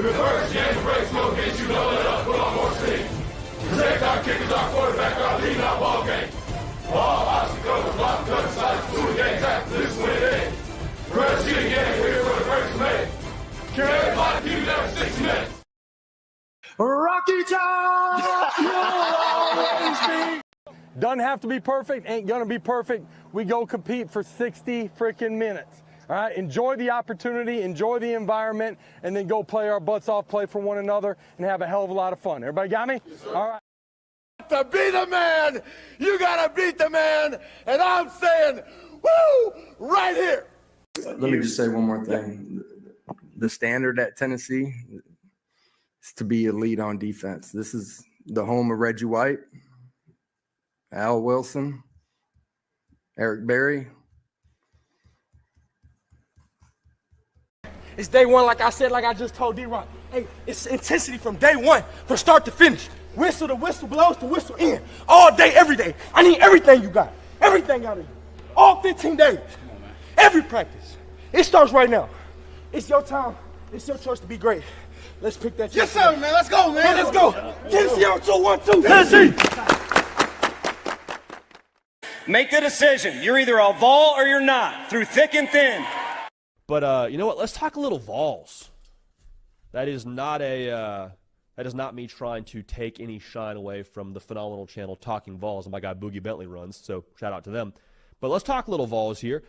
it hurts, game breaks, no games, you know it up, put on more speed. Protect our kickers, our quarterback, our lead, our ball game. All obstacles, block, cut, sides, through the game, after this win in. Press you again, we're here for the first minute. Carry my team there 6 minutes. Rocky Top! You'll always be. Doesn't have to be perfect, ain't gonna be perfect. We go compete for 60 freaking minutes. All right, enjoy the opportunity, enjoy the environment, and then go play our butts off, play for one another, and have a hell of a lot of fun. Everybody got me? Yes, all right. To be the man, you gotta beat the man, and I'm saying, woo, right here. Let me just say one more thing. The standard at Tennessee is to be elite on defense. This is the home of Reggie White, Al Wilson, Eric Berry. It's day one, like I said, like I just told D-Rock. Hey, it's intensity from day one, from start to finish. Whistle to whistle blows to whistle in. All day, every day. I need everything you got. Everything out of you. All 15 days. Every practice. It starts right now. It's your time. It's your choice to be great. Let's pick that. Yes, sir, man. Let's go, man. Let's go. Tennessee on 2-1-2. Tennessee. Make the decision. You're either a Vol or you're not, through thick and thin. But you know what? Let's talk a little Vols. That is not me trying to take any shine away from the phenomenal channel Talkin VAWLS, and my guy Boogie Bentley runs. So shout out to them. But let's talk a little Vols here.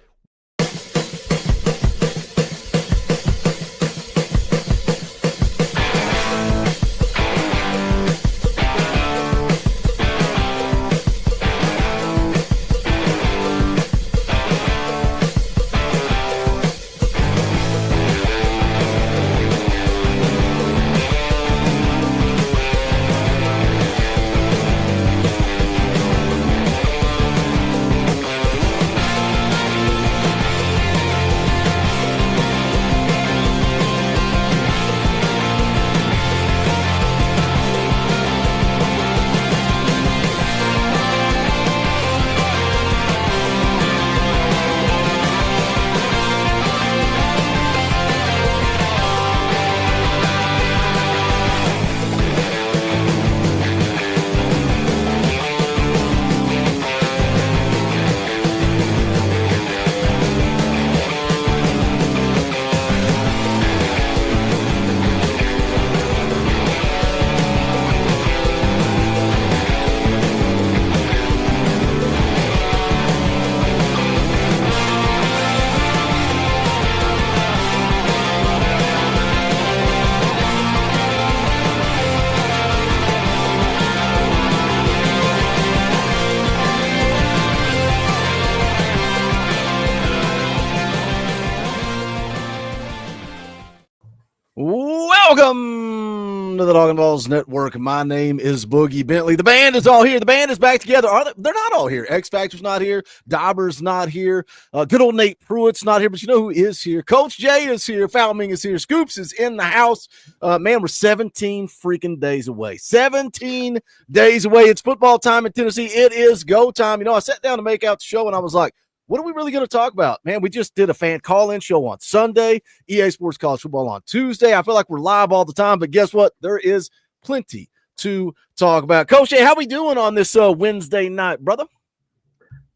Welcome to the Talkin VAWLS Network. My name is Boogie Bentley. The band is all here. The band is back together. They're not all here. X Factor's not here. Dauber's not here. Good old Nate Pruitt's not here, but you know who is here? Coach Jay is here. Fowlming is here. Scoops is in the house. Man, we're 17 freaking days away. 17 days away. It's football time in Tennessee. It is go time. You know, I sat down to make out the show, and I was like, what are we really going to talk about? Man, we just did a fan call-in show on Sunday, EA Sports College Football on Tuesday. I feel like we're live all the time, but guess what? There is plenty to talk about. Coach, how we doing on this Wednesday night, brother?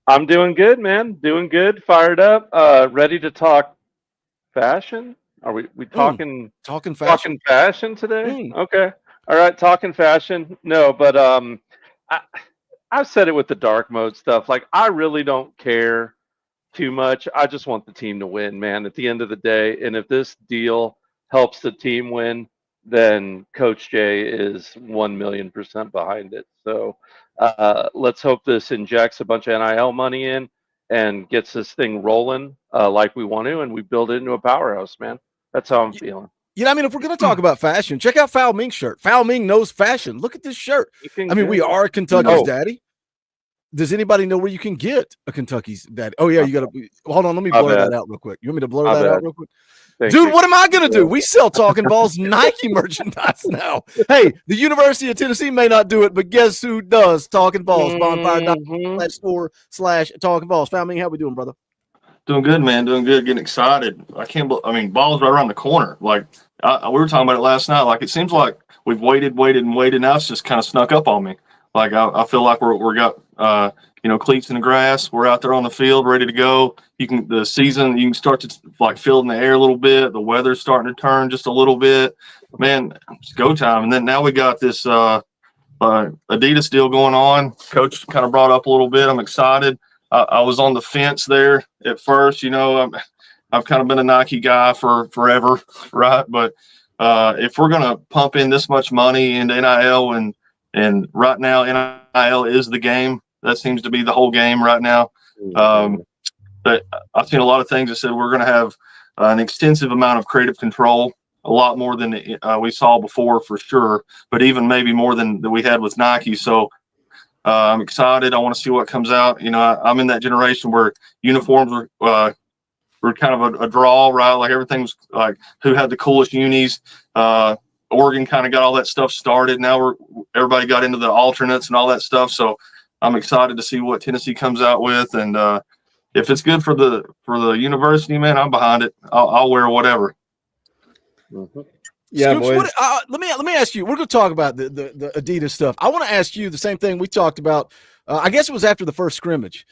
I'm doing good, man. Doing good. Fired up. Ready to talk fashion? Are we talking talking fashion? Talking fashion today? Okay. All right. Talking fashion. No, but I've said it with the dark mode stuff. Like, I really don't care too much. I just want the team to win, man, at the end of the day. And if this deal helps the team win, then Coach Jay is 1,000,000% behind it. So let's hope this injects a bunch of NIL money in and gets this thing rolling like we want to, and we build it into a powerhouse, man. That's how I'm feeling. You know, I mean, if we're going to talk about fashion, check out Foul Ming's shirt. Foul Ming knows fashion. Look at this shirt. I mean, we are Kentucky's daddy. Does anybody know where you can get a Kentucky's daddy? Oh, yeah, you got to – hold on. Let me blur that out real quick. You want me to blur that out real quick? Dude, what am I going to do? We sell Talkin VAWLS Nike merchandise now. Hey, the University of Tennessee may not do it, but guess who does? Talkin VAWLS. Bonfire.com/store/Talkin VAWLS. Foul Ming, how we doing, brother? Doing good, man. Doing good. Getting excited. I mean, ball's right around the corner. Like we were talking about it last night. Like it seems like we've waited. Now it's just kind of snuck up on me. Like I feel like we're got cleats in the grass. We're out there on the field, ready to go. You can start to like feel in the air a little bit. The weather's starting to turn just a little bit. Man, it's go time. And then now we got this Adidas deal going on. Coach kind of brought up a little bit. I'm excited. I was on the fence there at first. I've kind of been a Nike guy for forever, right? But if we're going to pump in this much money into NIL and right now NIL is the game, that seems to be the whole game right now. But I've seen a lot of things that said we're going to have an extensive amount of creative control, a lot more than we saw before for sure, but even maybe more than we had with Nike. So I'm excited. I want to see what comes out. I'm in that generation where uniforms were kind of a draw, right? Like everything was like who had the coolest unis. Oregon kind of got all that stuff started. Now everybody got into the alternates and all that stuff. So I'm excited to see what Tennessee comes out with. And if it's good for the university, man, I'm behind it. I'll wear whatever. Mm-hmm. Yeah, Scoops, boys. Let me ask you. We're going to talk about the Adidas stuff. I want to ask you the same thing we talked about. I guess it was after the first scrimmage.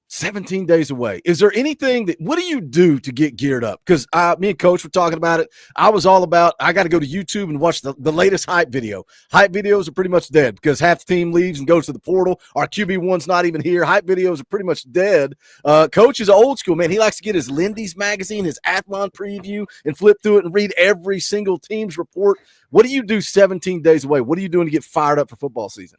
17 days away. Is there anything what do you do to get geared up? Because me and Coach were talking about it. I was all about, I got to go to YouTube and watch the latest hype video. Hype videos are pretty much dead because half the team leaves and goes to the portal. Our QB1's not even here. Hype videos are pretty much dead. Coach is old school, man. He likes to get his Lindy's magazine, his Athlon preview, and flip through it and read every single team's report. What do you do 17 days away? What are you doing to get fired up for football season?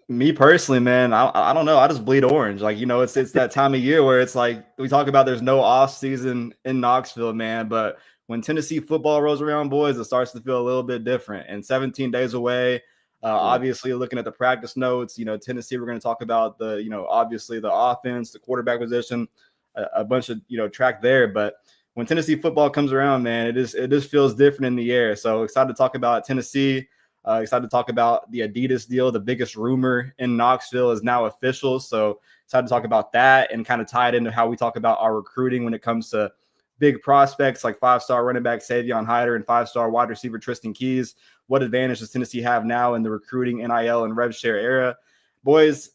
Me personally, man, I don't know. I just bleed orange. Like, it's that time of year where it's like we talk about there's no off season in Knoxville, man. But when Tennessee football rolls around, boys, it starts to feel a little bit different. And 17 days away, obviously looking at the practice notes, Tennessee, we're going to talk about obviously the offense, the quarterback position, a bunch of, track there. But when Tennessee football comes around, man, it just feels different in the air. So excited to talk about Tennessee. Excited to talk about the Adidas deal. The biggest rumor in Knoxville is now official. So excited to talk about that and kind of tie it into how we talk about our recruiting when it comes to big prospects like 5-star running back Savon Hider and 5-star wide receiver Tristan Keys. What advantage does Tennessee have now in the recruiting, NIL, and rev share era? Boys,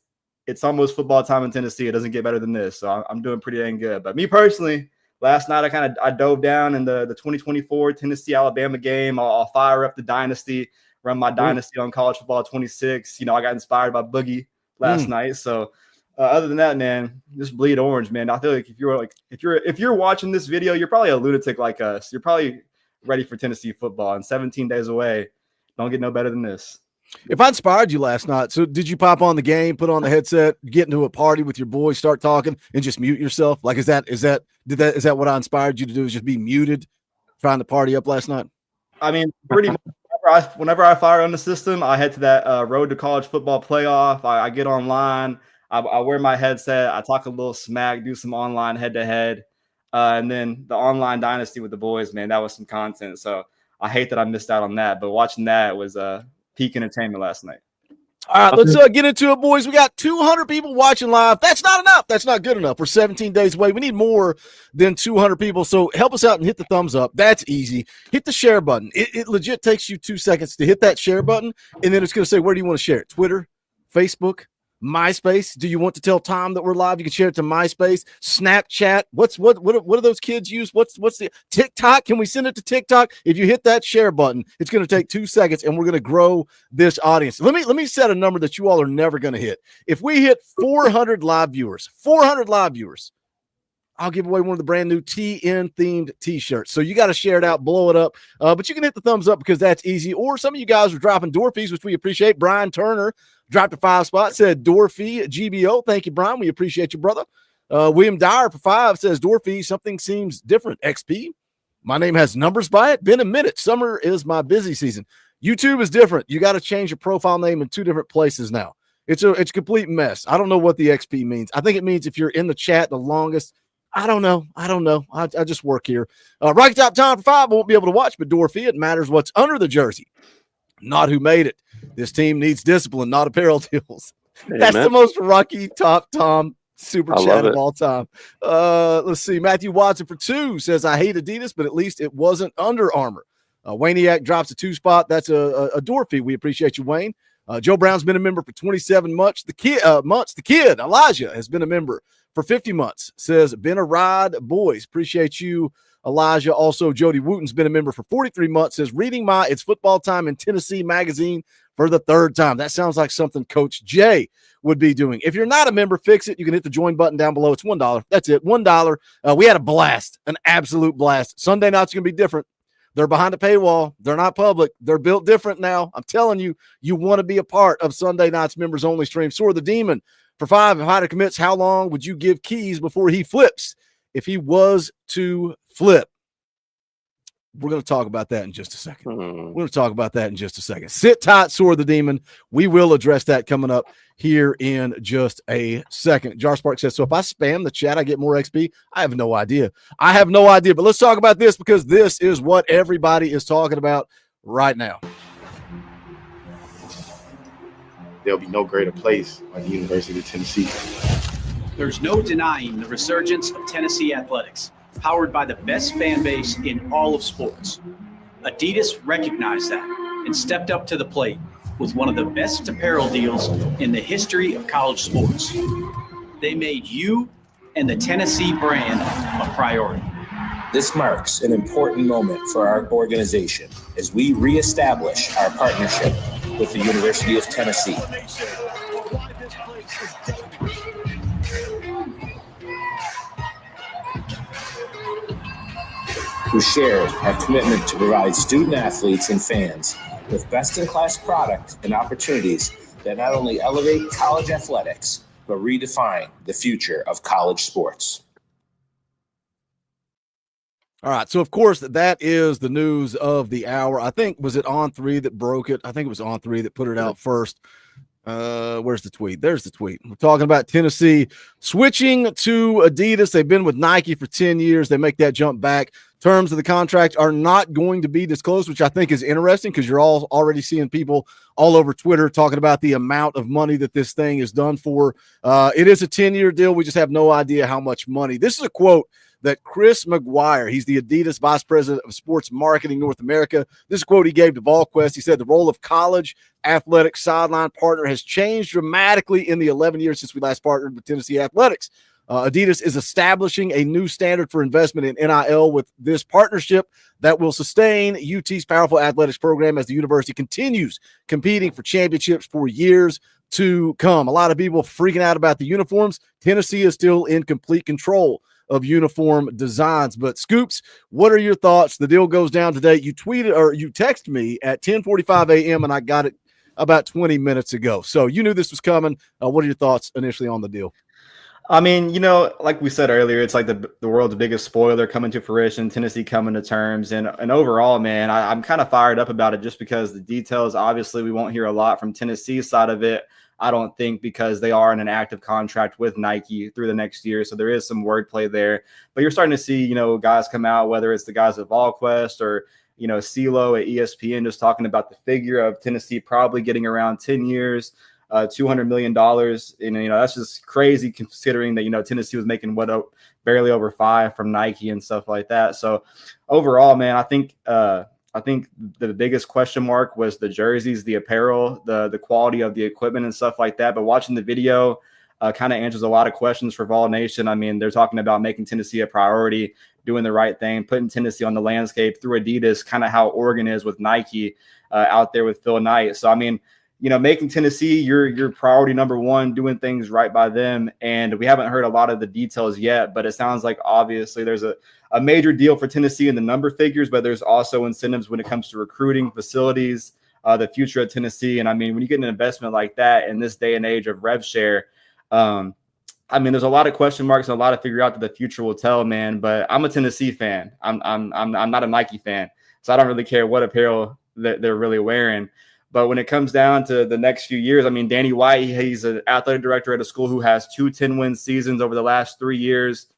it's almost football time in Tennessee. It doesn't get better than this. So I'm doing pretty dang good. But me personally, last night I dove down in the 2024 Tennessee-Alabama game. I'll fire up the dynasty. Run my dynasty on College Football 26. I got inspired by Boogie last night. So other than that, man, just bleed orange, man. I feel like if you're watching this video, you're probably a lunatic like us. You're probably ready for Tennessee football. And 17 days away, don't get no better than this. If I inspired you last night, so did you pop on the game, put on the headset, get into a party with your boys, start talking, and just mute yourself? Like, is that what I inspired you to do? Is just be muted, trying to party up last night? I mean, pretty much. Whenever I fire on the system, I head to that Road to College Football playoff. I get online. I wear my headset. I talk a little smack, do some online head-to-head. And then the online dynasty with the boys, man, that was some content. So I hate that I missed out on that. But watching that was peak entertainment last night. All right, let's get into it, boys. We got 200 people watching live. That's not enough. That's not good enough. We're 17 days away. We need more than 200 people. So help us out and hit the thumbs up. That's easy. Hit the share button. It legit takes you 2 seconds to hit that share button, and then it's going to say, where do you want to share it? Twitter, Facebook, MySpace. Do you want to tell Tom that we're live? You can share it to MySpace, Snapchat. What do those kids use? What's the TikTok? Can we send it to TikTok? If you hit that share button, it's going to take 2 seconds, and we're going to grow this audience. Let me set a number that you all are never going to hit. If we hit 400 live viewers, I'll give away one of the brand new TN themed t-shirts. So you got to share it out, blow it up. But you can hit the thumbs up because that's easy. Or some of you guys are dropping door fees, which we appreciate. Brian Turner dropped a 5 spot, said door fee GBO. Thank you, Brian. We appreciate you, brother. William Dyer for 5 says door fee. Something seems different. XP. My name has numbers by it. Been a minute. Summer is my busy season. YouTube is different. You got to change your profile name in 2 different places now. It's a complete mess. I don't know what the XP means. I think it means if you're in the chat the longest. I don't know. I just work here. Rocky Top Time for 5 won't be able to watch, but door fee, it matters what's under the jersey, not who made it. This team needs discipline, not apparel deals. That's the most Rocky Top Tom Super I chat love of it. all time. Let's see. Matthew Watson for 2 says, I hate Adidas, but at least it wasn't Under Armour. Wayniak drops a 2 spot. That's a door fee. We appreciate you, Wayne. Joe Brown's been a member for 27 months. The kid, Elijah, has been a member for 50 months. Says, been a ride, boys. Appreciate you, Elijah. Also, Jody Wooten's been a member for 43 months. Says, reading my It's Football Time in Tennessee magazine for the 3rd time. That sounds like something Coach Jay would be doing. If you're not a member, fix it. You can hit the join button down below. It's $1. That's it, $1. We had a blast, an absolute blast. Sunday night's going to be different. They're behind a paywall. They're not public. They're built different now. I'm telling you, you want to be a part of Sunday night's members only stream. Soar the Demon for 5. If Hider commits, how long would you give Keys before he flips? If he was to flip, we're going to talk about that in just a second. We're going to talk about that in just a second. Sit tight, Soar the Demon. We will address that coming up here in just a second. Jar Spark says, so if I spam the chat, I get more XP? I have no idea. But let's talk about this because this is what everybody is talking about right now. There'll be no greater place like the University of Tennessee. There's no denying the resurgence of Tennessee athletics, powered by the best fan base in all of sports. Adidas recognized that and stepped up to the plate with one of the best apparel deals in the history of college sports. They made you and the Tennessee brand a priority. This marks an important moment for our organization as we reestablish our partnership with the University of Tennessee. Who share our commitment to provide student athletes and fans with best-in-class product and opportunities that not only elevate college athletics, but redefine the future of college sports. All right, so of course that is the news of the hour. I think, was it On3 that broke it? I think it was On3 that put it out first. Where's the tweet? There's the tweet. We're talking about Tennessee switching to Adidas. They've been with Nike for 10 years. They make that jump back. Terms of the contract are not going to be disclosed, which I think is interesting because you're all already seeing people all over Twitter talking about the amount of money that this thing is done for. It is a 10-year deal. We just have no idea how much money. This is a quote that Chris McGuire, he's the Adidas Vice President of Sports Marketing North America. This is a quote he gave to VolQuest. He said, the role of college athletic sideline partner has changed dramatically in the 11 years since we last partnered with Tennessee Athletics. Adidas is establishing a new standard for investment in NIL with this partnership that will sustain UT's powerful athletics program as the university continues competing for championships for years to come. A lot of people freaking out about the uniforms. Tennessee is still in complete control of uniform designs. But Scoops, what are your thoughts? The deal goes down today. You tweeted or you texted me at 10:45 a.m. and I got it about 20 minutes ago. So you knew this was coming. What are your thoughts initially on the deal? I mean, like we said earlier, it's like the world's biggest spoiler coming to fruition, Tennessee coming to terms. And overall, man, I'm kind of fired up about it just because the details, obviously, we won't hear a lot from Tennessee's side of it. I don't think because they are in an active contract with Nike through the next year. So there is some wordplay there. But you're starting to see, guys come out, whether it's the guys at VolQuest or, CeeLo at ESPN, just talking about the figure of Tennessee probably getting around 10 years. $200 million. And, that's just crazy considering that, Tennessee was making barely over 5 from Nike and stuff like that. So overall, man, I think the biggest question mark was the jerseys, the apparel, the quality of the equipment and stuff like that. But watching the video kind of answers a lot of questions for Vol Nation. I mean, they're talking about making Tennessee a priority, doing the right thing, putting Tennessee on the landscape through Adidas, kind of how Oregon is with Nike out there with Phil Knight. So, I mean, making Tennessee your priority number one, doing things right by them. And we haven't heard a lot of the details yet, but it sounds like obviously there's a major deal for Tennessee in the number figures, but there's also incentives when it comes to recruiting, facilities, the future of Tennessee. And I mean, when you get an investment like that in this day and age of rev share, I mean, there's a lot of question marks and a lot to figure out that the future will tell, man. But I'm a Tennessee fan. I'm not a Nike fan, so I don't really care what apparel that they're really wearing. But when it comes down to the next few years, I mean, Danny White, he's an athletic director at a school who has 2 10-win seasons over the last 3 years.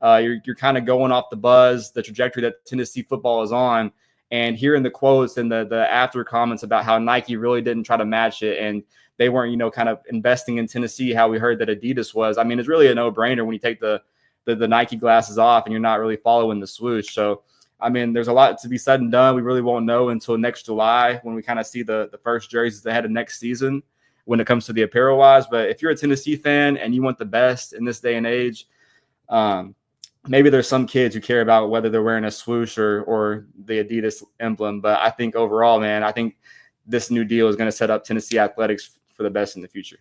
You're kind of going off the buzz, the trajectory that Tennessee football is on. And hearing the quotes and the after comments about how Nike really didn't try to match it and they weren't, kind of investing in Tennessee, how we heard that Adidas was. I mean, it's really a no-brainer when you take the Nike glasses off and you're not really following the swoosh. So, I mean, there's a lot to be said and done. We really won't know until next July when we kind of see the first jerseys ahead of next season when it comes to the apparel-wise. But if you're a Tennessee fan and you want the best in this day and age, maybe there's some kids who care about whether they're wearing a swoosh or the Adidas emblem. But I think overall, man, I think this new deal is going to set up Tennessee athletics for the best in the future.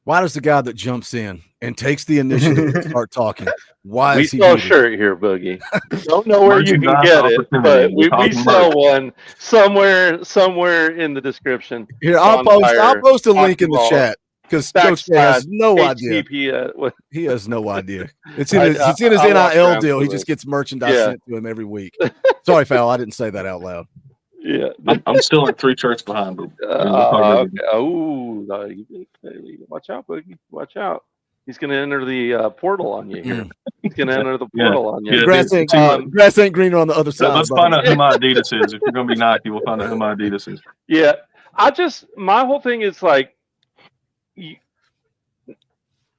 Why does the guy that jumps in and takes the initiative start talking? Why we is he sell a muted? shirt here, Boogie. Don't know where you can get it, but we sell one somewhere in the description. Here, I'll post a link in the chat because Coach K has no idea. He has no idea. It's in his NIL deal. He just gets merchandise sent to him every week. Sorry, Fowl, I didn't say that out loud. Yeah, I'm still like 3 shirts behind. But okay. Oh, watch out, Boogie! Watch out. He's going to enter the portal on you here. He's going to enter the portal on you. Grass ain't greener on the other side. Let's find out who my Adidas is. If you're going to be Nike, we'll find out who my Adidas is. Yeah, my whole thing is like,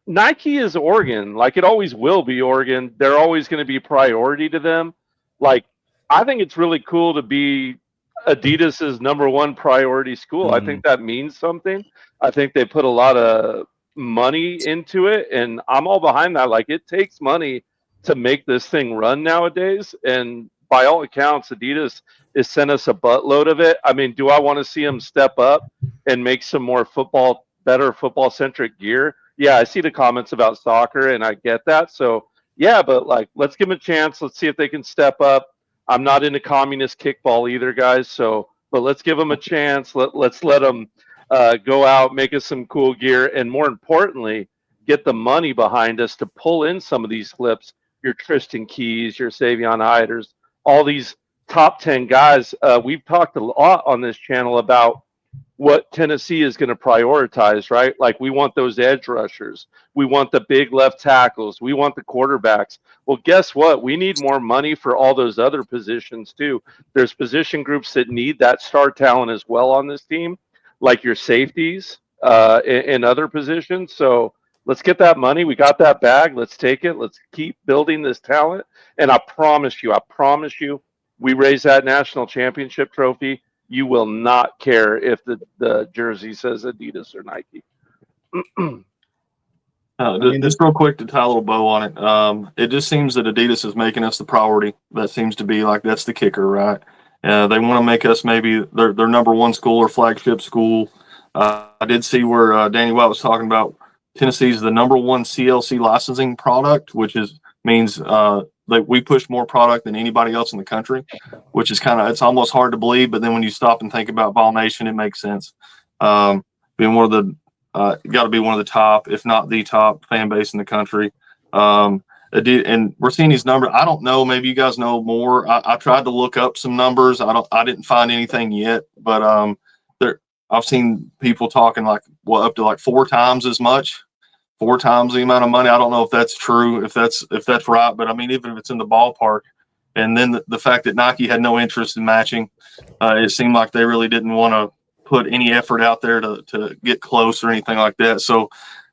Nike is Oregon. Like, it always will be Oregon. They're always going to be priority to them. Like, I think it's really cool to be Adidas's #1 priority school. I think that means something. I think they put a lot of money into it, and I'm all behind that. Like, it takes money to make this thing run nowadays, and by all accounts, Adidas has sent us a buttload of it. I mean, do I want to see them step up and make some more better football-centric gear? Yeah, I see the comments about soccer, and I get that. So, yeah, but, like, let's give them a chance. Let's see if they can step up. I'm not into communist kickball either, guys. So, but let's give them a chance. Let's let them go out, make us some cool gear, and more importantly, get the money behind us to pull in some of these flips. Your Tristan Keys, your Savon Hiders, all these top 10 guys. We've talked a lot on this channel about what Tennessee is going to prioritize, right? Like, we want those edge rushers. We want the big left tackles. We want the quarterbacks. Well, guess what? We need more money for all those other positions too. There's position groups that need that star talent as well on this team, like your safeties and other positions. So let's get that money. We got that bag. Let's take it. Let's keep building this talent. And I promise you, we raise that national championship trophy. You will not care if the jersey says Adidas or Nike. Just real quick to tie a little bow on it. It just seems that Adidas is making us the priority. That seems to be like that's the kicker, right? They want to make us maybe their #1 school or flagship school. I did see where Danny White was talking about Tennessee's the #1 CLC licensing product, which means that we push more product than anybody else in the country, which is it's almost hard to believe. But then when you stop and think about Ball Nation, it makes sense. Being one of the got to be one of the top, if not the top fan base in the country. And we're seeing these numbers. I don't know. Maybe you guys know more. I tried to look up some numbers. I didn't find anything yet, but I've seen people talking like up to like 4 times as much, 4 times the amount of money. I don't know if that's true, if that's right, but I mean, even if it's in the ballpark. And then the fact that Nike had no interest in matching, it seemed like they really didn't want to put any effort out there to get close or anything like that. So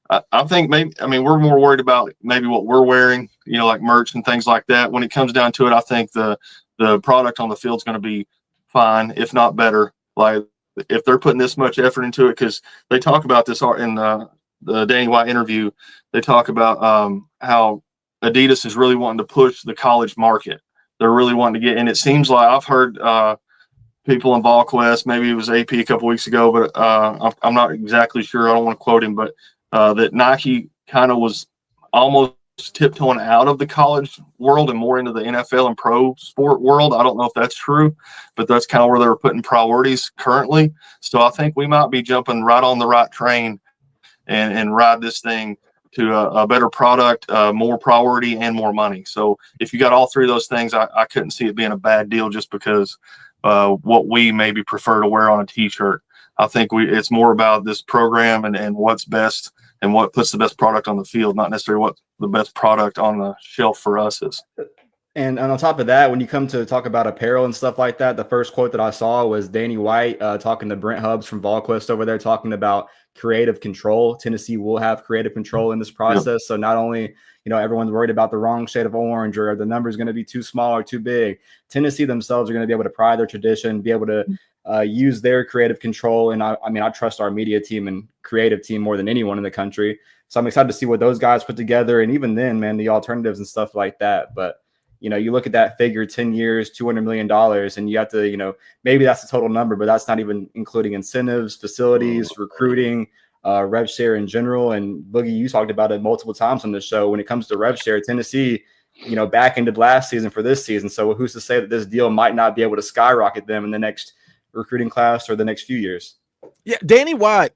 I think we're more worried about maybe what we're wearing, like merch and things like that. When it comes down to it, I think the product on the field is going to be fine, if not better. Like, if they're putting this much effort into it, because they talk about this in the Danny White interview, they talk about how Adidas is really wanting to push the college market. They're really wanting to get, and it seems like I've heard people in VolQuest, maybe it was AP a couple weeks ago, but I'm not exactly sure. I don't want to quote him, but that Nike kind of was almost tiptoeing out of the college world and more into the NFL and pro sport world. I don't know if that's true, but that's kind of where they were putting priorities currently. So I think we might be jumping right on the right train and ride this thing to a better product, more priority, and more money. So if you got all 3 of those things, I couldn't see it being a bad deal just because what we maybe prefer to wear on a T-shirt. I think it's more about this program and what's best and what puts the best product on the field, not necessarily what the best product on the shelf for us is. And on top of that, when you come to talk about apparel and stuff like that, the first quote that I saw was Danny White talking to Brent Hubbs from VolQuest over there, talking about creative control. Tennessee will have creative control in this process. So not only, everyone's worried about the wrong shade of orange or the number is going to be too small or too big. Tennessee themselves are going to be able to pride their tradition, be able to use their creative control. And I trust our media team and creative team more than anyone in the country. So I'm excited to see what those guys put together. And even then, man, the alternatives and stuff like that. But you look at that figure, 10 years, $200 million, and you have to, maybe that's the total number, but that's not even including incentives, facilities, recruiting, rev share in general. And Boogie, you talked about it multiple times on the show. When it comes to rev share, Tennessee, back into last season for this season. So who's to say that this deal might not be able to skyrocket them in the next recruiting class or the next few years? Yeah, Danny White,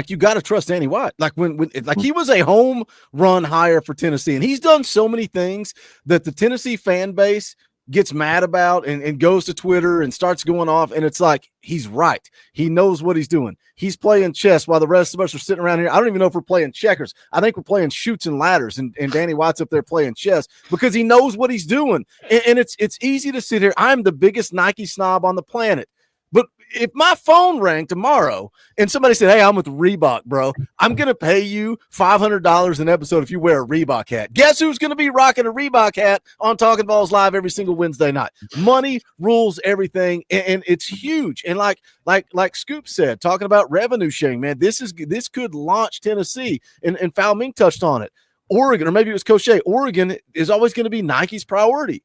you got to trust Danny White. When he was a home run hire for Tennessee, and he's done so many things that the Tennessee fan base gets mad about and goes to Twitter and starts going off. And it's like, he's right. He knows what he's doing. He's playing chess while the rest of us are sitting around here. I don't even know if we're playing checkers. I think we're playing shoots and ladders, and Danny White's up there playing chess because he knows what he's doing. And it's easy to sit here. I'm the biggest Nike snob on the planet. But if my phone rang tomorrow and somebody said, hey, I'm with Reebok, bro, I'm going to pay you $500 an episode if you wear a Reebok hat. Guess who's going to be rocking a Reebok hat on Talkin VAWLS Live every single Wednesday night? Money rules everything, and it's huge. And like Scoop said, talking about revenue sharing, man, this could launch Tennessee, and Foul Ming touched on it. Oregon, or maybe it was Coach Shea, Oregon is always going to be Nike's priority.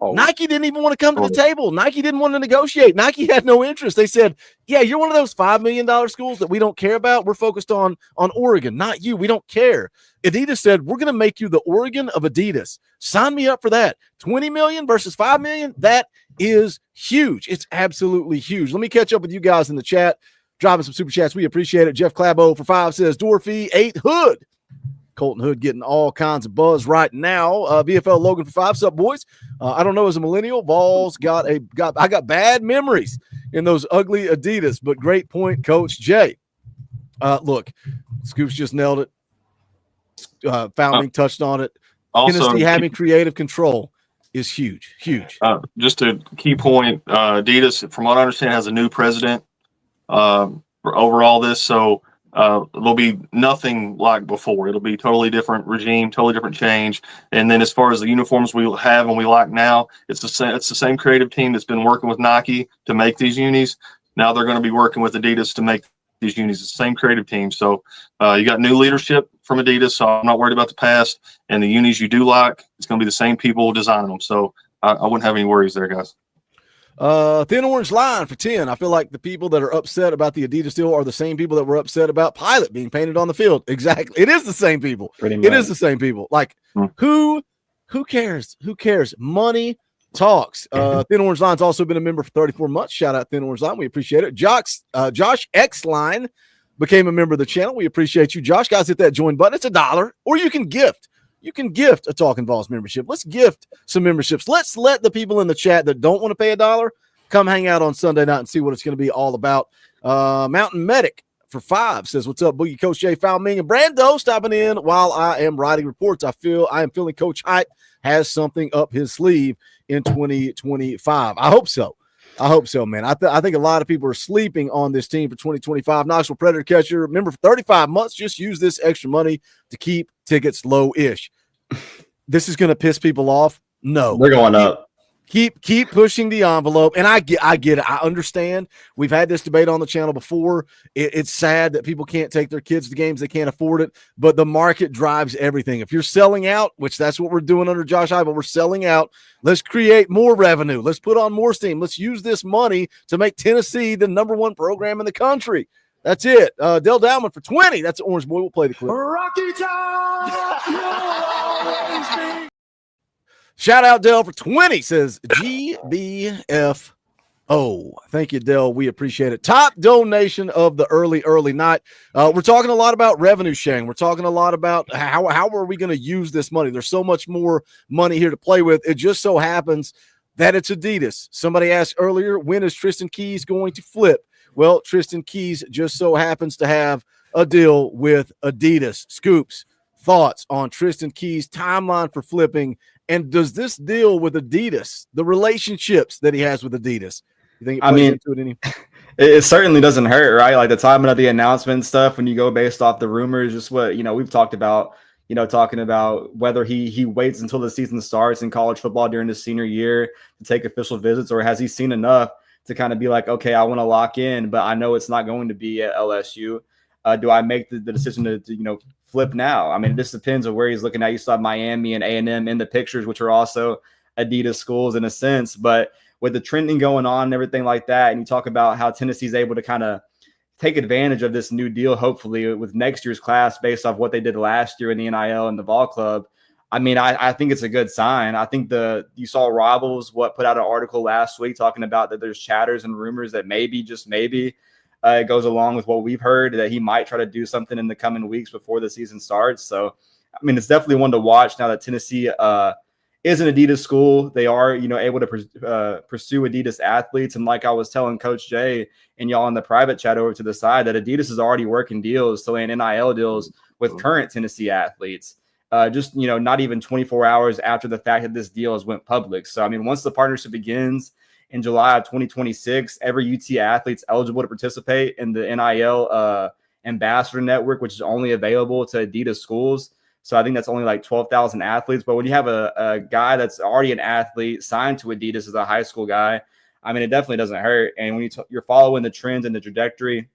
Nike didn't even want to come to the table. Nike didn't want to negotiate. Nike had no interest. They said, yeah, you're one of those $5 million schools that we don't care about. We're focused on Oregon, not you. We don't care. Adidas said, we're going to make you the Oregon of Adidas. Sign me up for that. 20 million versus 5 million. That is huge. It's absolutely huge. Let me catch up with you guys in the chat. Dropping some super chats. We appreciate it. Jeff Clabo for 5 says, Dorfy 8 Hood. Colton Hood getting all kinds of buzz right now. VFL Logan for 5. What's up, boys? I don't know, as a millennial, Vols I got bad memories in those ugly Adidas, but great point, Coach Jay. Look, Scoops just nailed it. Founding touched on it. Also, Tennessee having creative control is huge. Just a key point, Adidas, from what I understand, has a new president for overall this, so there'll be nothing like before. It'll be totally different regime, totally different change. And then as far as the uniforms we have and we like now, it's the same creative team that's been working with Nike to make these unis. Now they're going to be working with Adidas to make these unis. It's the same creative team. So you got new leadership from Adidas, so I'm not worried about the past. And the unis you do like, it's going to be the same people designing them. So I wouldn't have any worries there, guys. Thin Orange Line for 10. I feel like the people that are upset about the Adidas deal are the same people that were upset about Pilot being painted on the field. Exactly. It is the same people. It is the same people. Like, who cares? Who cares? Money talks. Thin Orange Line's also been a member for 34 months. Shout out Thin Orange Line. We appreciate it. Josh X Line became a member of the channel. We appreciate you, Josh. Guys, hit that join button. It's $1, or you can gift. You can gift a Talkin VAWLS membership. Let's gift some memberships. Let's let the people in the chat that don't want to pay $1 come hang out on Sunday night and see what it's going to be all about. Mountain Medic for 5 says, what's up, Boogie, Coach Jay, Foul Ming, and Brando stopping in while I am writing reports. I am feeling Coach Hype has something up his sleeve in 2025. I hope so. Man. I think a lot of people are sleeping on this team for 2025. Knoxville Predator catcher, member for 35 months. Just use this extra money to keep tickets low-ish. This is going to piss people off. No, they're going up. Keep pushing the envelope. And I get it. I understand. We've had this debate on the channel before. It's sad that people can't take their kids to games. They can't afford it. But the market drives everything. If you're selling out, which that's what we're doing under Josh Hyde, but we're selling out, let's create more revenue. Let's put on more steam. Let's use this money to make Tennessee the #1 program in the country. That's it. Dell Dowman for 20. That's Orange Boy. We'll play the clip. Rocky Top! Shout out Dell for 20, says GBFO. Thank you, Dell. We appreciate it. Top donation of the early night. We're talking a lot about revenue sharing. We're talking a lot about how are we going to use this money. There's so much more money here to play with. It just so happens that it's Adidas. Somebody asked earlier, when is Tristan Keys going to flip? Well, Tristan Keys just so happens to have a deal with Adidas. Scoops, thoughts on Tristan Keys' timeline for flipping, and does this deal with Adidas, the relationships that he has with Adidas, you think it plays into it any? It certainly doesn't hurt, right? Like the timing of the announcement and stuff, when you go based off the rumors, just what, we've talked about, talking about whether he waits until the season starts in college football during his senior year to take official visits, or has he seen enough to kind of be like, okay, I want to lock in, but I know it's not going to be at LSU. Do I make the decision to flip now? I mean, it just depends on where he's looking at. You saw Miami and A&M in the pictures, which are also Adidas schools in a sense, but with the trending going on and everything like that, and you talk about how Tennessee's able to kind of take advantage of this new deal, hopefully with next year's class based off what they did last year in the NIL and the Vol Club. I mean, I think it's a good sign. I think you saw Rivals put out an article last week talking about that there's chatters and rumors that maybe, just maybe, it goes along with what we've heard, that he might try to do something in the coming weeks before the season starts. So, I mean, it's definitely one to watch now that Tennessee is an Adidas school. They are, able to pursue Adidas athletes. And like I was telling Coach Jay and y'all in the private chat over to the side, that Adidas is already working deals, to land NIL deals with current Tennessee athletes. Just, not even 24 hours after the fact that this deal has went public. So, I mean, once the partnership begins in July of 2026, every UT athlete's eligible to participate in the NIL ambassador network, which is only available to Adidas schools. So I think that's only like 12,000 athletes. But when you have a guy that's already an athlete signed to Adidas as a high school guy, I mean, it definitely doesn't hurt. And when you're following the trends and the trajectory,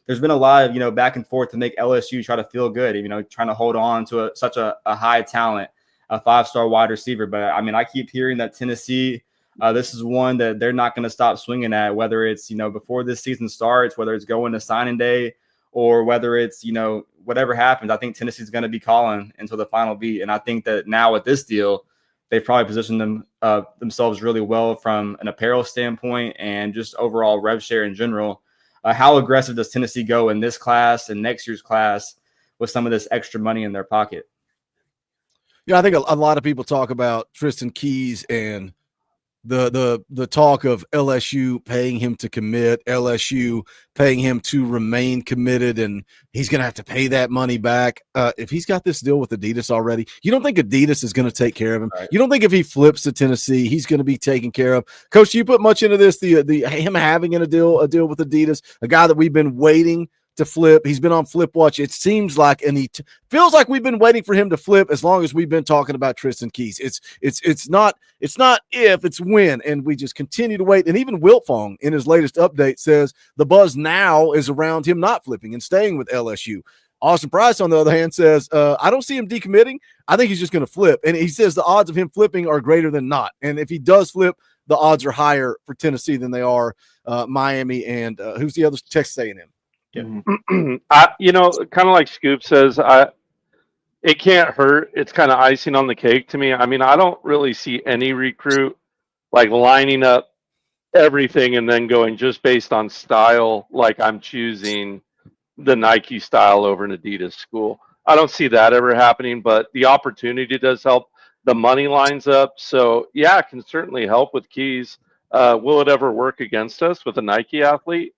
there's been a lot of, back and forth to make LSU try to feel good, trying to hold on to such a high talent, a 5-star wide receiver. But I mean, I keep hearing that Tennessee, this is one that they're not going to stop swinging at, whether it's, before this season starts, whether it's going to signing day, or whether it's, whatever happens. I think Tennessee's going to be calling until the final beat. And I think that now with this deal, they've probably positioned themselves really well from an apparel standpoint and just overall rev share in general. How aggressive does Tennessee go in this class and next year's class with some of this extra money in their pocket? Yeah, I think a lot of people talk about Tristan Keys and the talk of LSU paying him to commit, LSU paying him to remain committed, and he's going to have to pay that money back. If he's got this deal with Adidas already, you don't think Adidas is going to take care of him? Right. You don't think if he flips to Tennessee, he's going to be taken care of? Coach, do you put much into this? The him having a deal with Adidas, a guy that we've been waiting to flip. He's been on Flip Watch. It seems like, and feels like we've been waiting for him to flip as long as we've been talking about Tristan Keys. It's not if, it's when, and we just continue to wait. And even Wiltfong in his latest update says the buzz now is around him not flipping and staying with LSU. Austin Price, on the other hand, says, I don't see him decommitting. I think he's just going to flip. And he says the odds of him flipping are greater than not. And if he does flip, the odds are higher for Tennessee than they are Miami and who's the other? Texas A&M. Yeah. Kind of like Scoop says, it can't hurt. It's kind of icing on the cake to me. I mean, I don't really see any recruit like lining up everything and then going just based on style, like I'm choosing the Nike style over an Adidas school. I don't see that ever happening, but the opportunity does help. The money lines up. So, yeah, it can certainly help with Keys. Will it ever work against us with a Nike athlete?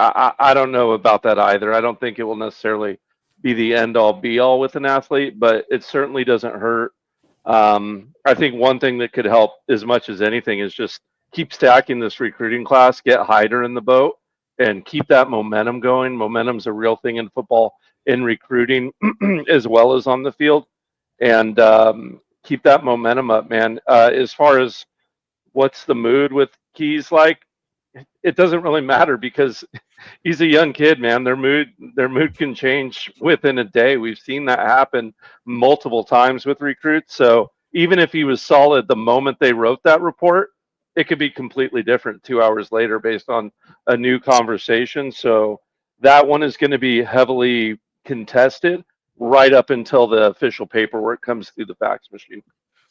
I don't know about that either. I don't think it will necessarily be the end-all, be-all with an athlete, but it certainly doesn't hurt. I think one thing that could help as much as anything is just keep stacking this recruiting class, get Hider in the boat, and keep that momentum going. Momentum's a real thing in football, in recruiting, as well as on the field. And keep that momentum up, man. As far as what's the mood with Keys like, it doesn't really matter because he's a young kid, man. Their mood can change within a day. We've seen that happen multiple times with recruits. So even if he was solid the moment they wrote that report, it could be completely different 2 hours later based on a new conversation. So that one is going to be heavily contested right up until the official paperwork comes through the fax machine.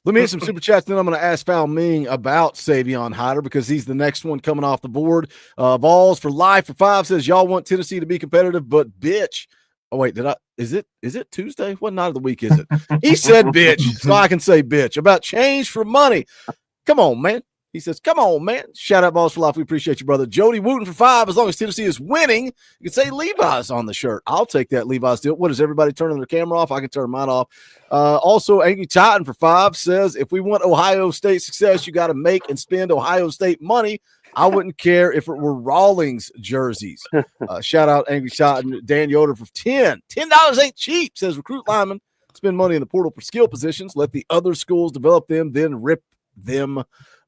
Let me hit some super chats, then I'm going to ask Fal Ming about Savon Hider because he's the next one coming off the board. Vols for life for 5 says, y'all want Tennessee to be competitive, but bitch. Oh, wait, is it Tuesday? What night of the week is it? He said bitch, so I can say bitch. About change for money. Come on, man. He says, come on, man. Shout out, Balls for Life. We appreciate you, brother. Jody Wooten for 5. As long as Tennessee is winning, you can say Levi's on the shirt. I'll take that Levi's deal. What, is everybody turning their camera off? I can turn mine off. Also, Angry Titan for 5 says, if we want Ohio State success, you got to make and spend Ohio State money. I wouldn't care if it were Rawlings jerseys. Shout out Angry Titan. Dan Yoder for 10. $10 ain't cheap, says Recruit Lineman. Spend money in the portal for skill positions. Let the other schools develop them, then rip them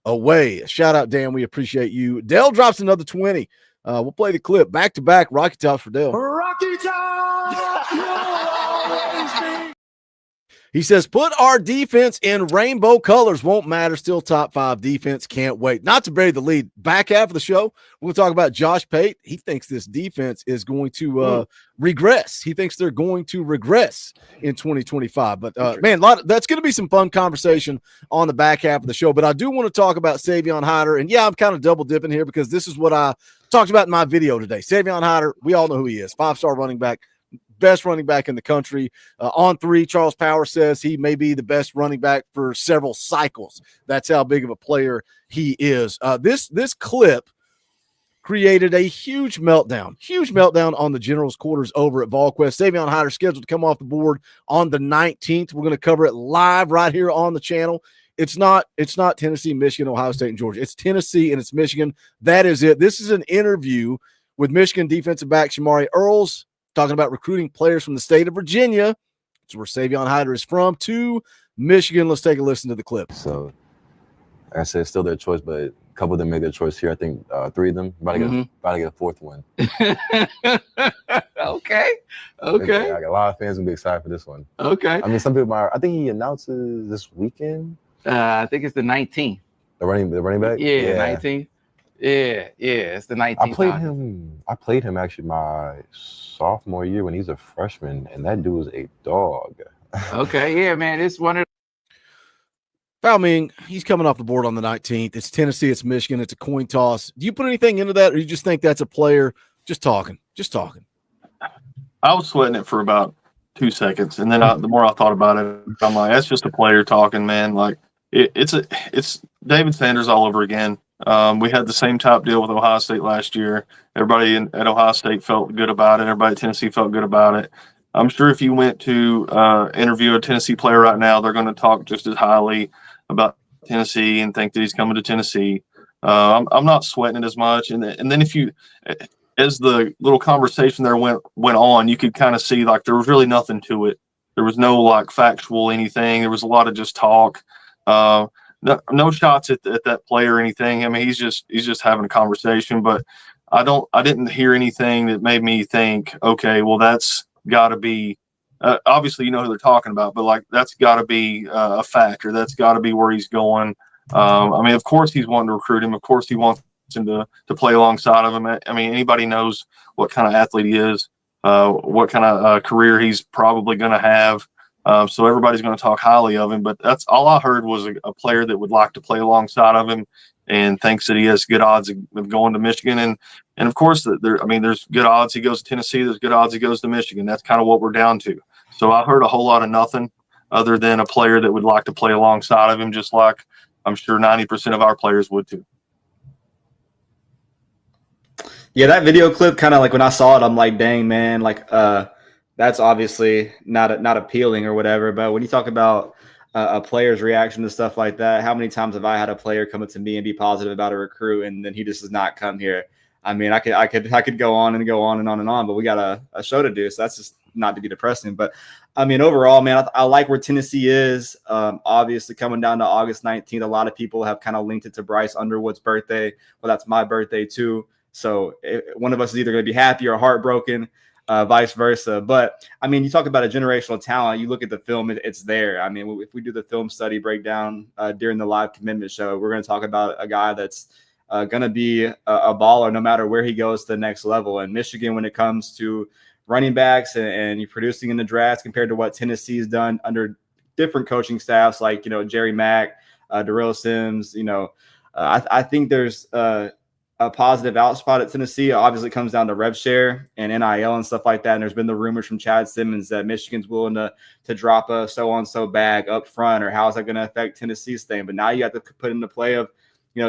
away. Shout out, Dan. We appreciate you. Dell drops another 20. We'll play the clip. Back-to-back Rocky Tops for Dell. Rocky Top! He says, put our defense in rainbow colors. Won't matter. Still top 5 defense. Can't wait. Not to bury the lead. Back half of the show, we'll talk about Josh Pate. He thinks this defense is going to regress. He thinks they're going to regress in 2025. But, man, that's going to be some fun conversation on the back half of the show. But I do want to talk about Savon Hider. And, yeah, I'm kind of double dipping here because this is what I talked about in my video today. Savon Hider, we all know who he is. 5-star running back. Best running back in the country. On 3, Charles Power says he may be the best running back for several cycles. That's how big of a player he is. This clip created a huge meltdown on the General's quarters over at VolQuest. Savon Hider scheduled to come off the board on the 19th. We're going to cover it live right here on the channel. It's not Tennessee, Michigan, Ohio State, and Georgia. It's Tennessee and it's Michigan. That is it. This is an interview with Michigan defensive back Shamari Earls, talking about recruiting players from the state of Virginia. That's where Savon Hider is from, to Michigan. Let's take a listen to the clip. So, like I said, it's still their choice, but a couple of them made their choice here. I think 3 of them about to get a 4th one. Okay. Like, a lot of fans will be excited for this one. Okay. I mean, some people are. I think he announces this weekend. I think it's the 19th. The running back. Yeah. 19th. Yeah, it's the 19th. I played him actually my sophomore year when he's a freshman, and that dude was a dog. Okay, yeah, man, it's one of. Mean, he's coming off the board on the 19th. It's Tennessee, it's Michigan, it's a coin toss. Do you put anything into that, or you just think that's a player just talking? I was sweating it for about 2 seconds, and then the more I thought about it, I'm like, that's just a player talking, man. Like it's David Sanders all over again. We had the same top deal with Ohio State last year. Everybody at Ohio State felt good about it. Everybody at Tennessee felt good about it. I'm sure if you went to interview a Tennessee player right now, they're going to talk just as highly about Tennessee and think that he's coming to Tennessee. I'm not sweating it as much. And then if you, as the little conversation there went on, you could kind of see like there was really nothing to it. There was no like factual anything. There was a lot of just talk. No shots at that player or anything. I mean, he's just having a conversation, but I didn't hear anything that made me think, okay, well, that's got to be, obviously, you know who they're talking about, but like, that's got to be a factor. That's got to be where he's going. I mean, of course he's wanting to recruit him. Of course he wants him to play alongside of him. I mean, anybody knows what kind of athlete he is, what kind of career he's probably going to have. So everybody's going to talk highly of him, but that's all I heard was a player that would like to play alongside of him and thinks that he has good odds of going to Michigan. And of course, there's good odds he goes to Tennessee. There's good odds he goes to Michigan. That's kind of what we're down to. So I heard a whole lot of nothing other than a player that would like to play alongside of him, just like I'm sure 90% of our players would too. Yeah, that video clip, kind of like when I saw it, I'm like, dang, man, like that's obviously not appealing or whatever. But when you talk about a player's reaction to stuff like that, how many times have I had a player come up to me and be positive about a recruit, and then he just does not come here? I mean, I could go on and go on and on and on, but we got a show to do, so that's just not to be depressing. But I mean, overall, man, I like where Tennessee is. Obviously, coming down to August 19th, a lot of people have kind of linked it to Bryce Underwood's birthday. Well, that's my birthday too. So one of us is either going to be happy or heartbroken. Vice versa. But I mean, you talk about a generational talent, you look at the film, it's there. I mean, if we do the film study breakdown during the live commitment show, we're going to talk about a guy that's going to be a baller no matter where he goes to the next level. And Michigan, when it comes to running backs and you're producing in the draft compared to what Tennessee's done under different coaching staffs, like, you know, Jerry Mack, Darrell Sims, you know, I think there's a positive outspot at Tennessee. Obviously, it comes down to rev share and NIL and stuff like that. And there's been the rumors from Chad Simmons that Michigan's willing to drop a so-on-so bag up front, or how is that going to affect Tennessee's thing? But now you have to put into play of,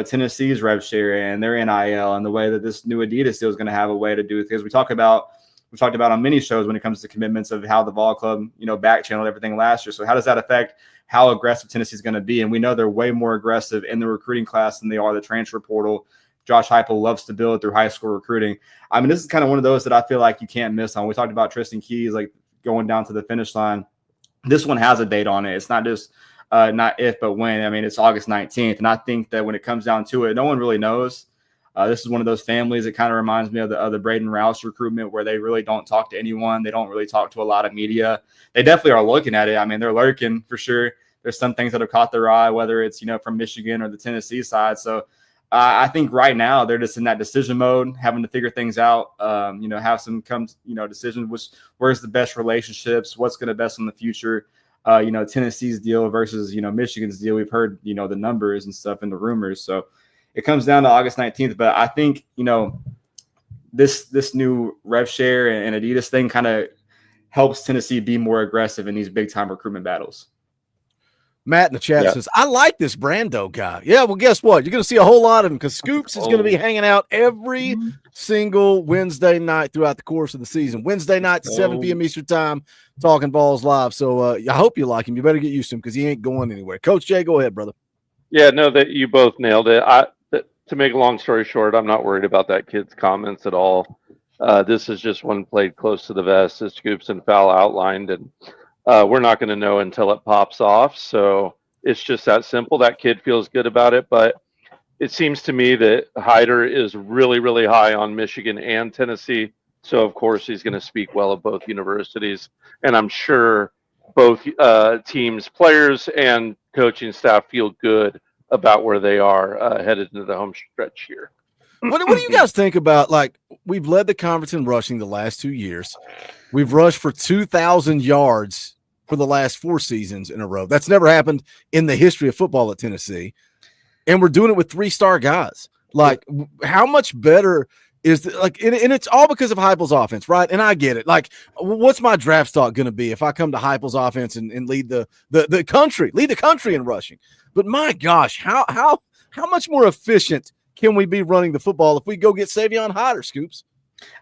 Tennessee's rev share and their NIL and the way that this new Adidas deal is going to have a way to do it. Because we talked about on many shows when it comes to commitments of how the Vol Club, back channeled everything last year. So how does that affect how aggressive Tennessee is going to be? And we know they're way more aggressive in the recruiting class than they are the transfer portal. Josh Heupel loves to build through high school recruiting. I mean, this is kind of one of those that I feel like you can't miss on. We talked about Tristan Keys, like going down to the finish line. This one has a date on it. It's not just not if, but when. I mean, it's August 19th. And I think that when it comes down to it, no one really knows. This is one of those families that kind of reminds me of the Braden Rouse recruitment, where they really don't talk to anyone. They don't really talk to a lot of media. They definitely are looking at it. I mean, they're lurking for sure. There's some things that have caught their eye, whether it's, from Michigan or the Tennessee side. So I think right now they're just in that decision mode, having to figure things out, have some decisions, where's the best relationships, what's going to best in the future. Tennessee's deal versus, Michigan's deal. We've heard, the numbers and stuff and the rumors. So it comes down to August 19th. But I think, this new rev share and Adidas thing kind of helps Tennessee be more aggressive in these big time recruitment battles. Matt in the chat says, I like this Brando guy. Yeah, well, guess what? You're going to see a whole lot of him because Scoops is going to be hanging out every single Wednesday night throughout the course of the season. Wednesday night, 7 p.m. Eastern time, Talkin VAWLS live. So I hope you like him. You better get used to him because he ain't going anywhere. Coach Jay, go ahead, brother. Yeah, no, that you both nailed it. To make a long story short, I'm not worried about that kid's comments at all. This is just one played close to the vest, as Scoops and Fowl outlined, and we're not going to know until it pops off. So it's just that simple. That kid feels good about it. But it seems to me that Hider is really, really high on Michigan and Tennessee. So, of course, he's going to speak well of both universities. And I'm sure both teams, players and coaching staff feel good about where they are headed into the home stretch here. What do you guys think about, like, we've led the conference in rushing the last 2 years. We've rushed for 2,000 yards for the last 4 seasons in a row. That's never happened in the history of football at Tennessee. And we're doing it with 3-star guys. Like, how much better is and it's all because of Heupel's offense, right? And I get it. Like, what's my draft stock going to be if I come to Heupel's offense and lead the country in rushing? But my gosh, how much more efficient can we be running the football if we go get Savon Hider, Scoops?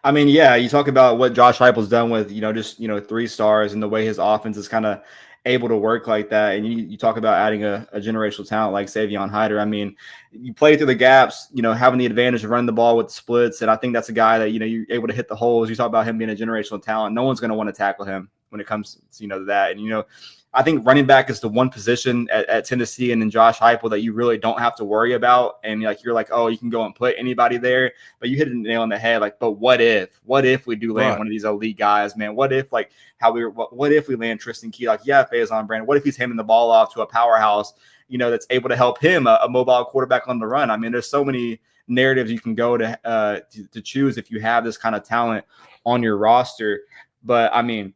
I mean, yeah, you talk about what Josh Heupel's done with, just 3 stars and the way his offense is kind of able to work like that. And you talk about adding a generational talent like Savon Hider. I mean, you play through the gaps, having the advantage of running the ball with the splits. And I think that's a guy that, you're able to hit the holes. You talk about him being a generational talent. No one's going to want to tackle him when it comes to, that. And, I think running back is the one position at Tennessee and in Josh Heupel that you really don't have to worry about. And you're like, oh, you can go and put anybody there, but you hit a nail on the head. Like, but what if we do land one of these elite guys, man? What if what if we land Tristan Key? Like, yeah, Faison Brand. What if he's handing the ball off to a powerhouse, that's able to help him, a mobile quarterback on the run? I mean, there's so many narratives you can go to choose if you have this kind of talent on your roster. But I mean,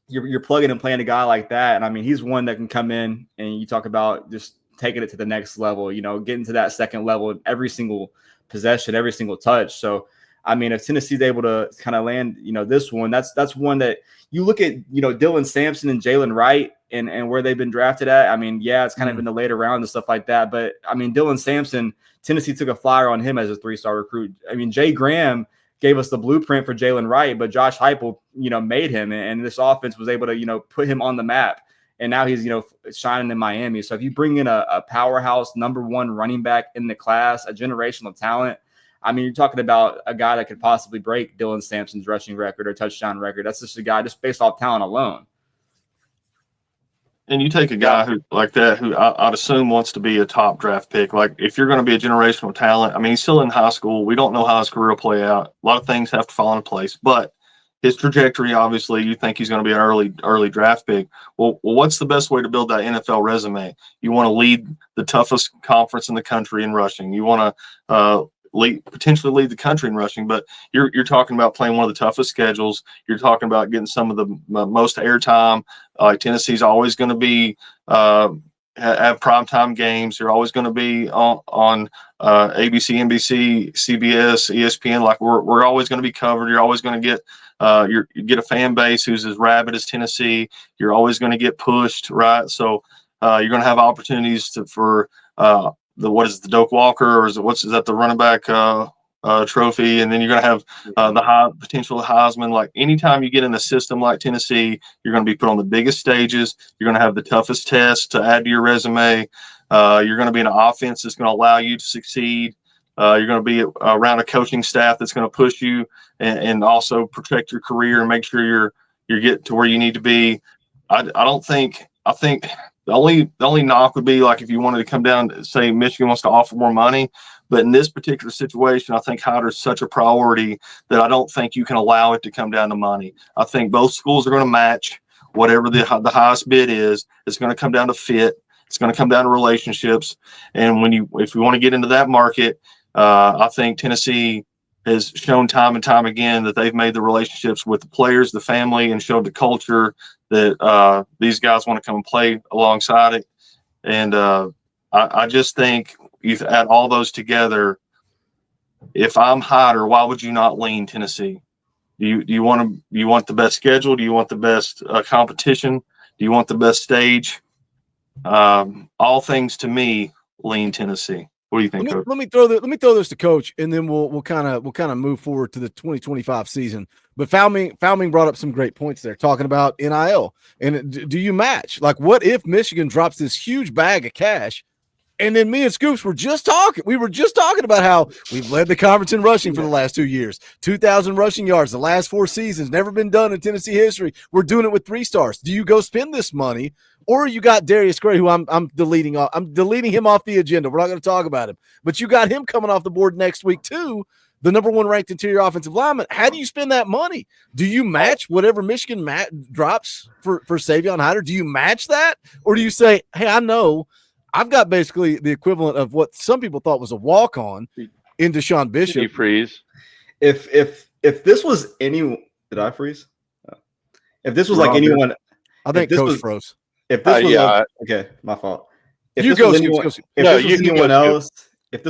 you're plugging and playing a guy like that. And I mean, he's one that can come in and you talk about just taking it to the next level, getting to that second level every single possession, every single touch. So, I mean, if Tennessee's able to kind of land, this one, that's one that you look at, Dylan Sampson and Jalen Wright and where they've been drafted at. I mean, yeah, it's kind of in the later round and stuff like that. But I mean, Dylan Sampson, Tennessee took a flyer on him as a 3-star recruit. I mean, Jay Graham gave us the blueprint for Jalen Wright, but Josh Heupel, made him, and this offense was able to, put him on the map. And now he's, shining in Miami. So if you bring in a powerhouse #1 running back in the class, a generational talent, I mean, you're talking about a guy that could possibly break Dylan Sampson's rushing record or touchdown record. That's just a guy just based off talent alone. And you take a guy who like that, who I'd assume wants to be a top draft pick. Like, if you're going to be a generational talent, I mean, he's still in high school. We don't know how his career will play out. A lot of things have to fall into place, but his trajectory, obviously, you think he's going to be an early draft pick. Well, what's the best way to build that NFL resume? You want to lead the toughest conference in the country in rushing. You want to potentially lead the country in rushing, but you're talking about playing one of the toughest schedules. You're talking about getting some of the most airtime. Tennessee's always going to be have primetime games. You're always going to be on ABC, NBC, CBS, ESPN. Like, we're always going to be covered. You're always going to get you get a fan base who's as rabid as Tennessee. You're always going to get pushed, right? So you're going to have opportunities for the Doak Walker, or is that the running back trophy, and then you're going to have the high potential Heisman. Like anytime you get in a system like Tennessee, you're going to be put on the biggest stages. You're going to have the toughest tests to add to your resume. You're going to be in an offense that's going to allow you to succeed. You're going to be around a coaching staff that's going to push you and also protect your career and make sure you're getting to where you need to be. I think the only knock would be like if you wanted to come down, say Michigan wants to offer more money. But in this particular situation, I think Hider is such a priority that I don't think you can allow it to come down to money. I think both schools are going to match whatever the highest bid is. It's going to come down to fit. It's going to come down to relationships. And if we want to get into that market, I think Tennessee has shown time and time again that they've made the relationships with the players, the family, and showed the culture that these guys want to come and play alongside it. And I just think you add all those together. If I'm Hider, why would you not lean Tennessee? Do you want the best schedule? Do you want the best competition? Do you want the best stage? All things to me lean Tennessee. What do you think, Coach? Let me throw this to Coach, and then we'll kind of move forward to the 2025 season. But Foulming brought up some great points there, talking about NIL. And do you match? Like, what if Michigan drops this huge bag of cash? And then me and Scoops were just talking. We were just talking about how we've led the conference in rushing for the last 2 years. 2,000 rushing yards the last 4 seasons. Never been done in Tennessee history. We're doing it with 3 stars. Do you go spend this money? Or you got Darius Gray, who I'm deleting him off the agenda. We're not going to talk about him. But you got him coming off the board next week too, the number 1 ranked interior offensive lineman. How do you spend that money? Do you match whatever Michigan drops for Savon Hider? Do you match that? Or do you say, hey, I know I've got basically the equivalent of what some people thought was a walk-on in Deshaun Bishop. Did you freeze? If this was did I freeze? If this was like anyone, I think Coach froze. If this was okay, my fault. If this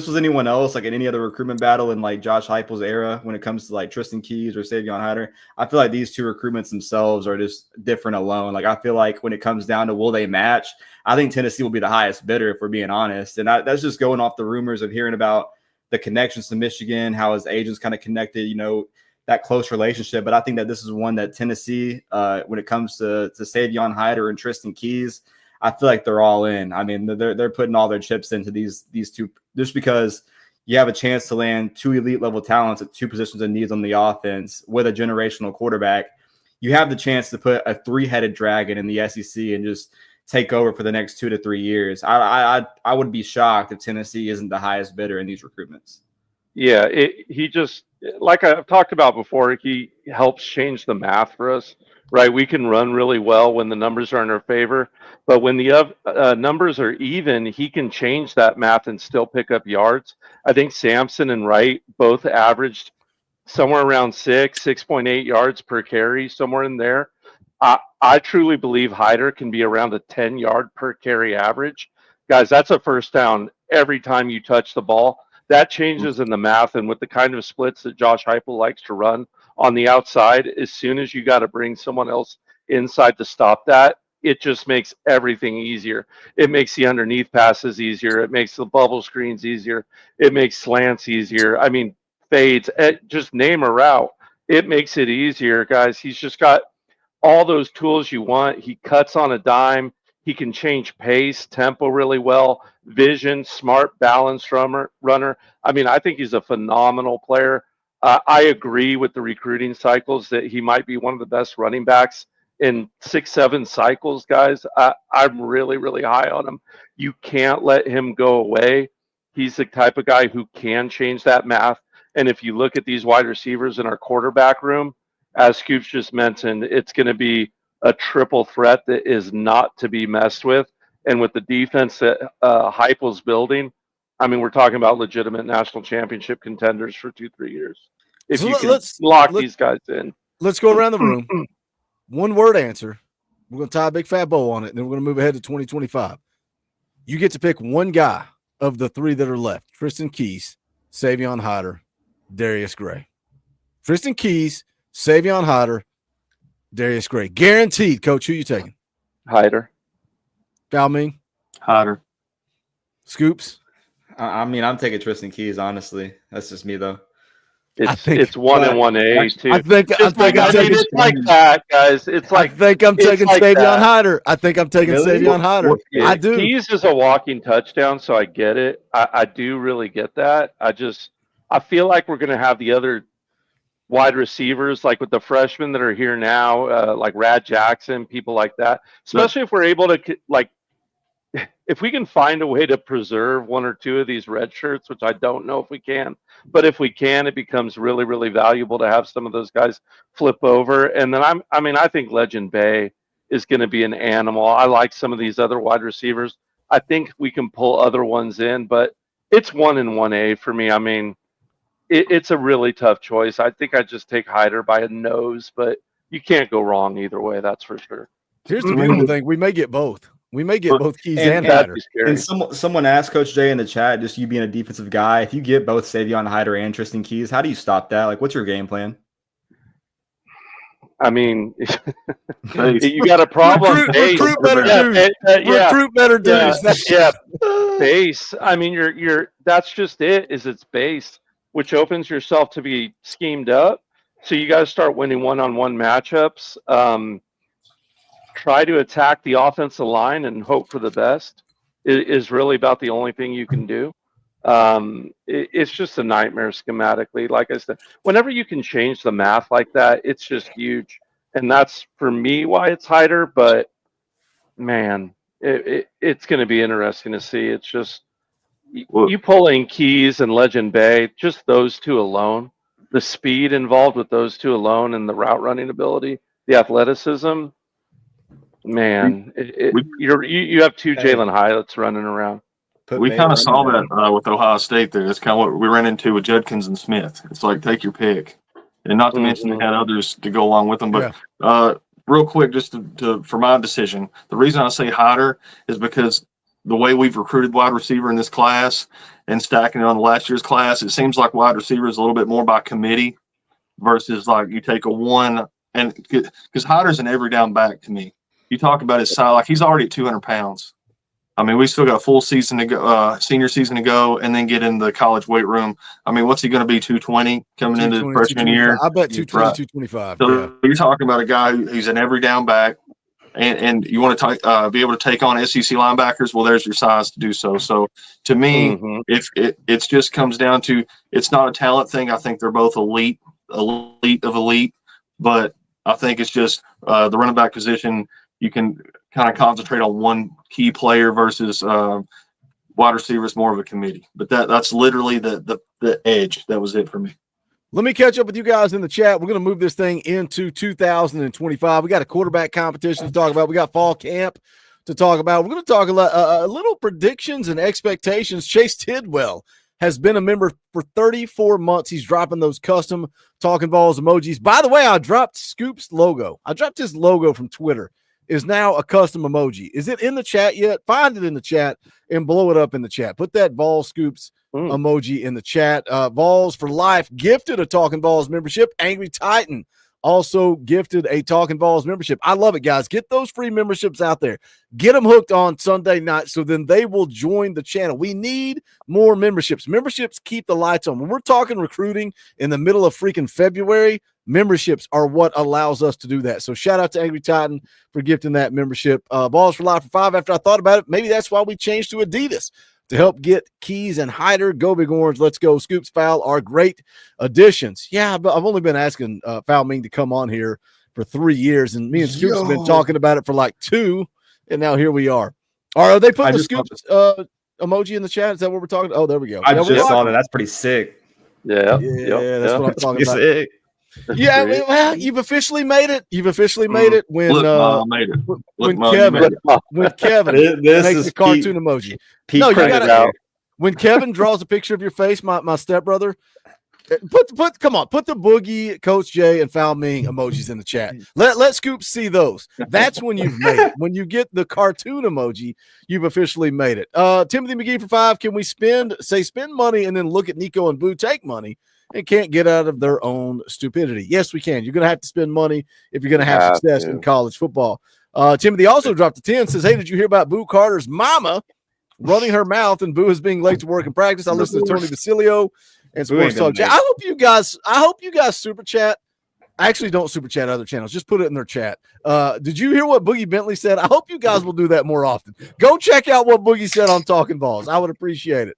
was anyone else, like in any other recruitment battle in like Josh Heupel's era, when it comes to like Tristan Keys or Savon Hider, I feel like these 2 recruitments themselves are just different alone. Like I feel like when it comes down to will they match, I think Tennessee will be the highest bidder if we're being honest. And that's just going off the rumors of hearing about the connections to Michigan, how his agents kind of connected, that close relationship. But I think that this is one that Tennessee, when it comes to Savon Hider and Tristan Keys, I feel like they're all in. I mean, they're putting all their chips into these 2 just because you have a chance to land 2 elite level talents at 2 positions of needs on the offense with a generational quarterback. You have the chance to put a 3-headed dragon in the SEC and just take over for the next 2 to 3 years. I would be shocked if Tennessee isn't the highest bidder in these recruitments. Yeah, he just, like I've talked about before, he helps change the math for us, right? We can run really well when the numbers are in our favor, but when the numbers are even, he can change that math and still pick up yards. I think Sampson and Wright both averaged somewhere around 6.8 yards per carry, somewhere in there. I truly believe Hider can be around a 10-yard per carry average. Guys, that's a first down every time you touch the ball. That changes in the math, and with the kind of splits that Josh Heupel likes to run on the outside, as soon as you got to bring someone else inside to stop that, it just makes everything easier. It makes the underneath passes easier. It makes the bubble screens easier. It makes slants easier. I mean, fades, just name a route. It makes it easier, guys. He's just got all those tools you want. He cuts on a dime. He can change pace, tempo really well, vision, smart, balanced runner. I mean, I think he's a phenomenal player. I agree with the recruiting cycles that he might be one of the best running backs in 6-7 cycles, guys. I'm really, really high on him. You can't let him go away. He's the type of guy who can change that math. And if you look at these wide receivers in our quarterback room, as Scoops just mentioned, it's going to be a triple threat that is not to be messed with. And with the defense that Heupel's building, I mean, we're talking about legitimate national championship contenders for 2-3 years. If you can lock these guys in. Let's go around the room. 1-word answer. We're going to tie a big fat bow on it, and then we're going to move ahead to 2025. You get to pick one guy of the 3 that are left. Tristan Keys, Savon Hider, Darius Gray. Tristan Keys, Savon Hider, Darius Gray. Guaranteed. Coach, who you taking? Hider. Foulming? Hider. Scoops? I mean, I'm taking Tristan Keys, honestly. That's just me, though. It's 1 and 1A too. It's like that, guys. It's like I think I'm taking like Savon Hider. I think I'm taking Savon Hider. Yeah, I do. Keys is a walking touchdown, so I get it. I do really get that. I feel like we're going to have the other wide receivers, like with the freshmen that are here now, like Rad Jackson, people like that. Especially if we're able to, like, if we can find a way to preserve one or two of these red shirts, which I don't know if we can, but if we can, it becomes really, really valuable to have some of those guys flip over. And then I think Legend Bay is going to be an animal. I like some of these other wide receivers. I think we can pull other ones in, but it's 1 and 1A for me. I mean, it's a really tough choice. I think I just take Hider by a nose, but you can't go wrong either way. That's for sure. Here's the beautiful thing: we may get both. We may get both Keys and Hider. And someone asked Coach Jay in the chat, just you being a defensive guy, if you get both Savon Hider and Tristan Keys, how do you stop that? Like, what's your game plan? I mean, you got a problem. Recruit better dudes. Recruit better dudes. Yeah, base. I mean, that's just it. It's base, which opens yourself to be schemed up. So you got to start winning one-on-one matchups. Try to attack the offensive line and hope for the best. It is really about the only thing you can do. It's just a nightmare schematically. Like I said, whenever you can change the math like that, it's just huge. And that's, for me, why it's Hider. But, man, it's going to be interesting to see. It's just you pulling Keys and Legend Bay, just those two alone, the speed involved with those two alone and the route running ability, the athleticism, man, you have two Jalen Hyatt's running around. We kind of saw that with Ohio State there. That's kind of what we ran into with Judkins and Smith. It's like, take your pick. And not to mention they had others to go along with them. But real quick, just for my decision, the reason I say Hider is because the way we've recruited wide receiver in this class and stacking it on the last year's class, it seems like wide receiver is a little bit more by committee versus like you take a one. And because Hider's an every down back to me. You talk about his size, like he's already at 200 pounds. I mean, we still got a full season to go, senior season to go, and then get in the college weight room. I mean, what's he going to be, 220 coming into the freshman year? I bet 220, 225. So you're talking about a guy who's an every down back, and you want to be able to take on SEC linebackers. Well, there's your size to do so. So to me, if it just comes down to, it's not a talent thing. I think they're both elite of elite, but I think it's just the running back position. You can kind of concentrate on one key player versus wide receivers, more of a committee. But that's literally the edge. That was it for me. Let me catch up with you guys in the chat. We're going to move this thing into 2025. We got a quarterback competition to talk about. We got fall camp to talk about. We're going to talk a little predictions and expectations. Chase Tidwell has been a member for 34 months. He's dropping those custom Talkin VAWLS emojis. By the way, I dropped Scoop's logo. I dropped his logo from Twitter. Is now a custom emoji. Is it in the chat yet? Find it in the chat and blow it up in the chat. Put that Vols Scoops emoji in the chat. Vols for Life gifted a Talkin VAWLS membership. Angry Titan also gifted a Talkin VAWLS membership. I love it, guys. Get those free memberships out there. Get them hooked on Sunday night so then they will join the channel. We need more memberships. Memberships keep the lights on. When we're talking recruiting in the middle of freaking February, memberships are what allows us to do that. So shout out to Angry Titan for gifting that membership. Balls for Life for $5. After I thought about it, maybe that's why we changed to Adidas to help get Keys and Hider. Go Big Orange. Let's go. Scoops Foul are great additions. Yeah, but I've only been asking Foul Ming to come on here for 3 years, and me and Scoops have been talking about it for like 2, and now here we are. Are they putting the Scoops emoji in the chat? Is that what we're talking? Oh, there we go. I just saw that. That's pretty sick. Yeah. That's what I'm talking about. Sick. Yeah, well, you've officially made it. You've officially made it when Kevin makes the cartoon emoji. No, you gotta. When Kevin draws a picture of your face, my stepbrother, put the Boogie, Coach Jay, and Foul Ming emojis in the chat. Let Scoop see those. That's when you've made it. When you get the cartoon emoji, you've officially made it. Timothy McGee for $5. Can we spend money and then look at Nico and Boo take money and can't get out of their own stupidity? Yes, we can. You're going to have to spend money if you're going to have success in college football. Timothy also dropped a 10, says, hey, did you hear about Boo Carter's mama running her mouth, and Boo is being late to work and practice. I listen to Tony Basilio and Boo ain't Sports gonna Talk. I hope you guys super chat. Actually, don't super chat other channels. Just put it in their chat. Did you hear what Boogie Bentley said? I hope you guys will do that more often. Go check out what Boogie said on Talkin VAWLS. I would appreciate it.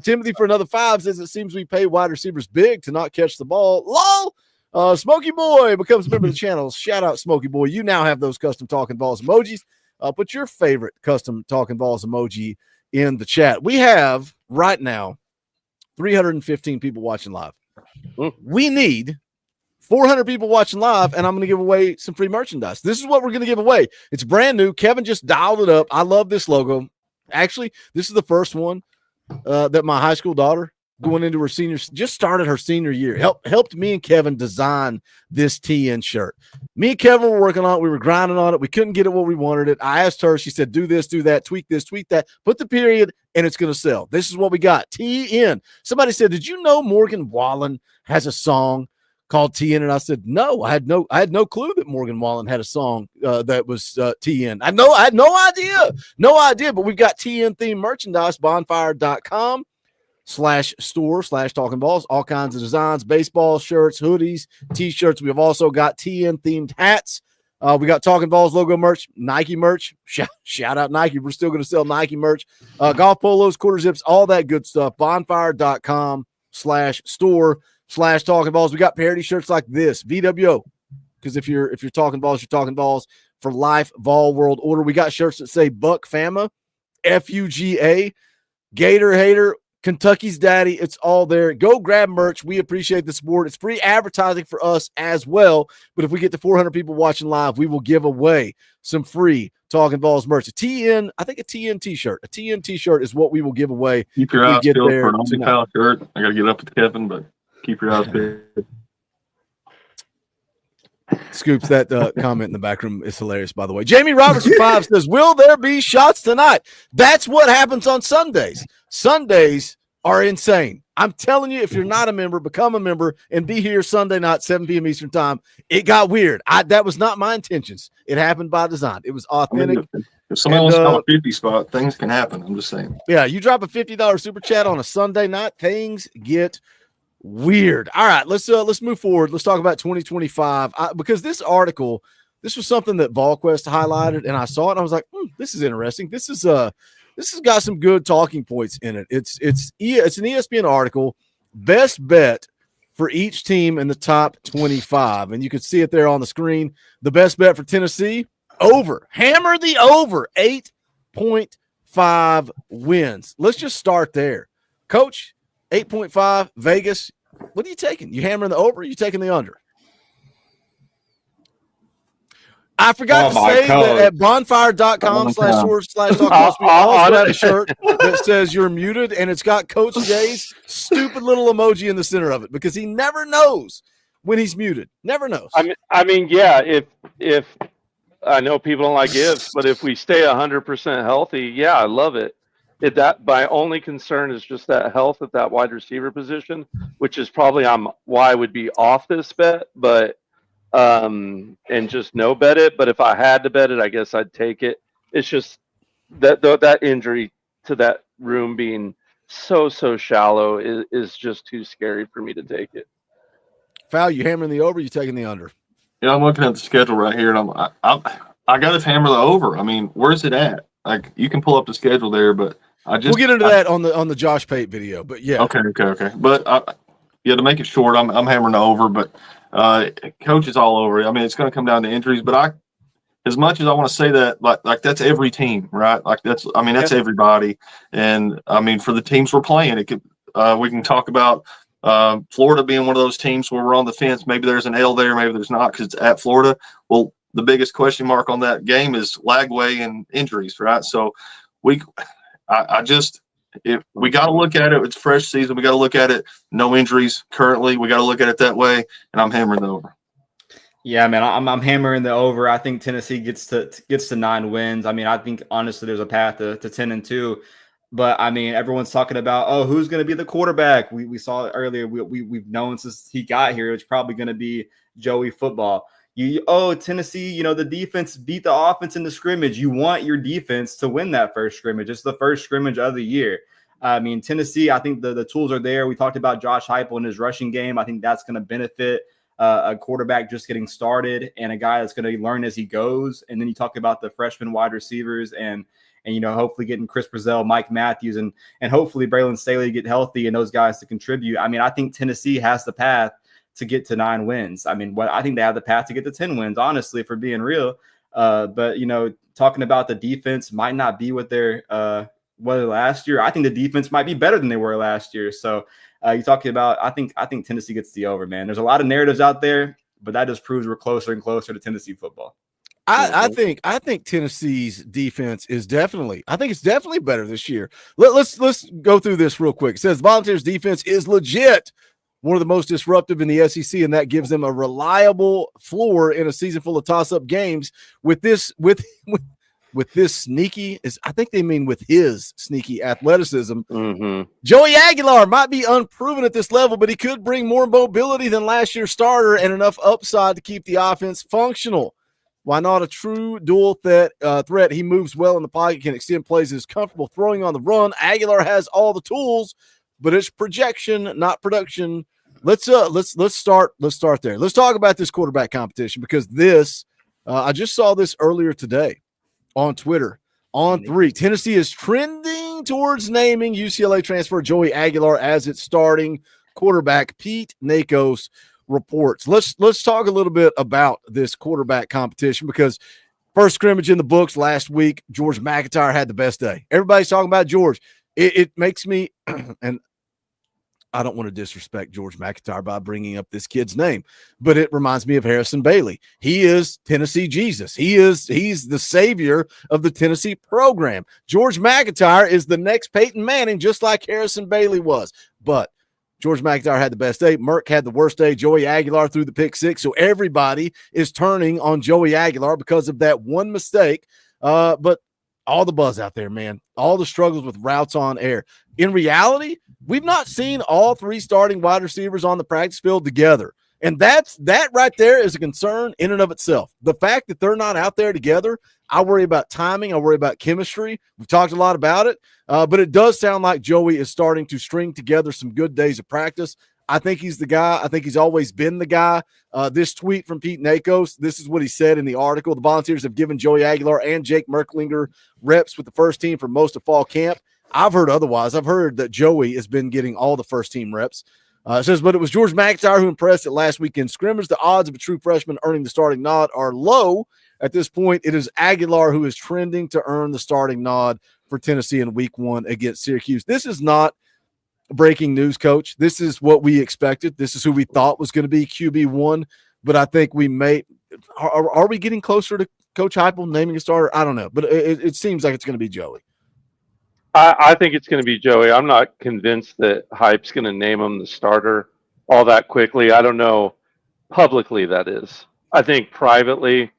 Timothy for another 5 says it seems we pay wide receivers big to not catch the ball. Lol. Smokey Boy becomes a member of the channel. Shout out Smokey Boy. You now have those custom Talkin VAWLS emojis. Put your favorite custom Talkin VAWLS emoji in the chat. We have right now 315 people watching live. We need 400 people watching live, and I'm going to give away some free merchandise. This is what we're going to give away. It's brand new. Kevin just dialed it up. I love this logo. Actually, this is the first one that my high school daughter going into her just started her senior year. Helped me and Kevin design this TN shirt. Me and Kevin were working on it. We were grinding on it. We couldn't get it what we wanted it. I asked her. She said, do this, do that, tweak this, tweak that, put the period, and it's going to sell. This is what we got. TN. Somebody said, did you know Morgan Wallen has a song called TN? And I said, no, I had no clue that Morgan Wallen had a song that was TN. I had no idea, but we've got TN themed merchandise, bonfire.com/store/Talkin VAWLS, all kinds of designs, baseball shirts, hoodies, t-shirts. We've also got TN themed hats. We got Talkin VAWLS logo merch, Nike merch. Shout out Nike. We're still going to sell Nike merch, golf polos, quarter zips, all that good stuff. Bonfire.com/store/Talkin VAWLS. We got parody shirts like this, VWO, because if you're Talkin VAWLS, you're Talkin VAWLS for life. Vol World Order. We got shirts that say Buck Fama, FUGA, Gator Hater, Kentucky's Daddy. It's all there. Go grab merch. We appreciate the support. It's free advertising for us as well. But if we get to 400 people watching live, we will give away some free Talkin VAWLS merch. I think a TN t-shirt. A TN t-shirt is what we will give away. Keep your eyes peeled for an only pal shirt. I got to get up with Kevin, but keep your eyes peeled. Scoops, that comment in the back room is hilarious, by the way. Jamie Robertson 5 says, will there be shots tonight? That's what happens on Sundays. Sundays are insane. I'm telling you, if you're not a member, become a member and be here Sunday night, 7 p.m. Eastern time. It got weird. That was not my intentions. It happened by design. It was authentic. I mean, if somebody wants to call a 50 spot, things can happen. I'm just saying. Yeah, you drop a $50 super chat on a Sunday night, things get weird. All right, let's move forward. Let's talk about 2025 because this article, this was something that VolQuest highlighted, and I saw it and I was like, this is interesting. This has got some good talking points in it. It's an ESPN article, best bet for each team in the top 25, and you can see it there on the screen. The best bet for Tennessee, over. Hammer the over, 8.5 wins. Let's just start there. Coach, 8.5, Vegas. What are you taking? You hammering the over? Or you taking the under? I forgot to say that at bonfire.com/store/talk, we also have a shirt that says you're muted, and it's got Coach Jay's stupid little emoji in the center of it because he never knows when he's muted. Never knows. I mean, yeah, if I know people don't like ifs, but if we stay 100% healthy, yeah, I love it. That my only concern is just that health at that wide receiver position, which is probably why I would be off this bet, but and just no bet it. But if I had to bet it, I guess I'd take it. It's just that injury to that room being so shallow is just too scary for me to take it. Foul, you hammering the over? You taking the under? Yeah, I'm looking at the schedule right here, and I got to hammer the over. I mean, where's it at? Like, you can pull up the schedule there, but we'll get into that on the Josh Pate video. But yeah, okay. But to make it short, I'm hammering the over. But coach is all over it. I mean, it's going to come down to injuries. But as much as I want to say that, like that's every team, right? Like that's everybody. And I mean, for the teams we're playing, it could we can talk about Florida being one of those teams where we're on the fence. Maybe there's an L there, maybe there's not because it's at Florida. Well, the biggest question mark on that game is Lagway and injuries, right? So we got to look at it. It's a fresh season. We got to look at it. No injuries currently. We got to look at it that way. And I'm hammering the over. Yeah, man, I'm hammering the over. I think Tennessee gets to 9 wins. I mean, I think honestly there's a path to 10-2. But I mean, everyone's talking about, who's going to be the quarterback? We saw it earlier. We've known since he got here, it's probably going to be Joey Football. Tennessee, the defense beat the offense in the scrimmage. You want your defense to win that first scrimmage. It's the first scrimmage of the year. I mean, Tennessee, I think the tools are there. We talked about Josh Heupel and his rushing game. I think that's going to benefit a quarterback just getting started and a guy that's going to learn as he goes. And then you talk about the freshman wide receivers and hopefully getting Chris Brazell, Mike Matthews, and hopefully Braylon Staley get healthy and those guys to contribute. I mean, I think Tennessee has the path to get to 9 wins. I mean, I think they have the path to get to 10 wins, honestly, for being real. But talking about the defense might not be what they're last year. I think the defense might be better than they were last year. So you're talking about, I think Tennessee gets the over, man. There's a lot of narratives out there, but that just proves we're closer and closer to Tennessee football. I think Tennessee's defense is definitely better this year. Let's go through this real quick. It says Volunteers defense is legit, one of the most disruptive in the SEC, and that gives them a reliable floor in a season full of toss-up games. With this sneaky, I think they mean with his sneaky athleticism. Joey Aguilar might be unproven at this level, but he could bring more mobility than last year's starter and enough upside to keep the offense functional. Why not a true dual threat? He moves well in the pocket, can extend plays, is comfortable throwing on the run. Aguilar has all the tools, but it's projection, not production. Let's start there. Let's talk about this quarterback competition because this I just saw this earlier today on Twitter. On 3, Tennessee is trending towards naming UCLA transfer Joey Aguilar as its starting quarterback. Pete Nakos reports. Let's talk a little bit about this quarterback competition because first scrimmage in the books last week, George McIntyre had the best day. Everybody's talking about George. It makes me, and I don't want to disrespect George McIntyre by bringing up this kid's name, but it reminds me of Harrison Bailey. He is Tennessee Jesus. He's the savior of the Tennessee program. George McIntyre is the next Peyton Manning, just like Harrison Bailey was. But George McIntyre had the best day. Merck had the worst day. Joey Aguilar threw the pick 6. So everybody is turning on Joey Aguilar because of that one mistake. But all the buzz out there, man, all the struggles with routes on air. In reality, we've not seen all 3 starting wide receivers on the practice field together. And that right there is a concern in and of itself. The fact that they're not out there together, I worry about timing. I worry about chemistry. We've talked a lot about it, but it does sound like Joey is starting to string together some good days of practice. I think he's the guy. I think he's always been the guy. This tweet from Pete Nakos, this is what he said in the article. The Volunteers have given Joey Aguilar and Jake Merklinger reps with the first team for most of fall camp. I've heard otherwise. I've heard that Joey has been getting all the first team reps. It says, but it was George McIntyre who impressed at last weekend's scrimmage. The odds of a true freshman earning the starting nod are low. At this point, it is Aguilar who is trending to earn the starting nod for Tennessee in week 1 against Syracuse. This is not breaking news, Coach. This is what we expected. This is who we thought was going to be QB1, but I think we may – are we getting closer to Coach Heupel naming a starter? I don't know, but it seems like it's going to be Joey. I think it's going to be Joey. I'm not convinced that Hype's going to name him the starter all that quickly. I don't know publicly, that is. I think privately,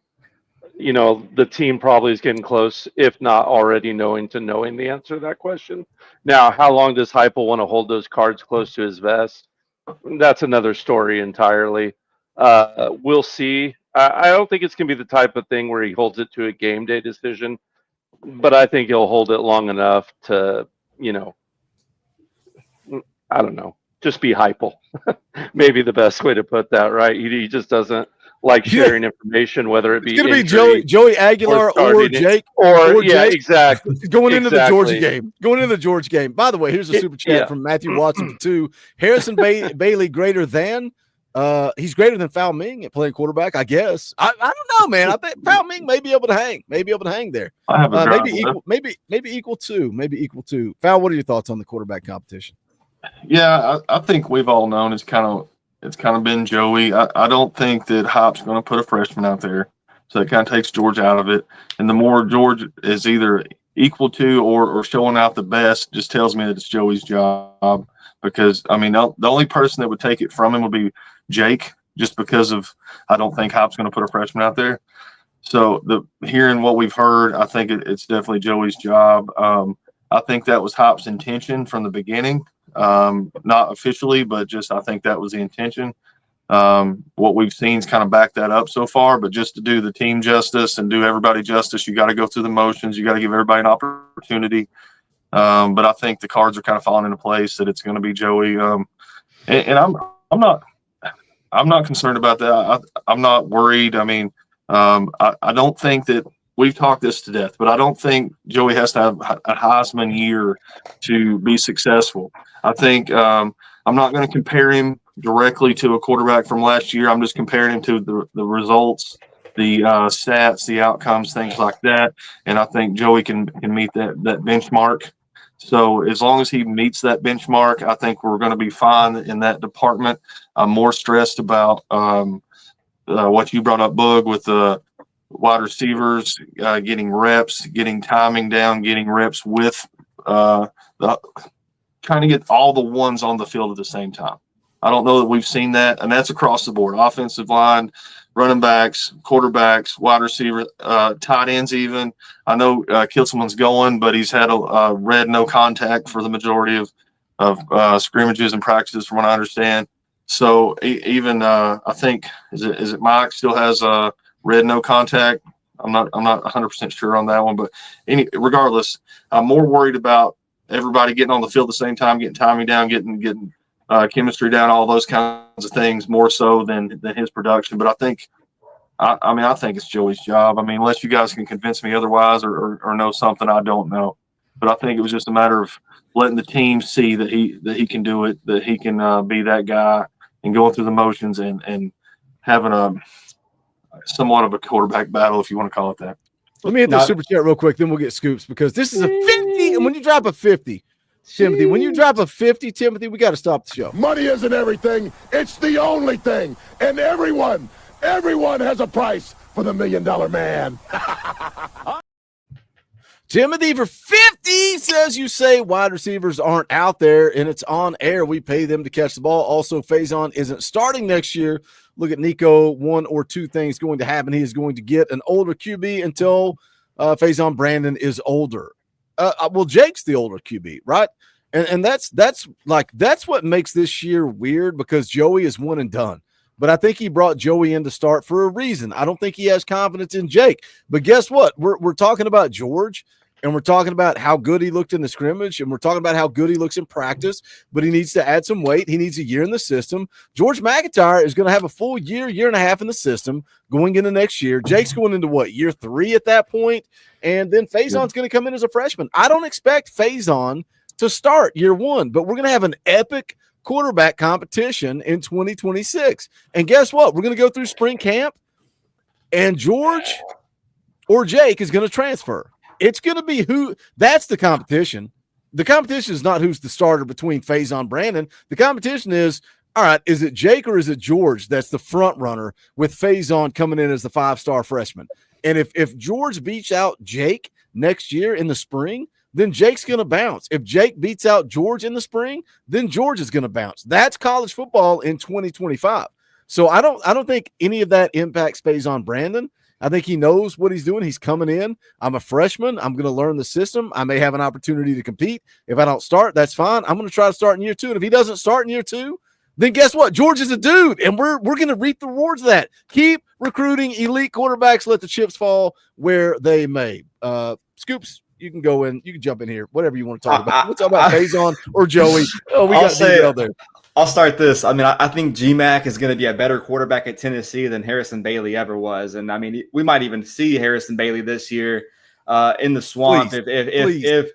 the team probably is getting close, if not already knowing the answer to that question. Now, how long does Hype want to hold those cards close to his vest? That's another story entirely. We'll see. I don't think it's going to be the type of thing where he holds it to a game day decision, but I think he'll hold it long enough to, I don't know, just be Heupel. Maybe the best way to put that, right? He just doesn't like sharing information, whether it be it's going to be Joey Aguilar or Jake or Jake. Exactly. Going into the Georgia game. Going into the Georgia game. By the way, here's a super chat from Matthew Watson 2. Harrison Bailey greater than he's greater than Fal Ming at playing quarterback, I guess. I don't know, man. I think Fal Ming may be able to hang. There. I have a maybe equal to. Fal, what are your thoughts on the quarterback competition? Yeah, I think we've all known it's kind of been Joey. I don't think that Hop's going to put a freshman out there, so it kind of takes George out of it. And the more George is either equal to or showing out the best, just tells me that it's Joey's job. Because the only person that would take it from him would be Jake, just because of I don't think Hop's going to put a freshman out there. So hearing what we've heard, I think it's definitely Joey's job. I think that was Hop's intention from the beginning. Not officially, but just I think that was the intention. What we've seen is kind of back that up so far, but just to do the team justice and do everybody justice, you got to go through the motions. You got to give everybody an opportunity. But I think the cards are kind of falling into place that it's going to be Joey. And I'm not concerned about that. I'm not worried. I mean, I don't think that we've talked this to death, but I don't think Joey has to have a Heisman year to be successful. I think I'm not going to compare him directly to a quarterback from last year. I'm just comparing him to the results, the stats, the outcomes, things like that. And I think Joey can meet that benchmark. So as long as he meets that benchmark, I think we're going to be fine in that department. I'm more stressed about what you brought up, Boog, with the wide receivers getting reps, getting timing down, getting reps with trying to get all the ones on the field at the same time. I don't know that we've seen that, and that's across the board. Offensive line, running backs, quarterbacks, wide receiver, tight ends even. I know Kitselman's going, but he's had a red no contact for the majority of scrimmages and practices from what I understand. So even I think is it Mike still has a red no contact. I'm not 100% sure on that one, but regardless, I'm more worried about everybody getting on the field at the same time, getting timing down, getting chemistry down, all those kinds of things more so than his production. But I think it's Joey's job. I mean, unless you guys can convince me otherwise or know something I don't know. But I think it was just a matter of letting the team see that he can do it, that he can be that guy, and going through the motions and having a somewhat of a quarterback battle, if you want to call it that. Let me hit the super chat real quick, then we'll get scoops, because this is a 50. And when you drop a 50, Timothy, when you drop a 50, Timothy, we got to stop the show. Money isn't everything. It's the only thing. And everyone has a price for the $1 million man. Timothy for 50 says you say wide receivers aren't out there and it's on air. We pay them to catch the ball. Also, Faison isn't starting next year. Look at Nico. One or two things going to happen. He is going to get an older QB until Faison Brandon is older. Well, Jake's the older QB, right? And that's what makes this year weird, because Joey is one and done. But I think he brought Joey in to start for a reason. I don't think he has confidence in Jake. But guess what? We're talking about George, and we're talking about how good he looked in the scrimmage, and we're talking about how good he looks in practice, but he needs to add some weight. He needs a year in the system. George McIntyre is going to have a full year and a half in the system going into next year. Jake's going into what, year 3 at that point? And then Faison's going to come in as a freshman. I don't expect Faison to start year 1, but we're going to have an epic quarterback competition in 2026. And guess what? We're going to go through spring camp, and George or Jake is going to transfer. It's going to be that's the competition. The competition is not who's the starter between Faison Brandon. The competition is, all right, is it Jake or is it George that's the front runner with Faison coming in as the 5-star freshman? And if George beats out Jake next year in the spring, then Jake's going to bounce. If Jake beats out George in the spring, then George is going to bounce. That's college football in 2025. So I don't think any of that impacts Faison Brandon. I think he knows what he's doing. He's coming in. I'm a freshman. I'm going to learn the system. I may have an opportunity to compete. If I don't start, that's fine. I'm going to try to start in year 2. And if he doesn't start in year 2, then guess what? George is a dude, and we're going to reap the rewards of that. Keep recruiting elite quarterbacks. Let the chips fall where they may. Scoops, you can go in. You can jump in here. Whatever you want to talk about. We'll talk about Faison or Joey. Oh, we got detail there. I'll start this. I mean, I think GMAC is going to be a better quarterback at Tennessee than Harrison Bailey ever was. And I mean, we might even see Harrison Bailey this year in the swamp if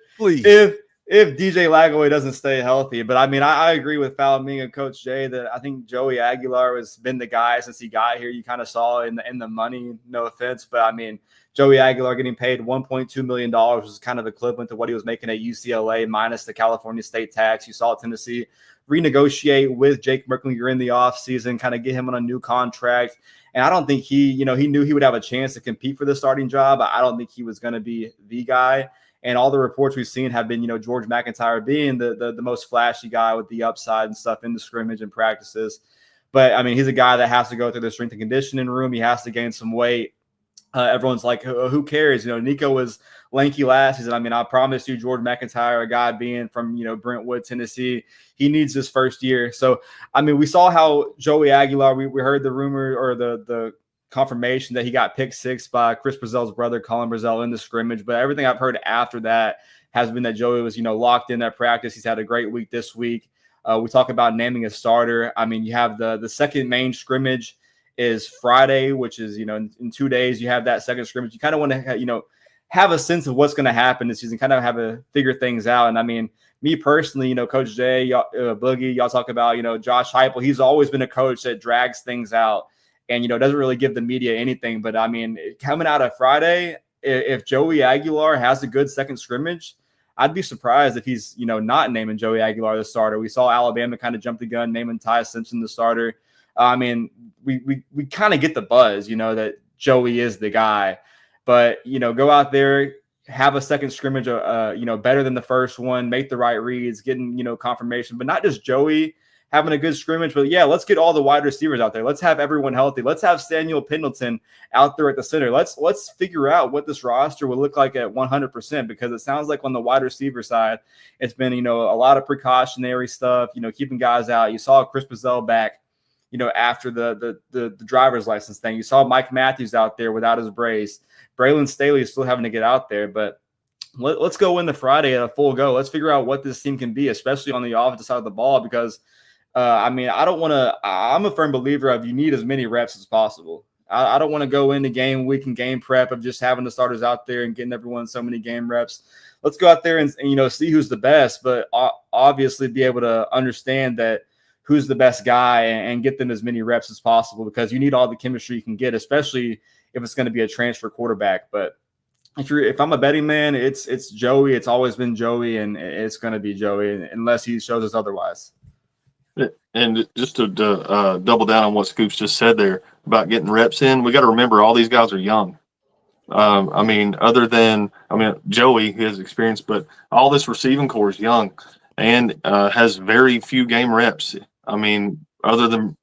DJ Lagaway doesn't stay healthy. But I mean, I agree with Falming and Coach Jay that I think Joey Aguilar has been the guy since he got here. You kind of saw in the money, no offense, but I mean, Joey Aguilar getting paid $1.2 million was kind of equivalent to what he was making at UCLA minus the California state tax. You saw Tennessee renegotiate with Jake Merklinger in the offseason, kind of get him on a new contract. And I don't think he knew he would have a chance to compete for the starting job. I don't think he was going to be the guy. And all the reports we've seen have been, George McIntyre being the most flashy guy with the upside and stuff in the scrimmage and practices. But, I mean, he's a guy that has to go through the strength and conditioning room. He has to gain some weight. everyone's like, who cares? Nico was lanky last season. I mean, I promise you, George McIntyre, a guy being from, Brentwood, Tennessee, he needs his first year. So, I mean, we saw how Joey Aguilar, we heard the rumor or the confirmation that he got picked 6 by Chris Brazel's brother, Colin Brazel, in the scrimmage. But everything I've heard after that has been that Joey was, locked in at practice. He's had a great week this week. We talk about naming a starter. I mean, you have the second main scrimmage is Friday, which is, in 2 days, you have that second scrimmage. You kind of want to, have a sense of what's going to happen this season, kind of have to figure things out. And I mean, me personally, Coach Jay, Boogie, y'all talk about, Josh Heupel. He's always been a coach that drags things out and, doesn't really give the media anything. But I mean, coming out of Friday, if Joey Aguilar has a good second scrimmage, I'd be surprised if he's, not naming Joey Aguilar the starter. We saw Alabama kind of jump the gun, naming Ty Simpson the starter. I mean, we kind of get the buzz, that Joey is the guy. But, go out there, have a second scrimmage, better than the first one, make the right reads, getting, confirmation. But not just Joey having a good scrimmage, but, yeah, let's get all the wide receivers out there. Let's have everyone healthy. Let's have Samuel Pendleton out there at the center. Let's figure out what this roster will look like at 100%, because it sounds like on the wide receiver side, it's been, a lot of precautionary stuff, keeping guys out. You saw Chris Brazel back, after the driver's license thing. You saw Mike Matthews out there without his brace. Braylon Staley is still having to get out there, but let's go into Friday at a full go. Let's figure out what this team can be, especially on the offensive side of the ball, because, I mean, I'm a firm believer of you need as many reps as possible. I don't want to go into game week and game prep of just having the starters out there and getting everyone so many game reps. Let's go out there and see who's the best, but obviously be able to understand that who's the best guy and get them as many reps as possible, because you need all the chemistry you can get, especially if it's going to be a transfer quarterback. But if I'm a betting man, it's Joey. It's always been Joey, and it's going to be Joey unless he shows us otherwise. And just to double down on what Scoops just said there about getting reps in, we got to remember all these guys are young. I mean, Joey, his experience, but all this receiving core is young and has very few game reps. I mean, other than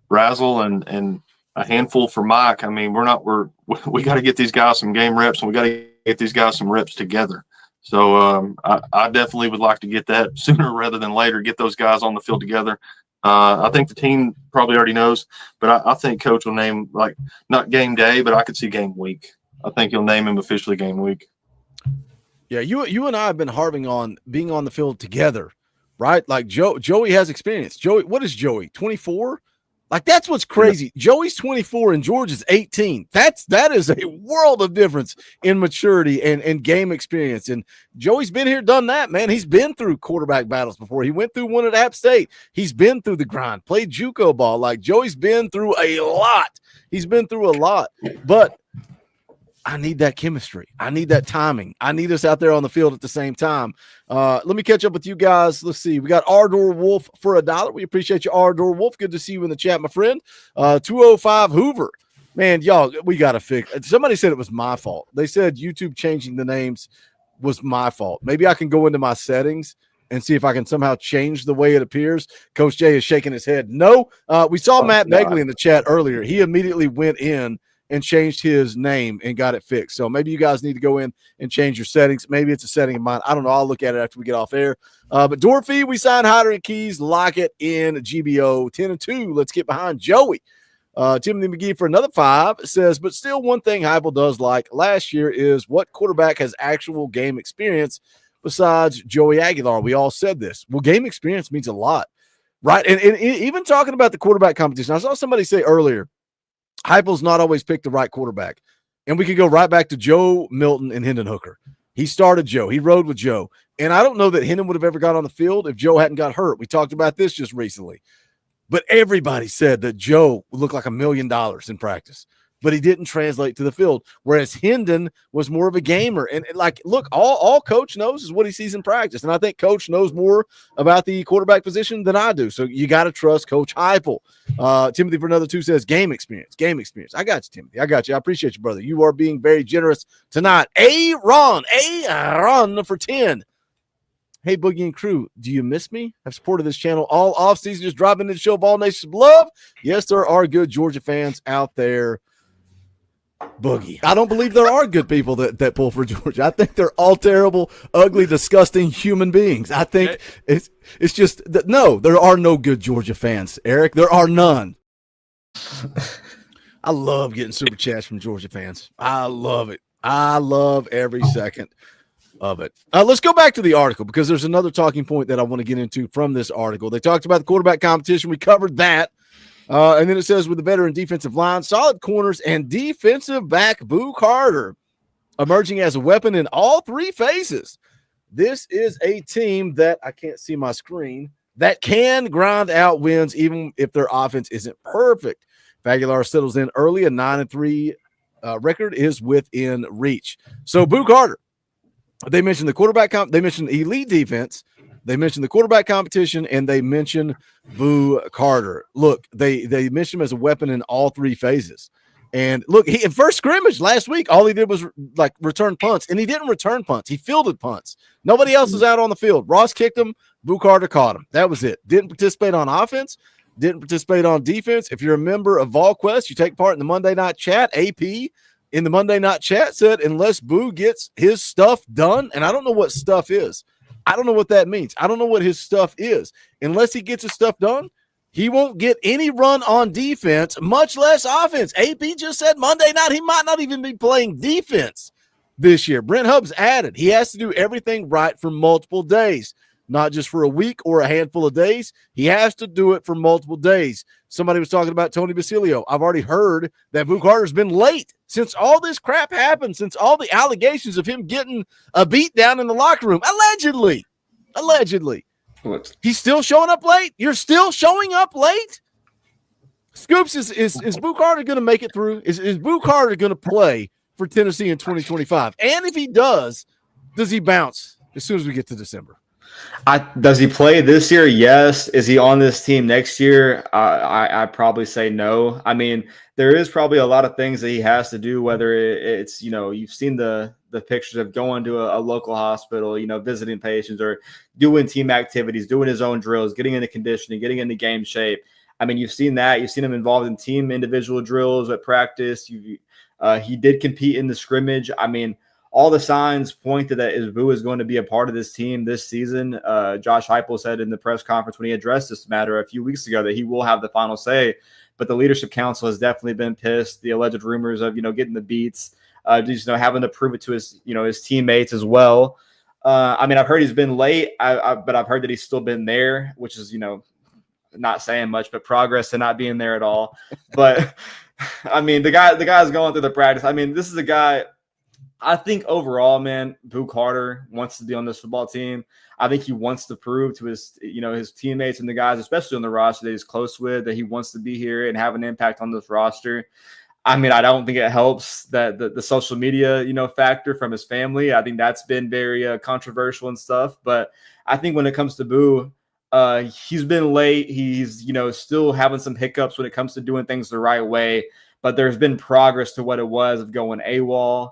Razzle and a handful for Mike. I mean, we got to get these guys some game reps, and we got to get these guys some reps together. So I definitely would like to get that sooner rather than later, get those guys on the field together. I think the team probably already knows, but I think Coach will name, like, not game day, but I could see game week. I think he'll name him officially game week. Yeah, you and I have been harping on being on the field together, right? Like Joey has experience. Joey, what is Joey? 24? Like, that's what's crazy. Joey's 24 and George is 18. That is a world of difference in maturity and game experience. And Joey's been here, done that, man. He's been through quarterback battles before. He went through one at App State. He's been through the grind, played JUCO ball. Like, Joey's been through a lot. He's been through a lot. But I need that chemistry. I need that timing. I need us out there on the field at the same time. Let me catch up with you guys. Let's see. We got Ardor Wolf for $1. We appreciate you, Ardor Wolf. Good to see you in the chat, my friend. 205 Hoover. Man, y'all, we got to fix it. Somebody said it was my fault. They said YouTube changing the names was my fault. Maybe I can go into my settings and see if I can somehow change the way it appears. Coach Jay is shaking his head. No, we saw Matt Begley in the chat earlier. He immediately went in and changed his name and got it fixed. So maybe you guys need to go in and change your settings. Maybe it's a setting of mine. I don't know. I'll look at it after we get off air. But Dorothy, we signed Hider and Keys. Lock it in GBO 10-2. Let's get behind Joey. Timothy McGee for another 5 says, but still one thing Heupel does like last year is what quarterback has actual game experience besides Joey Aguilar. We all said this. Well, game experience means a lot, right? And even talking about the quarterback competition, I saw somebody say earlier, Heupel's not always picked the right quarterback. And we could go right back to Joe Milton and Hendon Hooker. He started Joe. He rode with Joe. And I don't know that Hendon would have ever got on the field if Joe hadn't got hurt. We talked about this just recently. But everybody said that Joe looked like $1 million in practice, but he didn't translate to the field, whereas Hendon was more of a gamer. And like, look, all Coach knows is what he sees in practice. And I think Coach knows more about the quarterback position than I do. So you got to trust Coach Heupel. Timothy for another 2 says game experience. I got you, Timothy. I got you. I appreciate you, brother. You are being very generous tonight. Aaron for 10. Hey, Boogie and crew, do you miss me? I've supported this channel all offseason, just driving in to show Ball Nation's love. Yes, there are good Georgia fans out there. Boogie. I don't believe there are good people that pull for Georgia. I think they're all terrible, ugly, disgusting human beings. I think it's just that no, there are no good Georgia fans, Eric. There are none. I love getting super chats from Georgia fans. I love it. I love every second of it. Let's go back to the article because there's another talking point that I want to get into from this article. They talked about the quarterback competition. We covered that. And then it says with the veteran defensive line, solid corners, and defensive back Boo Carter emerging as a weapon in all three phases. This is a team that I can't see my screen that can grind out wins even if their offense isn't perfect. If Aguilar settles in early, a 9-3 record is within reach. So Boo Carter, they mentioned the quarterback they mentioned elite defense. They mentioned the quarterback competition, and they mentioned Boo Carter. Look, they mentioned him as a weapon in all three phases. And look, in first scrimmage last week, all he did was like return punts, and he didn't return punts. He fielded punts. Nobody else was out on the field. Ross kicked him. Boo Carter caught him. That was it. Didn't participate on offense. Didn't participate on defense. If you're a member of VolQuest, you take part in the Monday night chat. AP in the Monday night chat said, unless Boo gets his stuff done, and I don't know what stuff is. I don't know what that means. I don't know what his stuff is. Unless he gets his stuff done, he won't get any run on defense, much less offense. AP just said Monday night he might not even be playing defense this year. Brent Hubbs added he has to do everything right for multiple days, not just for a week or a handful of days. He has to do it for multiple days. Somebody was talking about Tony Basilio. I've already heard that Boo Carter's been late since all this crap happened, since all the allegations of him getting a beat down in the locker room. Allegedly. He's still showing up late? You're still showing up late? Scoops, is Boo Carter going to make it through? Is Boo Carter going to play for Tennessee in 2025? And if he does he bounce as soon as we get to December? Does he play this year? Yes. Is he on this team next year? I probably say no. I mean, there is probably a lot of things that he has to do, whether it's, you've seen the pictures of going to a local hospital, visiting patients or doing team activities, doing his own drills, getting into conditioning, getting into game shape. I mean, you've seen that. You've seen him involved in team individual drills at practice. He did compete in the scrimmage. I mean, all the signs point to that Boo is going to be a part of this team this season. Josh Heupel said in the press conference when he addressed this matter a few weeks ago that he will have the final say. But the leadership council has definitely been pissed. The alleged rumors of getting the beats, just having to prove it to his his teammates as well. I mean, I've heard he's been late, but I've heard that he's still been there, which is not saying much, but progress to not being there at all. But I mean, the guy's going through the practice. I mean, this is a guy. I think overall, man, Boo Carter wants to be on this football team. I think he wants to prove to his, his teammates and the guys, especially on the roster that he's close with, that he wants to be here and have an impact on this roster. I mean, I don't think it helps that the social media, factor from his family. I think that's been very controversial and stuff. But I think when it comes to Boo, he's been late. He's, still having some hiccups when it comes to doing things the right way. But there's been progress to what it was of going AWOL.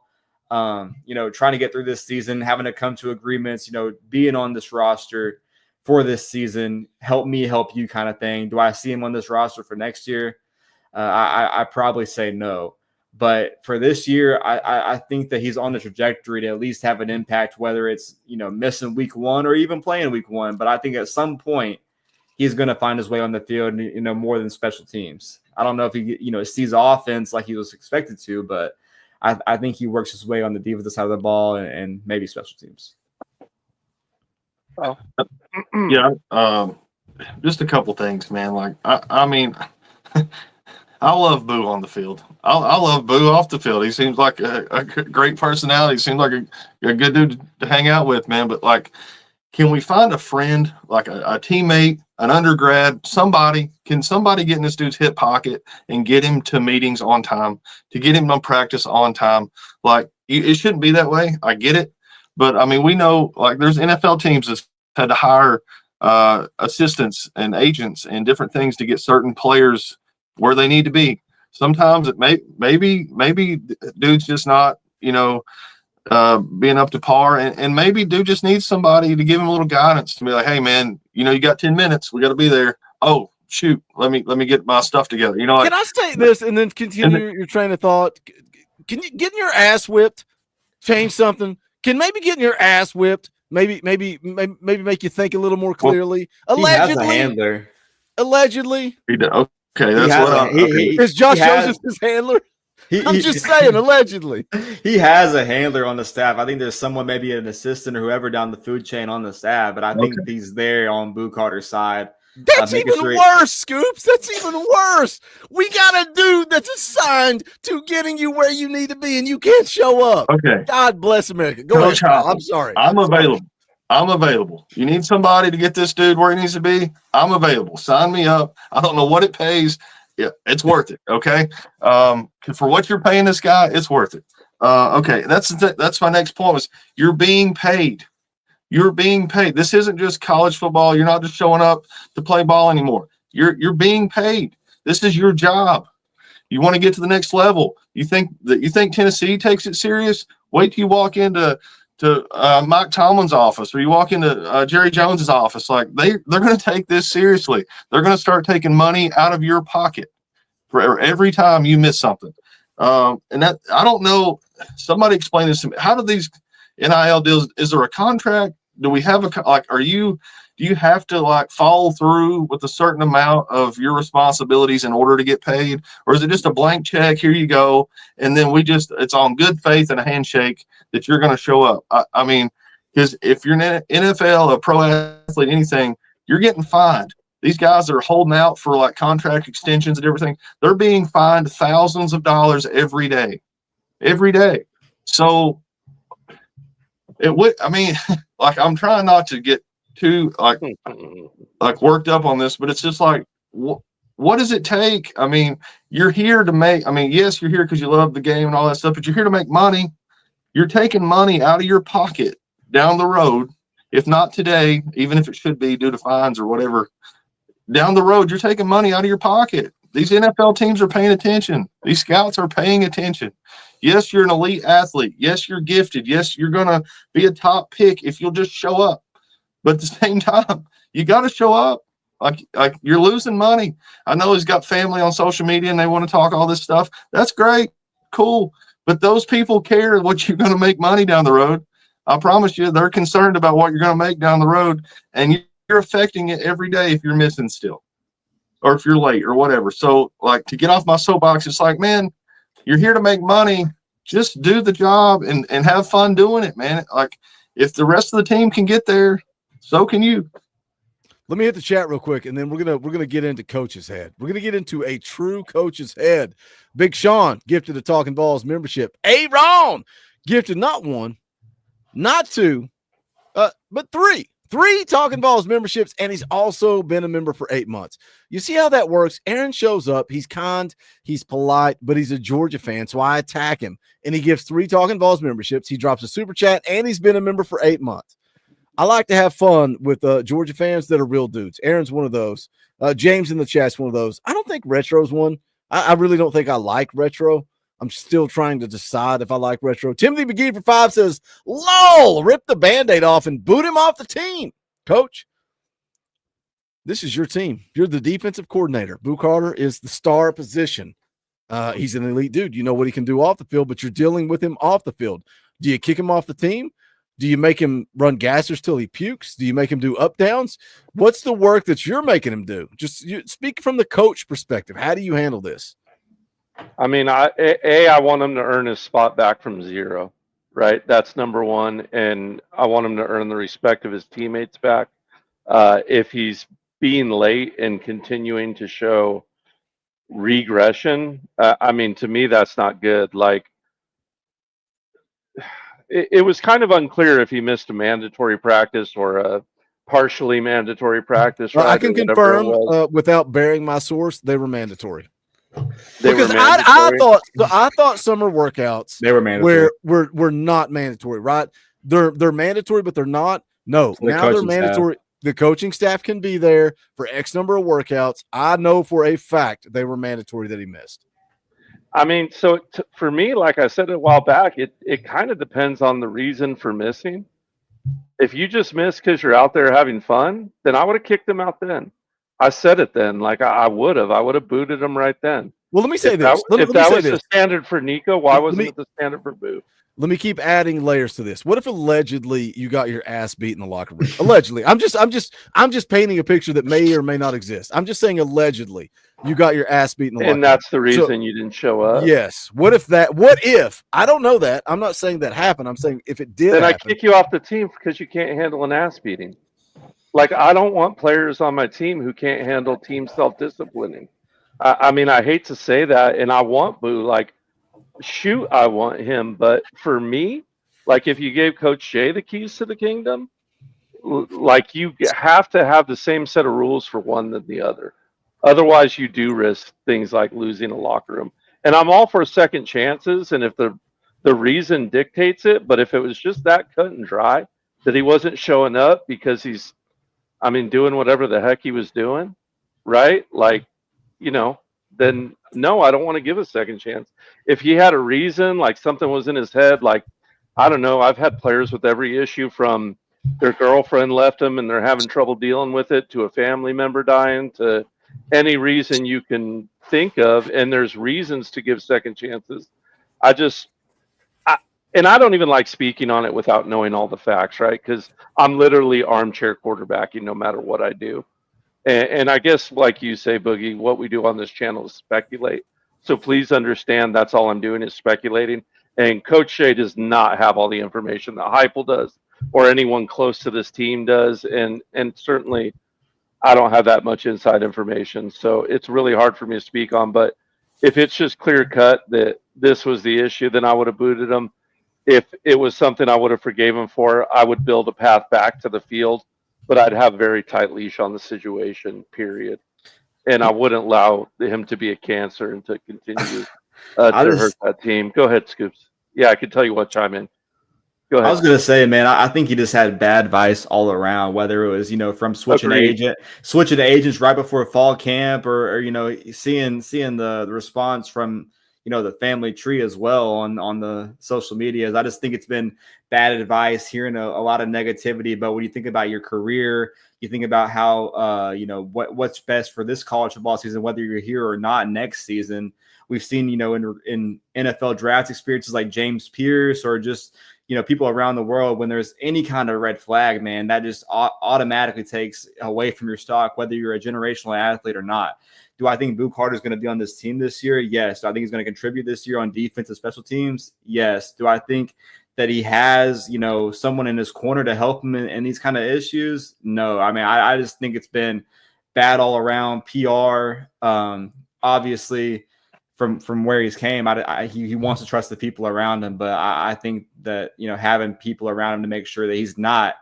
Trying to get through this season, having to come to agreements, being on this roster for this season, help me help you kind of thing. Do I see him on this roster for next year? I probably say no. But for this year, I think that he's on the trajectory to at least have an impact, whether it's, missing week one or even playing week one. But I think at some point he's going to find his way on the field, more than special teams. I don't know if he, sees offense like he was expected to, but I think he works his way on the defensive side of the ball and maybe special teams. Oh. Yeah. Just a couple things, man. Like, I mean, I love Boo on the field. I love Boo off the field. He seems like a great personality. He seems like a good dude to hang out with, man. But, like, can we find a friend, like a teammate, an undergrad, somebody? Can somebody get in this dude's hip pocket and get him to meetings on time, to get him on practice on time? Like, it shouldn't be that way. I get it. But, I mean, we know, like, there's NFL teams that's had to hire assistants and agents and different things to get certain players where they need to be. Sometimes it maybe dude's just not, being up to par, and maybe dude just needs somebody to give him a little guidance to be like, hey man, you got 10 minutes, we got to be there. Oh shoot, let me get my stuff together. Can I state this and then continue your train of thought? can you getting your ass whipped change something? Can maybe getting your ass whipped maybe make you think a little more clearly? He has a handler. Allegedly. Okay, that's what Is Josh Joseph his handler? I'm just saying, allegedly. He has a handler on the staff. I think there's someone, maybe an assistant or whoever down the food chain on the staff, but I think he's there on Boo Carter's side. That's even worse, Scoops. That's even worse. We got a dude that's assigned to getting you where you need to be, and you can't show up. Okay. God bless America. Go Coach ahead. Hopper, I'm sorry. I'm available. I'm available. You need somebody to get this dude where he needs to be? I'm available. Sign me up. I don't know what it pays. Yeah, it's worth it. Okay. For what you're paying this guy, it's worth it. Okay. That's my next point was you're being paid. You're being paid. This isn't just college football. You're not just showing up to play ball anymore. You're being paid. This is your job. You want to get to the next level. You think Tennessee takes it serious? Wait till you walk into Mike Tomlin's office, or you walk into Jerry Jones's office. Like they're going to take this seriously. They're going to start taking money out of your pocket for every time you miss something. And that I don't know. Somebody explain this to me. How do these NIL deals? Is there a contract? Do we have do you have to follow through with a certain amount of your responsibilities in order to get paid? Or is it just a blank check? Here you go. And then it's on good faith and a handshake that you're going to show up. I mean, because if you're an NFL, a pro athlete, anything, you're getting fined. These guys that are holding out for contract extensions and everything, they're being fined thousands of dollars every day. So I'm trying not to get too worked up on this, but it's just what does it take? I mean, you're here to yes, you're here because you love the game and all that stuff, but you're here to make money. You're taking money out of your pocket down the road, if not today, even if it should be due to fines or whatever. Down the road, you're taking money out of your pocket. These NFL teams are paying attention. These scouts are paying attention. Yes, you're an elite athlete. Yes, you're gifted. Yes, you're going to be a top pick if you'll just show up. But at the same time, you got to show up. Like you're losing money. I know he's got family on social media and they want to talk all this stuff. That's great. Cool. But those people care what you're going to make money down the road. I promise you, they're concerned about what you're going to make down the road. And you're affecting it every day if you're missing still, or if you're late or whatever. So to get off my soapbox, it's man, you're here to make money. Just do the job and have fun doing it, man. If the rest of the team can get there, so can you. Let me hit the chat real quick, and then we're gonna get into Coach's Head. We're gonna get into a true Coach's Head. Big Sean gifted a Talkin VAWLS membership. Aaron gifted not one, not two, but three Talkin VAWLS memberships, and he's also been a member for 8 months. You see how that works? Aaron shows up. He's kind, he's polite, but he's a Georgia fan, so I attack him. And he gives 3 Talkin VAWLS memberships. He drops a super chat, and he's been a member for 8 months. I like to have fun with Georgia fans that are real dudes. Aaron's one of those. James in the chat's one of those. I don't think Retro's one. I really don't think I like Retro. I'm still trying to decide if I like Retro. Timothy McGee for 5 says, LOL, rip the Band-Aid off and boot him off the team. Coach, this is your team. You're the defensive coordinator. Boo Carter is the star position. He's an elite dude. You know what he can do off the field, but you're dealing with him off the field. Do you kick him off the team? Do you make him run gassers till he pukes? Do you make him do up downs? What's the work that you're making him do? Just speak from the coach perspective. How do you handle this? I mean, I want him to earn his spot back from 0, right? That's number one. And I want him to earn the respect of his teammates back. If he's being late and continuing to show regression, I mean, to me, that's not good. It was kind of unclear if he missed a mandatory practice or a partially mandatory practice. Well, I can confirm without bearing my source, they were mandatory. I thought summer workouts they were mandatory. were not mandatory, right? They're mandatory, but they're not. No, now they're mandatory. Staff. The coaching staff can be there for X number of workouts. I know for a fact they were mandatory that he missed. I mean, so for me, like I said a while back, it kind of depends on the reason for missing. If you just miss because you're out there having fun, then I would have kicked him out then. I said it then. I would have booted him right then. Well, let me say If this. If that was the standard for Nico, why wasn't it the standard for Boo? Let me keep adding layers to this. What if allegedly you got your ass beat in the locker room? Allegedly. I'm just painting a picture that may or may not exist. I'm just saying allegedly you got your ass beat in the locker room. And that's the reason you didn't show up. Yes. What if I don't know that. I'm not saying that happened. I'm saying if it did then happen. I kick you off the team because you can't handle an ass beating. Like, I don't want players on my team who can't handle team self-disciplining. I mean, I hate to say that, and I want Boo. Like, shoot, I want him. But for me, like, if you gave Coach Shea the keys to the kingdom, like, you have to have the same set of rules for one than the other. Otherwise, you do risk things like losing a locker room. And I'm all for second chances, and if the reason dictates it, but if it was just that cut and dry, that he wasn't showing up because he's, doing whatever the heck he was doing, right? Like, then no, I don't want to give a second chance. If he had a reason, like something was in his head, like, I don't know, I've had players with every issue from their girlfriend left them and they're having trouble dealing with it, to a family member dying, to any reason you can think of. And there's reasons to give second chances. I don't even like speaking on it without knowing all the facts, right? Because I'm literally armchair quarterbacking no matter what I do. And I guess, like you say, Boogie, what we do on this channel is speculate. So please understand that's all I'm doing is speculating. And Coach Shea does not have all the information that Heupel does or anyone close to this team does. And certainly I don't have that much inside information. So it's really hard for me to speak on. But if it's just clear cut that this was the issue, then I would have booted him. If it was something I would have forgave him for, I would build a path back to the field. But I'd have a very tight leash on the situation, period. And I wouldn't allow him to be a cancer and to continue to hurt that team. Go ahead, Scoops. Yeah, I can tell you what, chime in. Go ahead. I was going to say, man, I think he just had bad advice all around, whether it was, from switching agents right before fall camp or seeing the response from, the family tree as well on the social medias. I just think it's been bad advice, hearing a lot of negativity. But when you think about your career, you think about how, what's best for this college football season, whether you're here or not next season. We've seen, in NFL draft experiences like James Pierce or just, people around the world, when there's any kind of red flag, man, that just automatically takes away from your stock, whether you're a generational athlete or not. Do I think Boo Carter is going to be on this team this year? Yes. Do I think he's going to contribute this year on defense and special teams? Yes. Do I think that he has, someone in his corner to help him in these kind of issues? No. I just think it's been bad all around. PR, obviously, from where he's came, he wants to trust the people around him. But I think that, having people around him to make sure that he's not,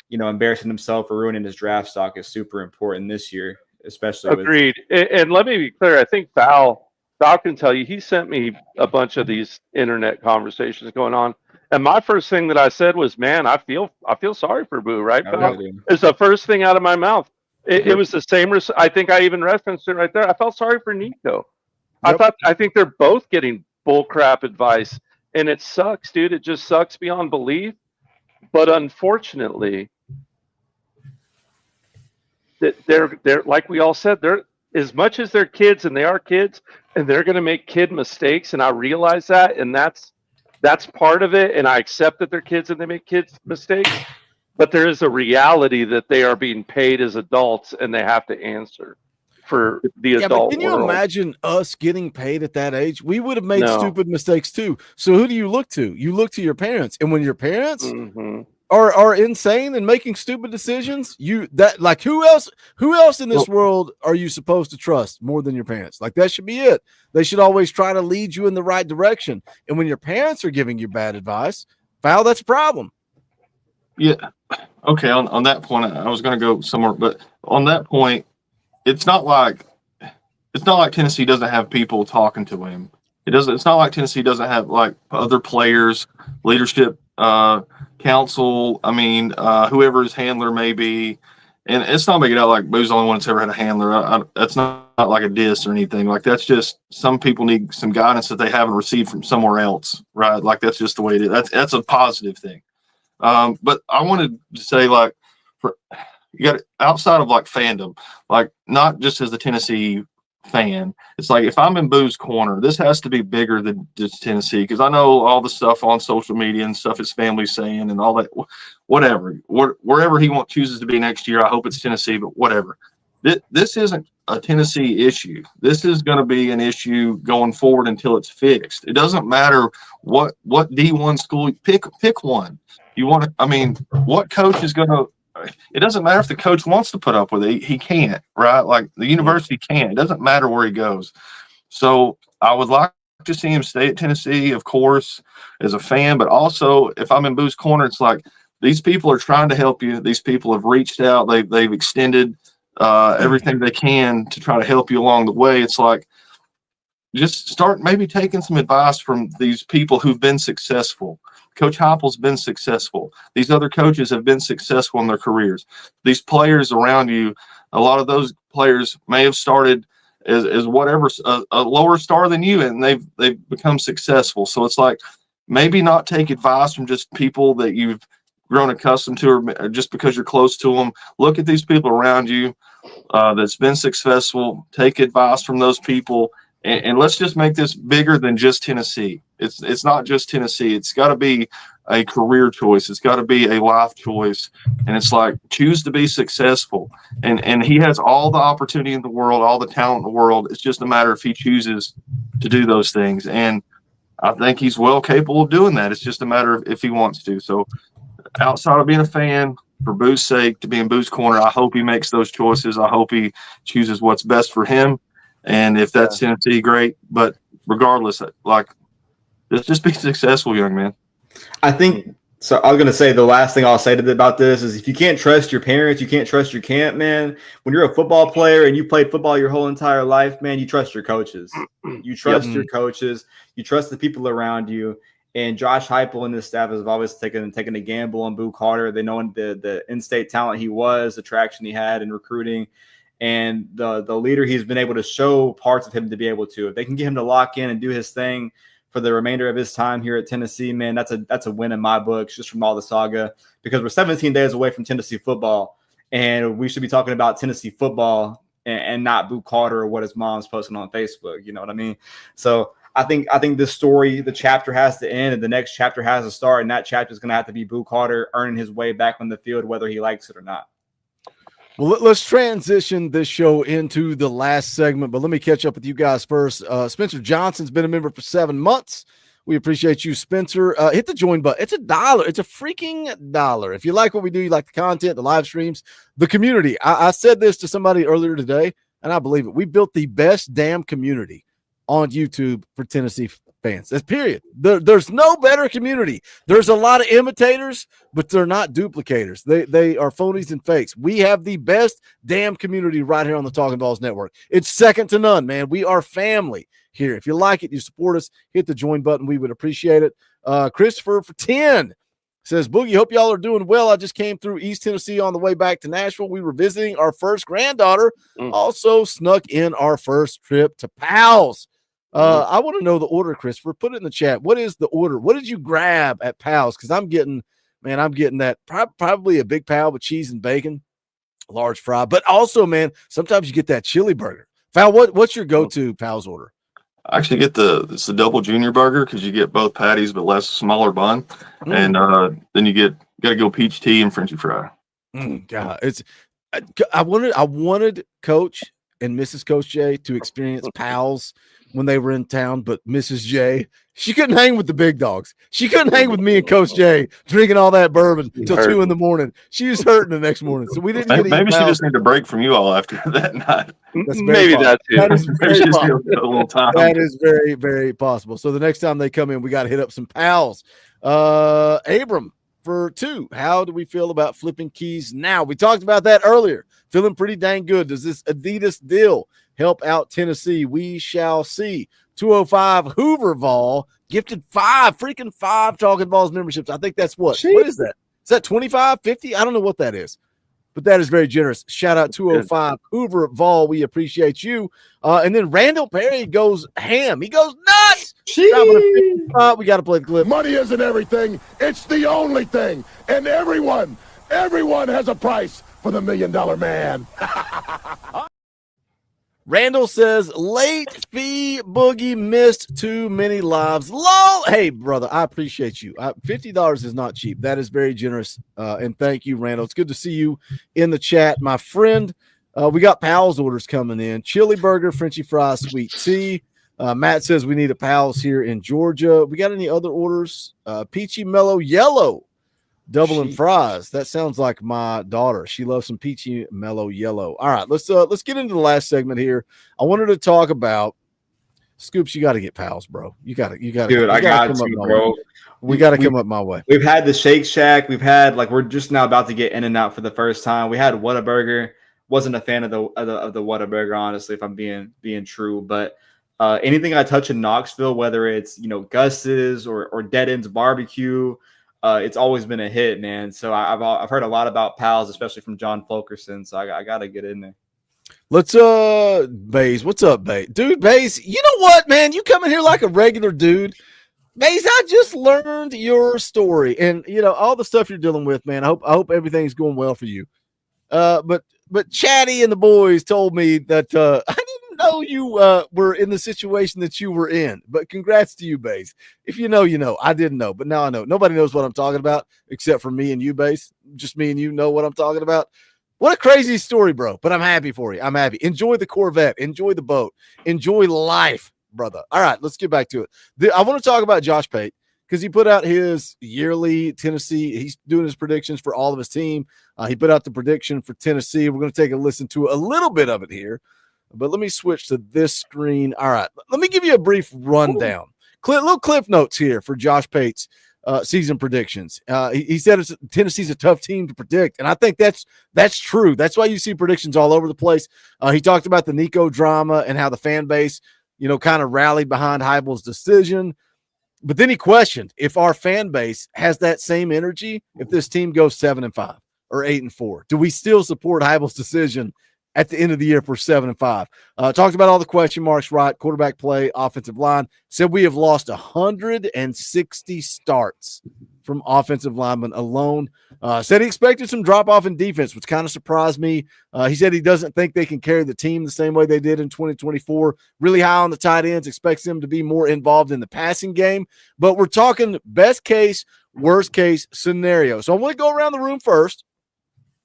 embarrassing himself or ruining his draft stock is super important this year. Especially agreed. And let me be clear. I think Val can tell you, he sent me a bunch of these internet conversations going on. And my first thing that I said was, man, I feel sorry for Boo, right? It's the first thing out of my mouth. It was the same. I think I even referenced it right there. I felt sorry for Nico. Yep. I think they're both getting bull crap advice, and it sucks, dude. It just sucks beyond belief. But unfortunately, that they're like we all said, they're, as much as they're kids, and they are kids, and they're going to make kid mistakes, and I realize that, and that's part of it, and I accept that they're kids and they make kids mistakes, but there is a reality that they are being paid as adults and they have to answer for the adult can you world. imagine us getting paid at that age? We would have made stupid mistakes too. So who do you look to? You look to your parents, and when your parents are insane and making stupid decisions, who else in this world are you supposed to trust more than your parents? Like, that should be it. They should always try to lead you in the right direction. And when your parents are giving you bad advice, Val, that's a problem. Yeah. Okay. On that point, I was going to go somewhere, but on that point, it's not like Tennessee doesn't have people talking to him. It's not like Tennessee doesn't have like other players, leadership, council. Whoever his handler may be, and it's not making it out like Boo's the only one that's ever had a handler. That's not like a diss or anything. Like, that's just some people need some guidance that they haven't received from somewhere else, right? Like, that's just the way it is. That's a positive thing. But I wanted to say, like, you got outside of like fandom, like not just as the Tennessee fan. It's like if I'm in Boo's corner, this has to be bigger than just Tennessee, because I know all the stuff on social media and stuff his family's saying and all that. Whatever, wherever he chooses to be next year, I hope it's Tennessee. But whatever, this isn't a Tennessee issue. This is going to be an issue going forward until it's fixed. It doesn't matter what D1 school pick one. You want to? I mean, what coach is going to? It doesn't matter if the coach wants to put up with it. He can't, right? Like the university can't. It doesn't matter where he goes. So I would like to see him stay at Tennessee, of course, as a fan. But also, if I'm in Boo's corner, it's like these people are trying to help you. These people have reached out. They've extended everything they can to try to help you along the way. It's like just start maybe taking some advice from these people who've been successful. Coach Heupel's been successful. These other coaches have been successful in their careers. These players around you, a lot of those players may have started as whatever a lower star than you, and they've become successful. So it's like maybe not take advice from just people that you've grown accustomed to, or just because you're close to them. Look at these people around you that's been successful. Take advice from those people. And let's just make this bigger than just Tennessee. It's not just Tennessee. It's got to be a career choice. It's got to be a life choice. And it's like, choose to be successful. And he has all the opportunity in the world, all the talent in the world. It's just a matter if he chooses to do those things. And I think he's well capable of doing that. It's just a matter of if he wants to. So outside of being a fan, for Boo's sake, to be in Boo's corner, I hope he makes those choices. I hope he chooses what's best for him. And if that's Tennessee, great. But regardless, like, let's just be successful, young man. I think so. I was going to say the last thing I'll say about this is if you can't trust your parents, you can't trust your camp, man. When you're a football player and you played football your whole entire life, man, you trust your coaches. You trust your coaches. You trust the people around you. And Josh Heupel and his staff have always taken a gamble on Boo Carter. They know the in-state talent he was, the traction he had in recruiting, and the leader he's been able to show parts of him to be able to. If they can get him to lock in and do his thing for the remainder of his time here at Tennessee, man, that's a win in my books, just from all the saga, because we're 17 days away from Tennessee football, and we should be talking about Tennessee football and not Boo Carter or what his mom's posting on Facebook. You know what I mean? So I think this story, the chapter has to end and the next chapter has to start, and that chapter is going to have to be Boo Carter earning his way back on the field, whether he likes it or not. Well, let's transition this show into the last segment, but let me catch up with you guys first. Spencer Johnson's been a member for 7 months. We appreciate you, Spencer. Hit the join button. It's $1. It's a freaking $1. If you like what we do, you like the content, the live streams, the community. I said this to somebody earlier today, and I believe it. We built the best damn community on YouTube for Tennessee fans. That's period. There's no better community. There's a lot of imitators, but they're not duplicators. They are phonies and fakes. We have the best damn community right here on the Talkin VAWLS network. It's second to none, man. We are family here. If you like it, you support us, hit the join button. We would appreciate it. Christopher for 10 says, Boogie, hope y'all are doing well. I just came through East Tennessee on the way back to Nashville. We were visiting our first granddaughter. Also snuck in our first trip to PAWLS. I want to know the order, Christopher. Put it in the chat. What is the order? What did you grab at PAWLS? Because I'm getting that probably a big PAW with cheese and bacon, large fry. But also, man, sometimes you get that chili burger. Val, what's your go-to PAWLS order? I actually get it's the double junior burger because you get both patties but smaller bun, and then you gotta go peach tea and Frenchy fry. God, I wanted Coach and Mrs. Coach J to experience PAWLS when they were in town, but Mrs. J, she couldn't hang with the big dogs. She couldn't hang with me and Coach J drinking all that bourbon till 2 a.m. She was hurting the next morning, so we didn't. Maybe she just needed a break from you all after that night. Maybe that too. That is very possible. A little time. That is very, very possible. So the next time they come in, we got to hit up some PAWLS. Abram for 2. How do we feel about flipping keys now? We talked about that earlier. Feeling pretty dang good. Does this Adidas deal help out Tennessee? We shall see. 205 Hoover Vol gifted 5 Talkin VAWLS memberships. I think that's what? Jeez. What is that? Is that 25, 50? I don't know what that is, but that is very generous. Shout out 205 Hoover Vol. We appreciate you. And then Randall Perry goes ham. He goes nuts. We got to play the clip. Money isn't everything. It's the only thing. And everyone has a price for the $1 Million Man. Randall says, late fee Boogie missed too many lives. Lol. Hey, brother, I appreciate you. $50 is not cheap. That is very generous. And thank you, Randall. It's good to see you in the chat, my friend. We got Powell's orders coming in. Chili burger, Frenchy fries, sweet tea. Matt says we need a Powell's here in Georgia. We got any other orders? Peachy mellow yellow. Double and fries. That sounds like my daughter. She loves some peachy mellow yellow. All right, let's get into the last segment here. I wanted to talk about Scoops. You got to get Pals, bro. You got to. Dude, I got to, bro. We got to come up my way. We've had the Shake Shack. We've had we're just now about to get In-N-Out for the first time. We had Whataburger. Wasn't a fan of the Whataburger, honestly, if I'm being true. But anything I touch in Knoxville, whether it's Gus's or Dead End's Barbecue. It's always been a hit, man. So I've heard a lot about Pals, especially from John Fulkerson. So I got to get in there. Let's Baze. What's up, Baze? Dude, Baze, you know what, man? You come in here like a regular dude. Baze, I just learned your story and all the stuff you're dealing with, man. I hope everything's going well for you. But Chatty and the boys told me that I didn't know you were in the situation that you were in. But congrats to you, Baze. If you know, you know. I didn't know, but now I know. Nobody knows what I'm talking about except for me and you, Baze. Just me and you know what I'm talking about. What a crazy story, bro. But I'm happy for you. I'm happy. Enjoy the Corvette. Enjoy the boat. Enjoy life, brother. All right, let's get back to it. I want to talk about Josh Pate because he put out his yearly Tennessee. He's doing his predictions for all of his team. He put out the prediction for Tennessee. We're going to take a listen to a little bit of it here. But let me switch to this screen. All right, let me give you a brief rundown. Little cliff notes here for Josh Pate's season predictions. He said Tennessee's a tough team to predict, and I think that's true. That's why you see predictions all over the place. He talked about the Nico drama and how the fan base, kind of rallied behind Heupel's decision. But then he questioned if our fan base has that same energy if this team goes 7-5 or 8-4. Do we still support Heupel's decision at the end of the year for 7-5? Talked about all the question marks, right? Quarterback play, offensive line. Said we have lost 160 starts from offensive linemen alone. Said he expected some drop off in defense, which kind of surprised me. He said he doesn't think they can carry the team the same way they did in 2024. Really high on the tight ends, expects them to be more involved in the passing game. But we're talking best case, worst case scenario. So I want to go around the room first,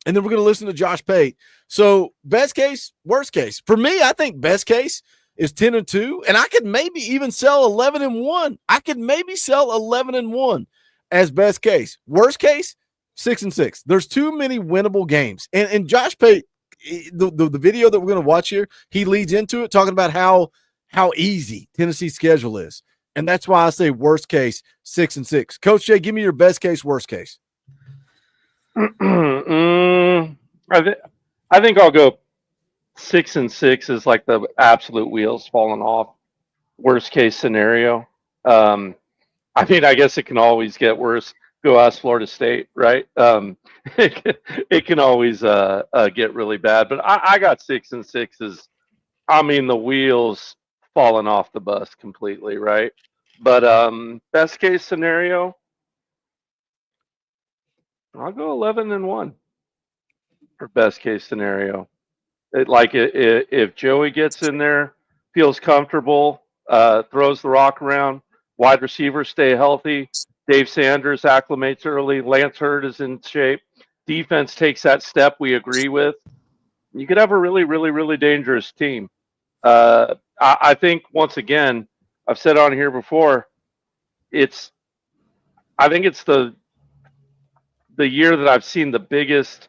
and then we're going to listen to Josh Pate. So best case, worst case. For me, I think best case is 10-2, and I could maybe even sell 11-1. I could maybe sell 11-1 as best case. Worst case, 6-6. There's too many winnable games. And Josh Pate, the video that we're going to watch here, he leads into it talking about how easy Tennessee's schedule is. And that's why I say worst case, 6-6. Coach Jay, give me your best case, worst case. I think I'll go 6-6 is like the absolute wheels falling off. Worst case scenario. I guess it can always get worse. Go ask Florida State, right? It can always get really bad. But I got 6-6 as, the wheels falling off the bus completely, right? But best case scenario, I'll go 11-1 for best case scenario. If Joey gets in there, feels comfortable, throws the rock around, wide receivers stay healthy, Dave Sanders acclimates early, Lance Hurd is in shape, defense takes that step we agree with, you could have a really, really, really dangerous team. I think, once again, I've said on here before, I think it's the year that I've seen the biggest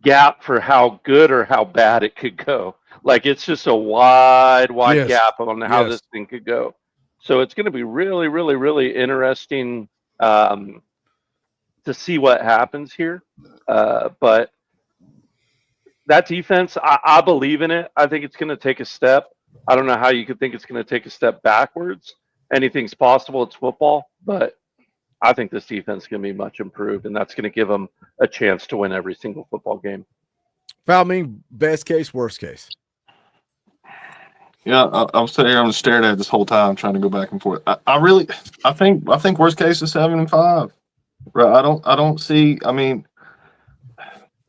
gap for how good or how bad it could go. It's just a wide Yes. gap on how this thing could go. So it's going to be really, really, really interesting to see what happens here. But that defense, I believe in it. I think it's going to take a step. I don't know how you could think it's going to take a step backwards. Anything's possible. It's football. But I think this defense is going to be much improved, and that's going to give them a chance to win every single football game. Best case, worst case. Yeah, I'm sitting here. I'm staring at it this whole time, trying to go back and forth. I think worst case is 7-5. Right? I don't see.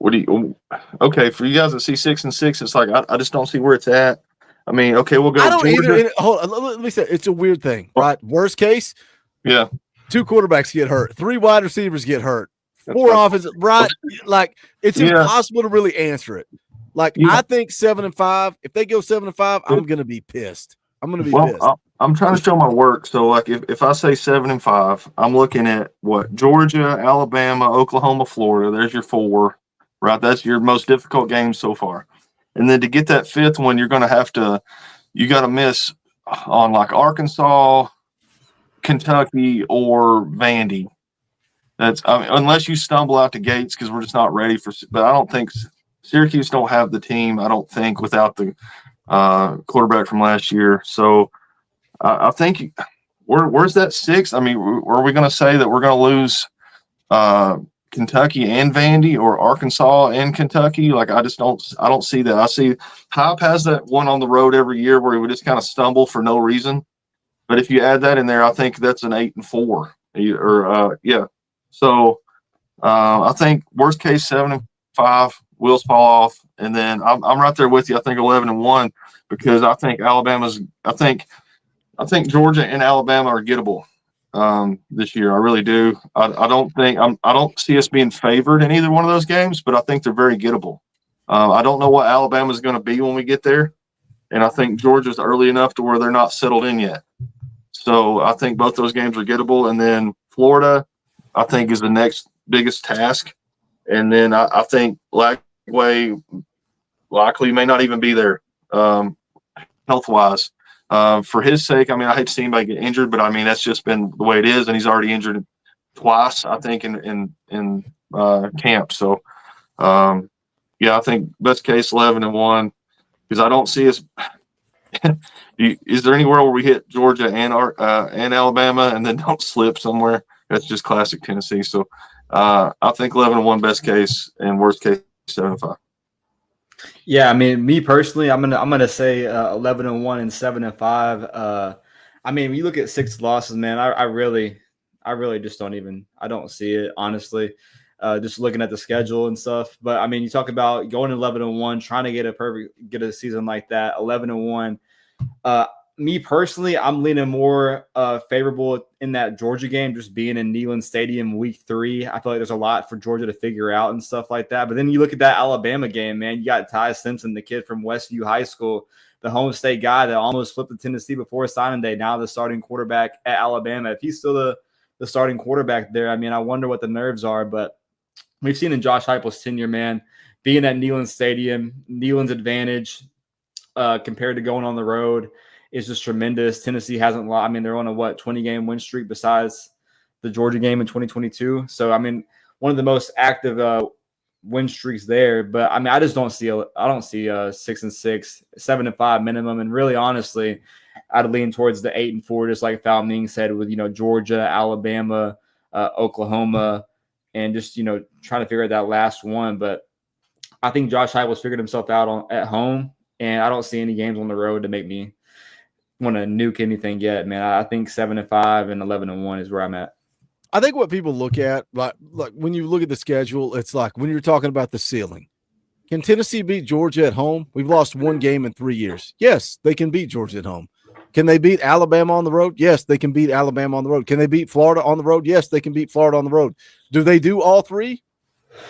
What do you? Okay, for you guys that see 6-6, it's like I just don't see where it's at. I mean, okay, we'll go. I don't Georgia. either. Hold on, let me say it's a weird thing, right? Worst case, Yeah, 2 quarterbacks get hurt, 3 wide receivers get hurt, 4 offensive, right? Like it's impossible to really answer it. Like I think 7-5. If they go 7-5, I'm gonna be pissed. I'm gonna be pissed. I'm trying to show my work. So, like, if I say 7-5, I'm looking at what? Georgia, Alabama, Oklahoma, Florida. There's your 4, right? That's your most difficult game so far. And then to get that 5th one, you got to miss on like Arkansas, Kentucky, or Vandy. Unless you stumble out the gates, because we're just not ready for. But I don't think Syracuse don't have the team. I don't think without the quarterback from last year. So I think where's that 6? I mean, are we going to say that we're going to lose Kentucky and Vandy, or Arkansas and Kentucky? Like I don't see that. I see Hop has that one on the road every year where he would just kind of stumble for no reason. But if you add that in there, I think that's an 8-4. So I think worst case 7-5, wheels fall off, and then I'm right there with you. I think 11-1 because I think I think Georgia and Alabama are gettable this year. I really do. I don't see us being favored in either one of those games, but I think they're very gettable. I don't know what Alabama is going to be when we get there, and I think Georgia's early enough to where they're not settled in yet. So I think both those games are gettable, and then Florida, I think, is the next biggest task, and then I think Lagway likely may not even be there health-wise. For his sake, I mean, I hate to see anybody get injured, but I mean that's just been the way it is, and he's already injured twice, I think, in camp. So, I think best case 11-1 because I don't see us. Is there anywhere where we hit Georgia and Alabama and then don't slip somewhere? That's just classic Tennessee. So, I think 11-1 best case, and worst case 7-5. Yeah, I mean, me personally, I'm gonna say 11-1 and 7-5. I mean, when you look at 6 losses, man, I really just don't see it, honestly. Just looking at the schedule and stuff. But I mean, you talk about going 11-1, trying to get a season like that, 11-1. Me personally, I'm leaning more favorable in that Georgia game, just being in Neyland Stadium week 3. I feel like there's a lot for Georgia to figure out and stuff like that. But then you look at that Alabama game, man. You got Ty Simpson, the kid from Westview High School, the home state guy that almost flipped to Tennessee before signing day, now the starting quarterback at Alabama. If he's still the starting quarterback there, I mean, I wonder what the nerves are. But we've seen in Josh Heupel's tenure, man, being at Neyland Stadium, Neyland's advantage compared to going on the road is just tremendous. Tennessee hasn't lost. I mean, they're on a 20-game win streak besides the Georgia game in 2022. So, I mean, one of the most active win streaks there. But I mean, I don't see 6-6, 7-5 minimum. And really, honestly, I'd lean towards the 8-4, just like Foul Ming said, with Georgia, Alabama, Oklahoma, and just trying to figure out that last one. But I think Josh Heupel's figured himself out at home, and I don't see any games on the road to make me want to nuke anything yet, man. I think 7-5 and 11-1 is where I'm at. I think what people look at, like when you look at the schedule, it's like when you're talking about the ceiling. Can Tennessee beat Georgia at home? We've lost 1 game in 3 years. Yes, they can beat Georgia at home. Can they beat Alabama on the road? Yes, they can beat Alabama on the road. Can they beat Florida on the road? Yes, they can beat Florida on the road. Do they do all 3?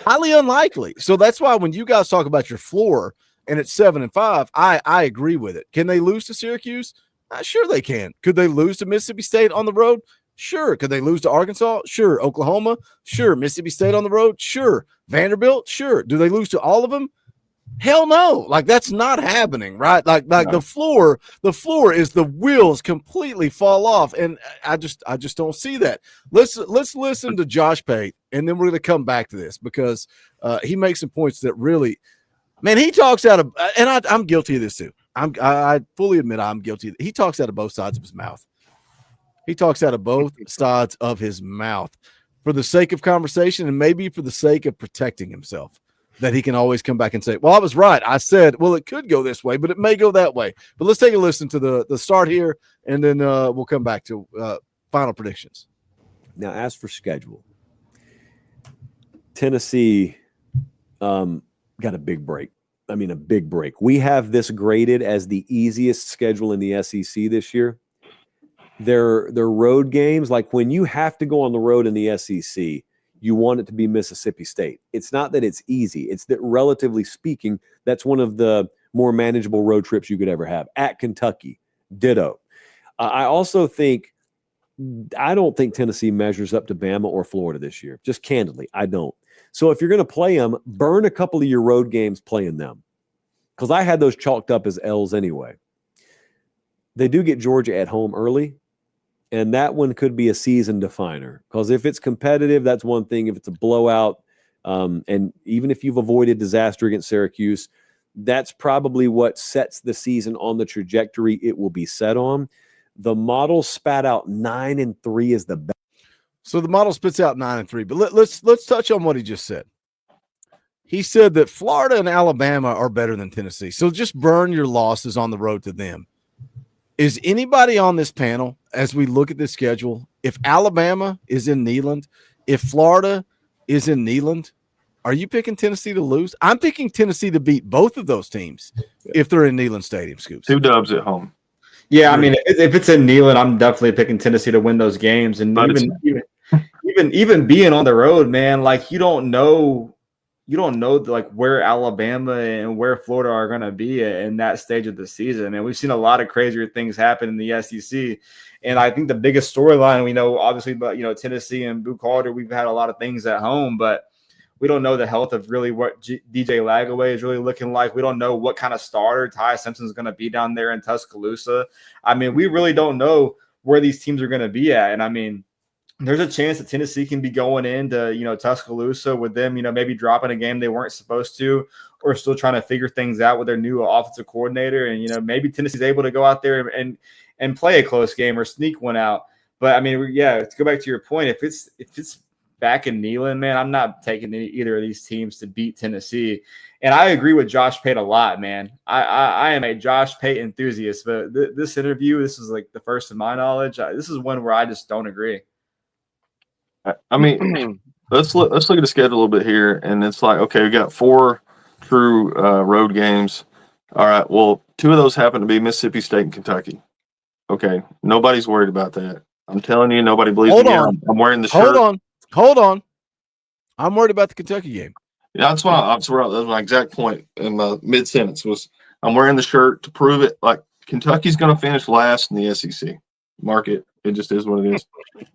Highly unlikely. So that's why when you guys talk about your floor and it's 7-5, I agree with it. Can they lose to Syracuse? Sure they can. Could they lose to Mississippi State on the road? Sure. Could they lose to Arkansas? Sure. Oklahoma? Sure. Mississippi State on the road? Sure. Vanderbilt? Sure. Do they lose to all of them? Hell no. Like that's not happening, right? Like no. the floor is the wheels completely fall off, and I just don't see that. Let's listen to Josh Pate, and then we're going to come back to this because he makes some points that really, man, he talks out of, and I'm guilty of this too. I fully admit I'm guilty. He talks out of both sides of his mouth. He talks out of both sides of his mouth for the sake of conversation and maybe for the sake of protecting himself, that he can always come back and say, well, I was right. I said, well, it could go this way, but it may go that way. But let's take a listen to the start here, and then we'll come back to final predictions. Now, as for schedule, Tennessee got a big break. I mean, a big break. We have this graded as the easiest schedule in the SEC this year. Their road games, like when you have to go on the road in the SEC, you want it to be Mississippi State. It's not that it's easy. It's that, relatively speaking, that's one of the more manageable road trips you could ever have. At Kentucky, ditto. I also think, I don't think Tennessee measures up to Bama or Florida this year. Just candidly, I don't. So if you're going to play them, burn a couple of your road games playing them. Because I had those chalked up as L's anyway. They do get Georgia at home early, and that one could be a season definer. Because if it's competitive, that's one thing. If it's a blowout, and even if you've avoided disaster against Syracuse, that's probably what sets the season on the trajectory it will be set on. The model spat out 9-3 as the best. So the model spits out 9-3. But let's touch on what he just said. He said that Florida and Alabama are better than Tennessee. So just burn your losses on the road to them. Is anybody on this panel, as we look at this schedule, if Alabama is in Neyland, if Florida is in Neyland, are you picking Tennessee to lose? I'm picking Tennessee to beat both of those teams if they're in Neyland Stadium, Scoops. 2 dubs at home. Yeah, I mean, if it's in Neyland, I'm definitely picking Tennessee to win those games. And even being on the road, man, like you don't know like where Alabama and where Florida are going to be in that stage of the season. And we've seen a lot of crazier things happen in the SEC. And I think the biggest storyline we know, obviously, but Tennessee and Boo Carter, we've had a lot of things at home, but we don't know the health of really what DJ Lagaway is really looking like. We don't know what kind of starter Ty Simpson is going to be down there in Tuscaloosa. I mean, we really don't know where these teams are going to be at. And I mean, there's a chance that Tennessee can be going into, Tuscaloosa with them, maybe dropping a game they weren't supposed to, or still trying to figure things out with their new offensive coordinator. And, maybe Tennessee's able to go out there and play a close game or sneak one out. But I mean, yeah, to go back to your point, if it's back in Neyland, man, I'm not taking either of these teams to beat Tennessee. And I agree with Josh Pate a lot, man. I am a Josh Pate enthusiast, but this interview, this is like the first of my knowledge. This is one where I just don't agree. I mean, let's look at the schedule a little bit here, and it's like, okay, we got 4 true road games. All right, well, 2 of those happen to be Mississippi State and Kentucky. Okay, nobody's worried about that. I'm telling you, nobody believes me. I'm wearing the shirt. Hold on. I'm worried about the Kentucky game. Yeah, that's my exact point in my mid sentence was I'm wearing the shirt to prove it. Like Kentucky's going to finish last in the SEC. Mark it. It just is what it is.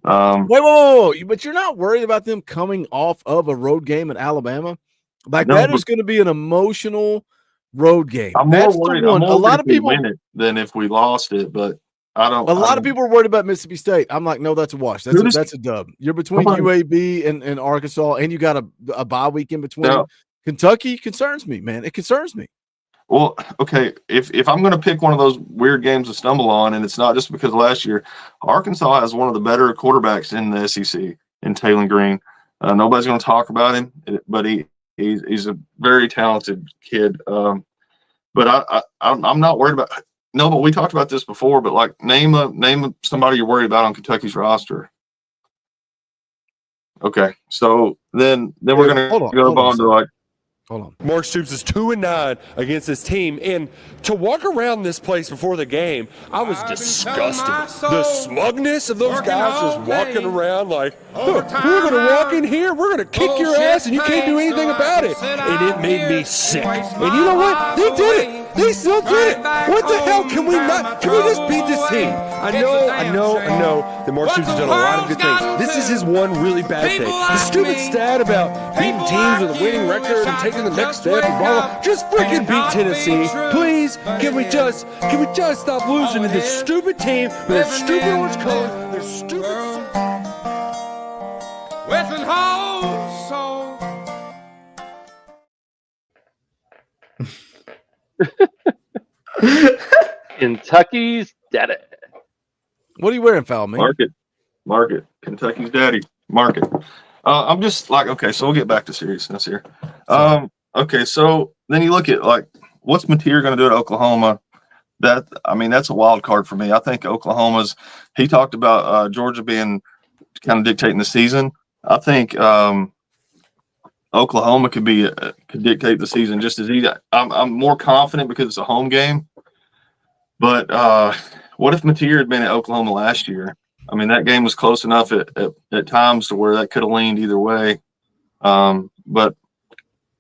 Wait, but you're not worried about them coming off of a road game at Alabama? Like, that is going to be an emotional road game. I'm That's more worried. the one. I'm more worried if we win it than if we lost it, but I don't. A lot of people are worried about Mississippi State. I'm like, no, that's a wash. That's a dub. You're between UAB and Arkansas, and you got a bye week in between. No. Kentucky concerns me, man. It concerns me. Well, okay, if I'm going to pick one of those weird games to stumble on, and it's not just because last year, Arkansas has one of the better quarterbacks in the SEC in Taylor Green. Nobody's going to talk about him, but he's a very talented kid. But I'm not worried about. No, but we talked about this before. But like, name somebody you're worried about on Kentucky's roster. Okay, so then we're going to go on to like. Hold on. Mark Stoops is 2-9 against this team, and to walk around this place before the game, I was disgusted. The smugness of those guys just walking around like, we're going to walk in here, we're going to kick your ass, and you can't do anything about it. And it made me sick. And you know what? They did it. They still did it. What the hell? Can we just beat this team? I know that Mark Stoops has done a lot of good things. This is his one really bad thing. The stupid stat about beating teams with a winning record and taking the next step and blah, blah. Just freaking beat Tennessee. Please, can we just stop losing to this stupid team with their stupid orange colors, their stupid Western Hall song. Kentucky's daddy. What are you wearing, Foul Man? Mark it. Kentucky's daddy. Mark it. I'm just like, okay, so we'll get back to seriousness here. Okay, so then you look at like, what's Mateer going to do at Oklahoma? That's a wild card for me. I think he talked about Georgia being kind of dictating the season. I think Oklahoma could dictate the season just as easy. I'm more confident because it's a home game. But what if Mateer had been at Oklahoma last year? I mean, that game was close enough at times to where that could have leaned either way. But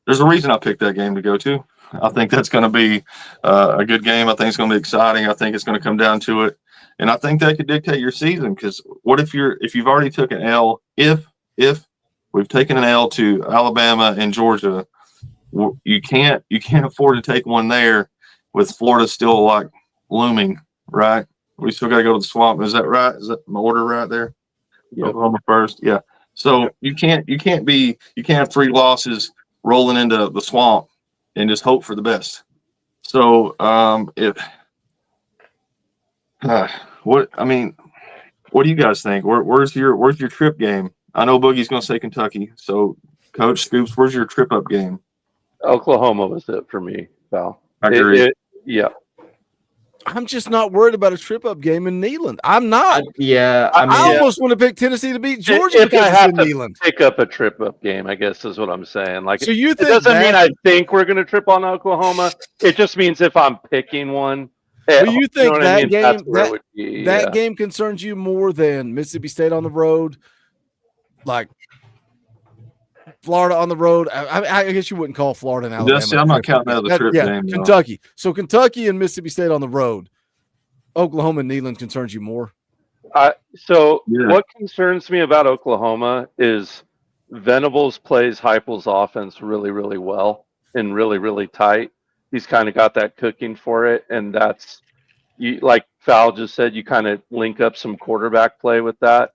there's a reason I picked that game to go to. I think that's going to be a good game. I think it's going to be exciting. I think it's going to come down to it, and I think that could dictate your season. Because what if you've already took an L? If we've taken an L to Alabama and Georgia, you can't afford to take one there with Florida still like looming, right? We still got to go to the Swamp. Is that right? Is that my order right there? Yep. Oklahoma first, yeah. So you can't have 3 losses rolling into the Swamp and just hope for the best. So what do you guys think? Where's your trip game? I know Boogie's going to say Kentucky. So Coach Scoops, where's your trip up game? Oklahoma was it for me, Val. I agree. Yeah. I'm just not worried about a trip up game in Neyland. I'm not. I almost want to pick Tennessee to beat Georgia if because I it's have in to Neyland. pick up a trip up game, I guess is what I'm saying. Like, so you it think doesn't mean I think we're going to trip on Oklahoma. It just means if I'm picking one. Well, you think know that I mean? game That's would be, that game concerns you more than Mississippi State on the road, like Florida on the road? I guess you wouldn't call Florida and Alabama. See, I'm not counting that as a trip game. Kentucky. So Kentucky and Mississippi State on the road. Oklahoma and Neyland concerns you more. What concerns me about Oklahoma is Venables plays Heupel's offense really, really well and really, really tight. He's kind of got that cooking for it, and that's like Val just said. You kind of link up some quarterback play with that.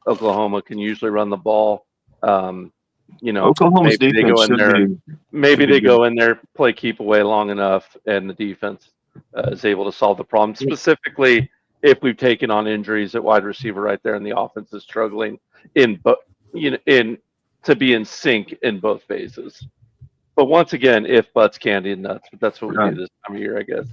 Oklahoma can usually run the ball. Oklahoma's maybe they go in there. Maybe they good. go in there, play keep away long enough, and the defense is able to solve the problem. Specifically, if we've taken on injuries at wide receiver right there, and the offense is struggling to be in sync in both phases. But once again, if butts, candy, and nuts. But that's what we do this time of year, I guess.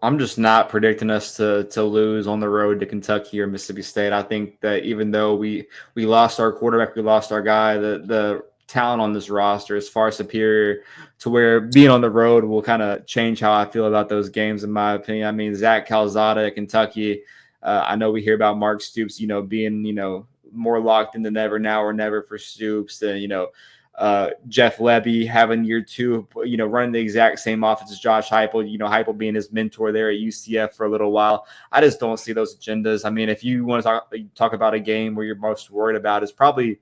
I'm just not predicting us to lose on the road to Kentucky or Mississippi State. I think that even though we lost our quarterback, we lost our guy, the talent on this roster is far superior to where being on the road will kind of change how I feel about those games, in my opinion. I mean, Zach Calzada at Kentucky, I know we hear about Mark Stoops, being, more locked in than ever now or never for Stoops. And, Jeff Lebby having year 2, running the exact same offense as Josh Heupel, Heupel being his mentor there at UCF for a little while. I just don't see those agendas. I mean, if you want to talk about a game where you're most worried about, is probably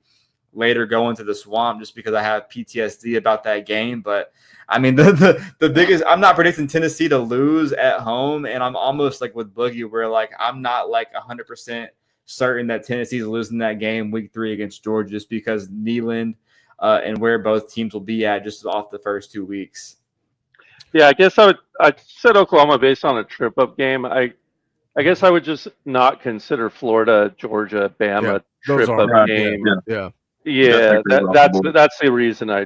later going to the Swamp, just because I have PTSD about that game. But I mean, the biggest, I'm not predicting Tennessee to lose at home, and I'm almost like with Boogie, where like I'm not like 100% certain that Tennessee's losing that game week 3 against Georgia, just because Neyland and where both teams will be at just off the first 2 weeks. Yeah, I guess I said Oklahoma based on a trip up game. I guess I would just not consider Florida, Georgia, Bama trip up game. Yeah, that's the reason I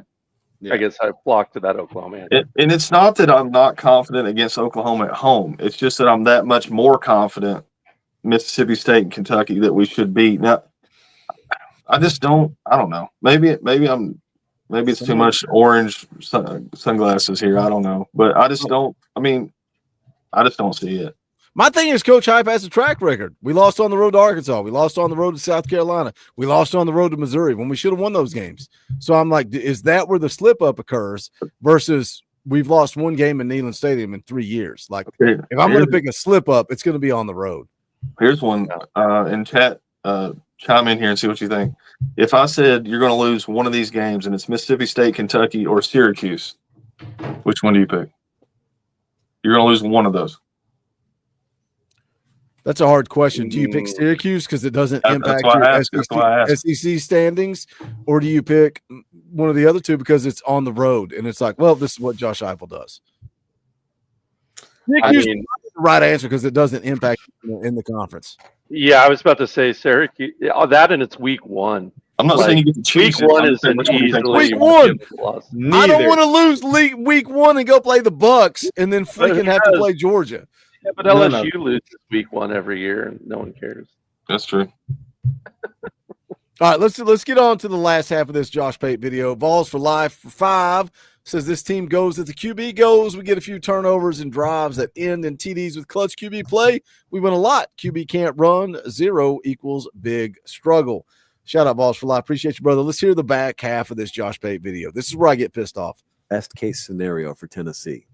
guess I flocked to that Oklahoma. And it's not that I'm not confident against Oklahoma at home. It's just that I'm that much more confident Mississippi State and Kentucky that we should beat. Now, I just don't. I don't know. Maybe it's too much orange sunglasses here. I don't know, but I just don't. I mean, I just don't see it. My thing is, Coach Hype has a track record. We lost on the road to Arkansas. We lost on the road to South Carolina. We lost on the road to Missouri when we should have won those games. So I'm like, is that where the slip up occurs versus we've lost one game in Neyland Stadium in 3 years? Like, if I'm going to pick a slip up, it's going to be on the road. Here's one in chat. Chime in here and see what you think. If I said you're going to lose one of these games and it's Mississippi State, Kentucky, or Syracuse, which one do you pick? You're going to lose one of those. That's a hard question. Do you pick Syracuse because it doesn't impact your SEC standings, or do you pick one of the other two because it's on the road and it's like, well, this is what Josh Heupel does? Syracuse is the right answer because it doesn't impact in the conference. Yeah, I was about to say Syracuse. That and it's week 1. I'm not saying you get the Chiefs. Week 1 is an easily week 1. I don't want to lose week 1 and go play the Bucks and then freaking have to play Georgia. Yeah, but LSU loses week 1 every year, and no one cares. That's true. All right, let's get on to the last half of this Josh Pate video. Vols for life for 5 says this team goes as the QB goes. We get a few turnovers and drives that end in TDs with clutch QB play. We win a lot. QB can't run. 0 equals big struggle. Shout out Vols for life. Appreciate you, brother. Let's hear the back half of this Josh Pate video. This is where I get pissed off. Best case scenario for Tennessee.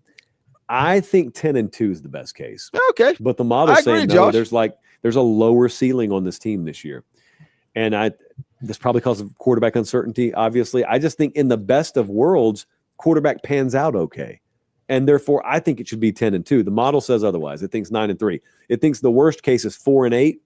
I think 10-2 is the best case. Okay. But the model's saying no, there's a lower ceiling on this team this year. And this probably because of quarterback uncertainty, obviously. I just think in the best of worlds, quarterback pans out okay. And therefore, I think it should be 10-2. The model says otherwise. It thinks 9-3. It thinks the worst case is 4-8.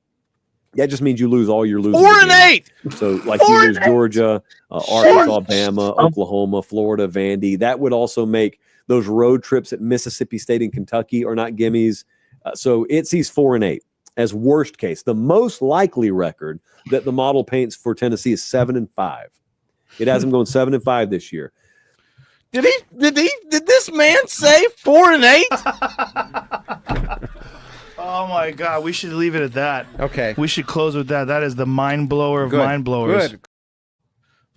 That just means you lose all your losing. 4-8. So, like you lose Georgia, Arkansas, Bama, Oklahoma, Florida, Vandy. That would also make those road trips at Mississippi State and Kentucky are not gimmies. So it sees 4-8 as worst case. The most likely record that the model paints for Tennessee is 7-5. It has them going 7-5 this year. Did this man say 4-8? Oh my God, we should leave it at that. Okay. We should close with that. That is the mind blower of mind blowers. Good.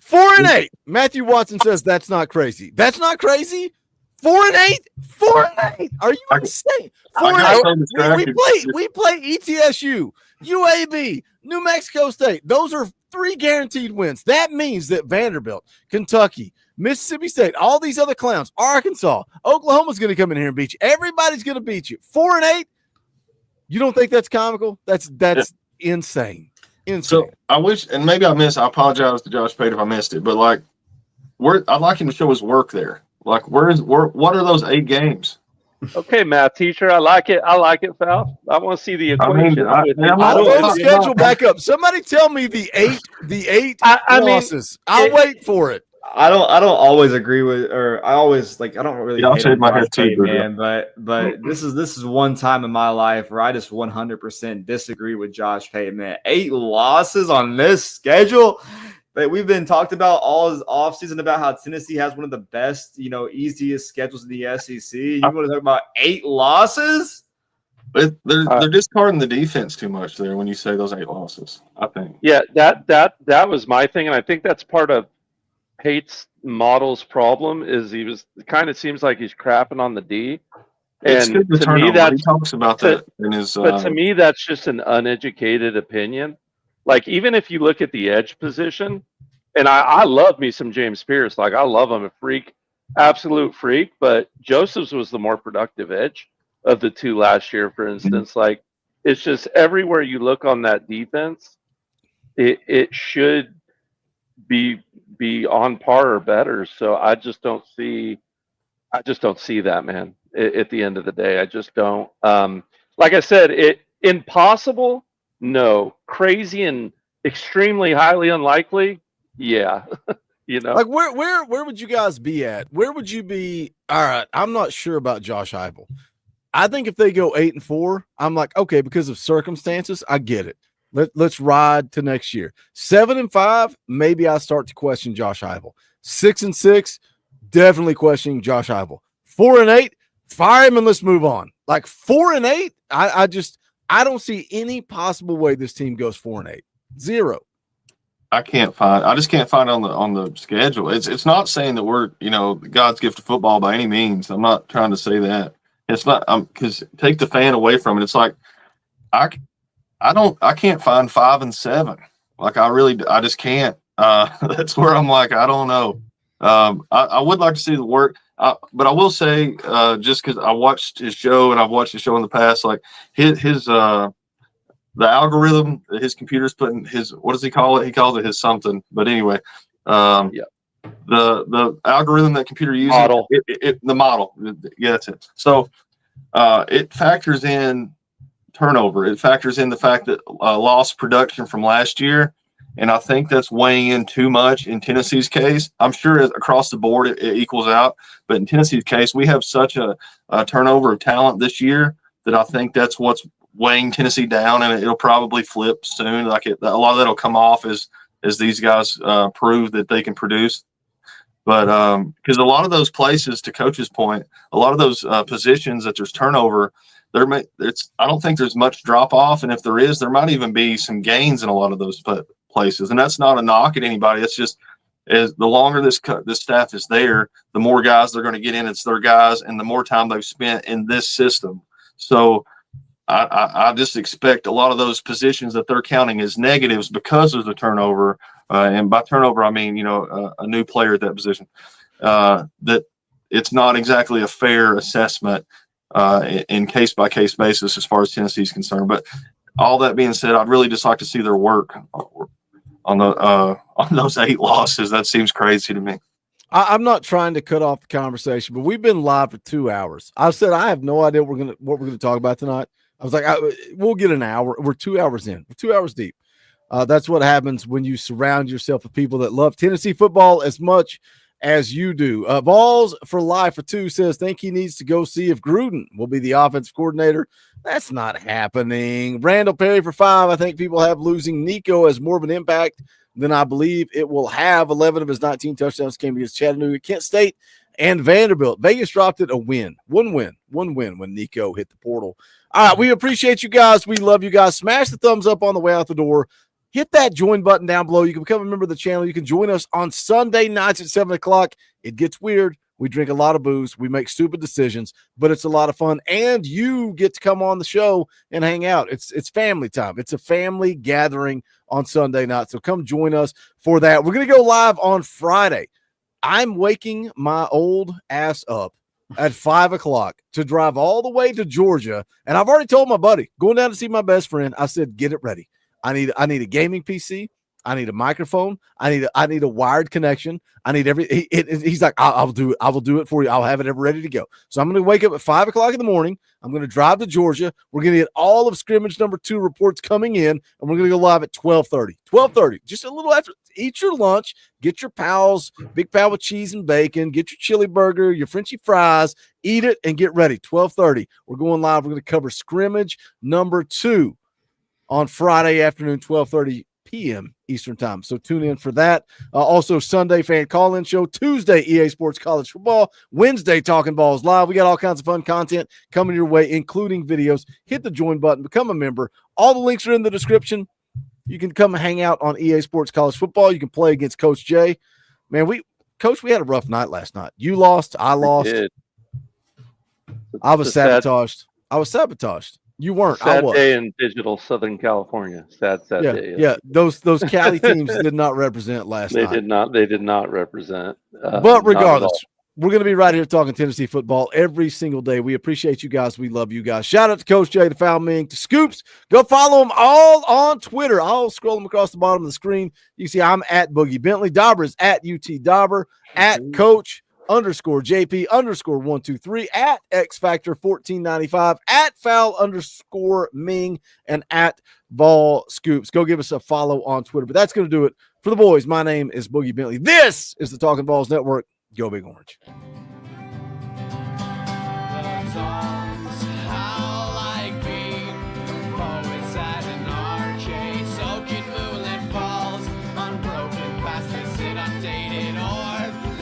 4-8. Matthew Watson says that's not crazy. That's not crazy? 4-8? 4-8. Are you insane? 4-8. We play ETSU, UAB, New Mexico State. Those are 3 guaranteed wins. That means that Vanderbilt, Kentucky, Mississippi State, all these other clowns, Arkansas, Oklahoma's going to come in here and beat you. Everybody's going to beat you. 4-8. You don't think that's comical? That's insane. Insane. So I wish, and maybe I apologize to Josh Pate if I missed it, but like, I'd like him to show his work there. Like, what are those 8 games? Okay, math teacher, I like it. Fal. I want to see the equation. I don't know the schedule back up. Somebody tell me the eight losses. I'll wait for it. I don't always agree with, or I always I don't really. I'll shave my head too, man. But this is one time in my life where I just 100% disagree with Josh Pate, man. 8 losses on this schedule. But we've been talked about all this offseason about how Tennessee has one of the best, easiest schedules in the SEC. You want to talk about 8 losses? But they're discarding the defense too much there when you say those 8 losses, I think. Yeah, that was my thing, and I think that's part of Pate's model's problem is he kind of seems like he's crapping on the D. And to me, he talks about that in his. But to me, that's just an uneducated opinion. Like, even if you look at the edge position, and I love me some James Pierce. Like, I love him, a freak, absolute freak. But Joseph's was the more productive edge of the 2 last year, for instance. Like, it's just everywhere you look on that defense, it should be on par or better. So I just don't see that, man. At the end of the day, I just don't. Like I said, impossible. No. Crazy and extremely highly unlikely. Yeah. Like where would you guys be at? Where would you be? All right. I'm not sure about Josh Heupel. I think if they go 8-4, I'm like, okay, because of circumstances, I get it. Let's ride to next year. 7-5, maybe I start to question Josh Heupel. 6-6, definitely questioning Josh Heupel. 4-8, fire him and let's move on. Like 4-8, I don't see any possible way this team goes 4-8. 0. I just can't find on the schedule. It's not saying that we're God's gift to football by any means. I'm not trying to say that. It's not because take the fan away from it. It's like I can't find 5-7. Like I just can't. That's where I'm like I don't know. I would like to see the work. But I will say, just because I watched his show and I've watched his show in the past, like his the algorithm, his computer's putting his, what does he call it? He calls it his something. But anyway, the algorithm that computer uses, model. The model. Yeah, that's it. So it factors in turnover. It factors in the fact that lost production from last year. And I think that's weighing in too much in Tennessee's case. I'm sure across the board it equals out. But in Tennessee's case, we have such a turnover of talent this year that I think that's what's weighing Tennessee down, and it'll probably flip soon. Like a lot of that will come off as these guys prove that they can produce. But because a lot of those places, to Coach's point, a lot of those positions that there's turnover, I don't think there's much drop off, and if there is, there might even be some gains in a lot of those places, and that's not a knock at anybody. It's just as the longer this staff is there, the more guys they're going to get in. It's their guys, and the more time they've spent in this system. So I just expect a lot of those positions that they're counting as negatives because of the turnover, and by turnover I mean a new player at that position. That it's not exactly a fair assessment in case by case basis as far as Tennessee is concerned. But all that being said, I'd really just like to see their work on those 8 losses. That seems crazy to me. I'm not trying to cut off the conversation, but we've been live for 2 hours. I said I have no idea what we're gonna talk about tonight. I was like, we'll get an hour. We're 2 hours in. We're 2 hours deep. That's what happens when you surround yourself with people that love Tennessee football as much as you do. Vols for Life for 2 says, think he needs to go see if Gruden will be the offensive coordinator. That's not happening. Randall Perry for 5. I think people have losing Nico as more of an impact than I believe it will have. 11 of his 19 touchdowns came against Chattanooga, Kent State, and Vanderbilt. Vegas dropped it a win. One win when Nico hit the portal. All right, we appreciate you guys. We love you guys. Smash the thumbs up on the way out the door. Hit that join button down below. You can become a member of the channel. You can join us on Sunday nights at 7 o'clock. It gets weird. We drink a lot of booze. We make stupid decisions, but it's a lot of fun. And you get to come on the show and hang out. It's family time. It's a family gathering on Sunday night. So come join us for that. We're going to go live on Friday. I'm waking my old ass up at 5 o'clock to drive all the way to Georgia. And I've already told my buddy, going down to see my best friend, I said, get it ready. I need a gaming PC. I need a microphone. I need a wired connection. I need he's like, I'll do it. I will do it for you. I'll have it ever ready to go. So I'm going to wake up at 5 o'clock in the morning. I'm going to drive to Georgia. We're going to get all of scrimmage number 2 reports coming in, and we're going to go live at 12:30. 12:30, just a little after. Eat your lunch. Get your pals, big pal with cheese and bacon. Get your chili burger, your Frenchy fries. Eat it and get ready. 12:30. We're going live. We're going to cover scrimmage number 2 on Friday afternoon, 12:30 p.m. Eastern time. So tune in for that. Also Sunday fan call-in show, Tuesday EA Sports College Football, Wednesday Talkin VAWLS Live. We got all kinds of fun content coming your way, including videos. Hit the join button, become a member. All the links are in the description. You can come hang out on EA Sports College Football. You can play against Coach Jay. Man, we had a rough night last night. You lost, I lost. I was sabotaged. You weren't. Sad I was. day in digital Southern California. Sad day. Yeah. Those Cali teams did not represent last night. They did not represent. But regardless, we're going to be right here talking Tennessee football every single day. We appreciate you guys. We love you guys. Shout out to Coach Jay, the Foul Ming, to Scoops. Go follow them all on Twitter. I'll scroll them across the bottom of the screen. You see I'm at Boogie Bentley. Dauber is at UT Dauber, at Coach _JP _123, at X Factor 1495, at Foul _Ming, and at Vol Scoops. Go give us a follow on Twitter. But that's going to do it for the boys. My name is Boogie Bentley. This is the Talkin VAWLS Network. Go Big Orange.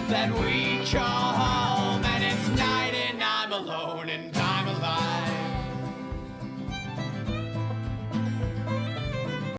That we charge.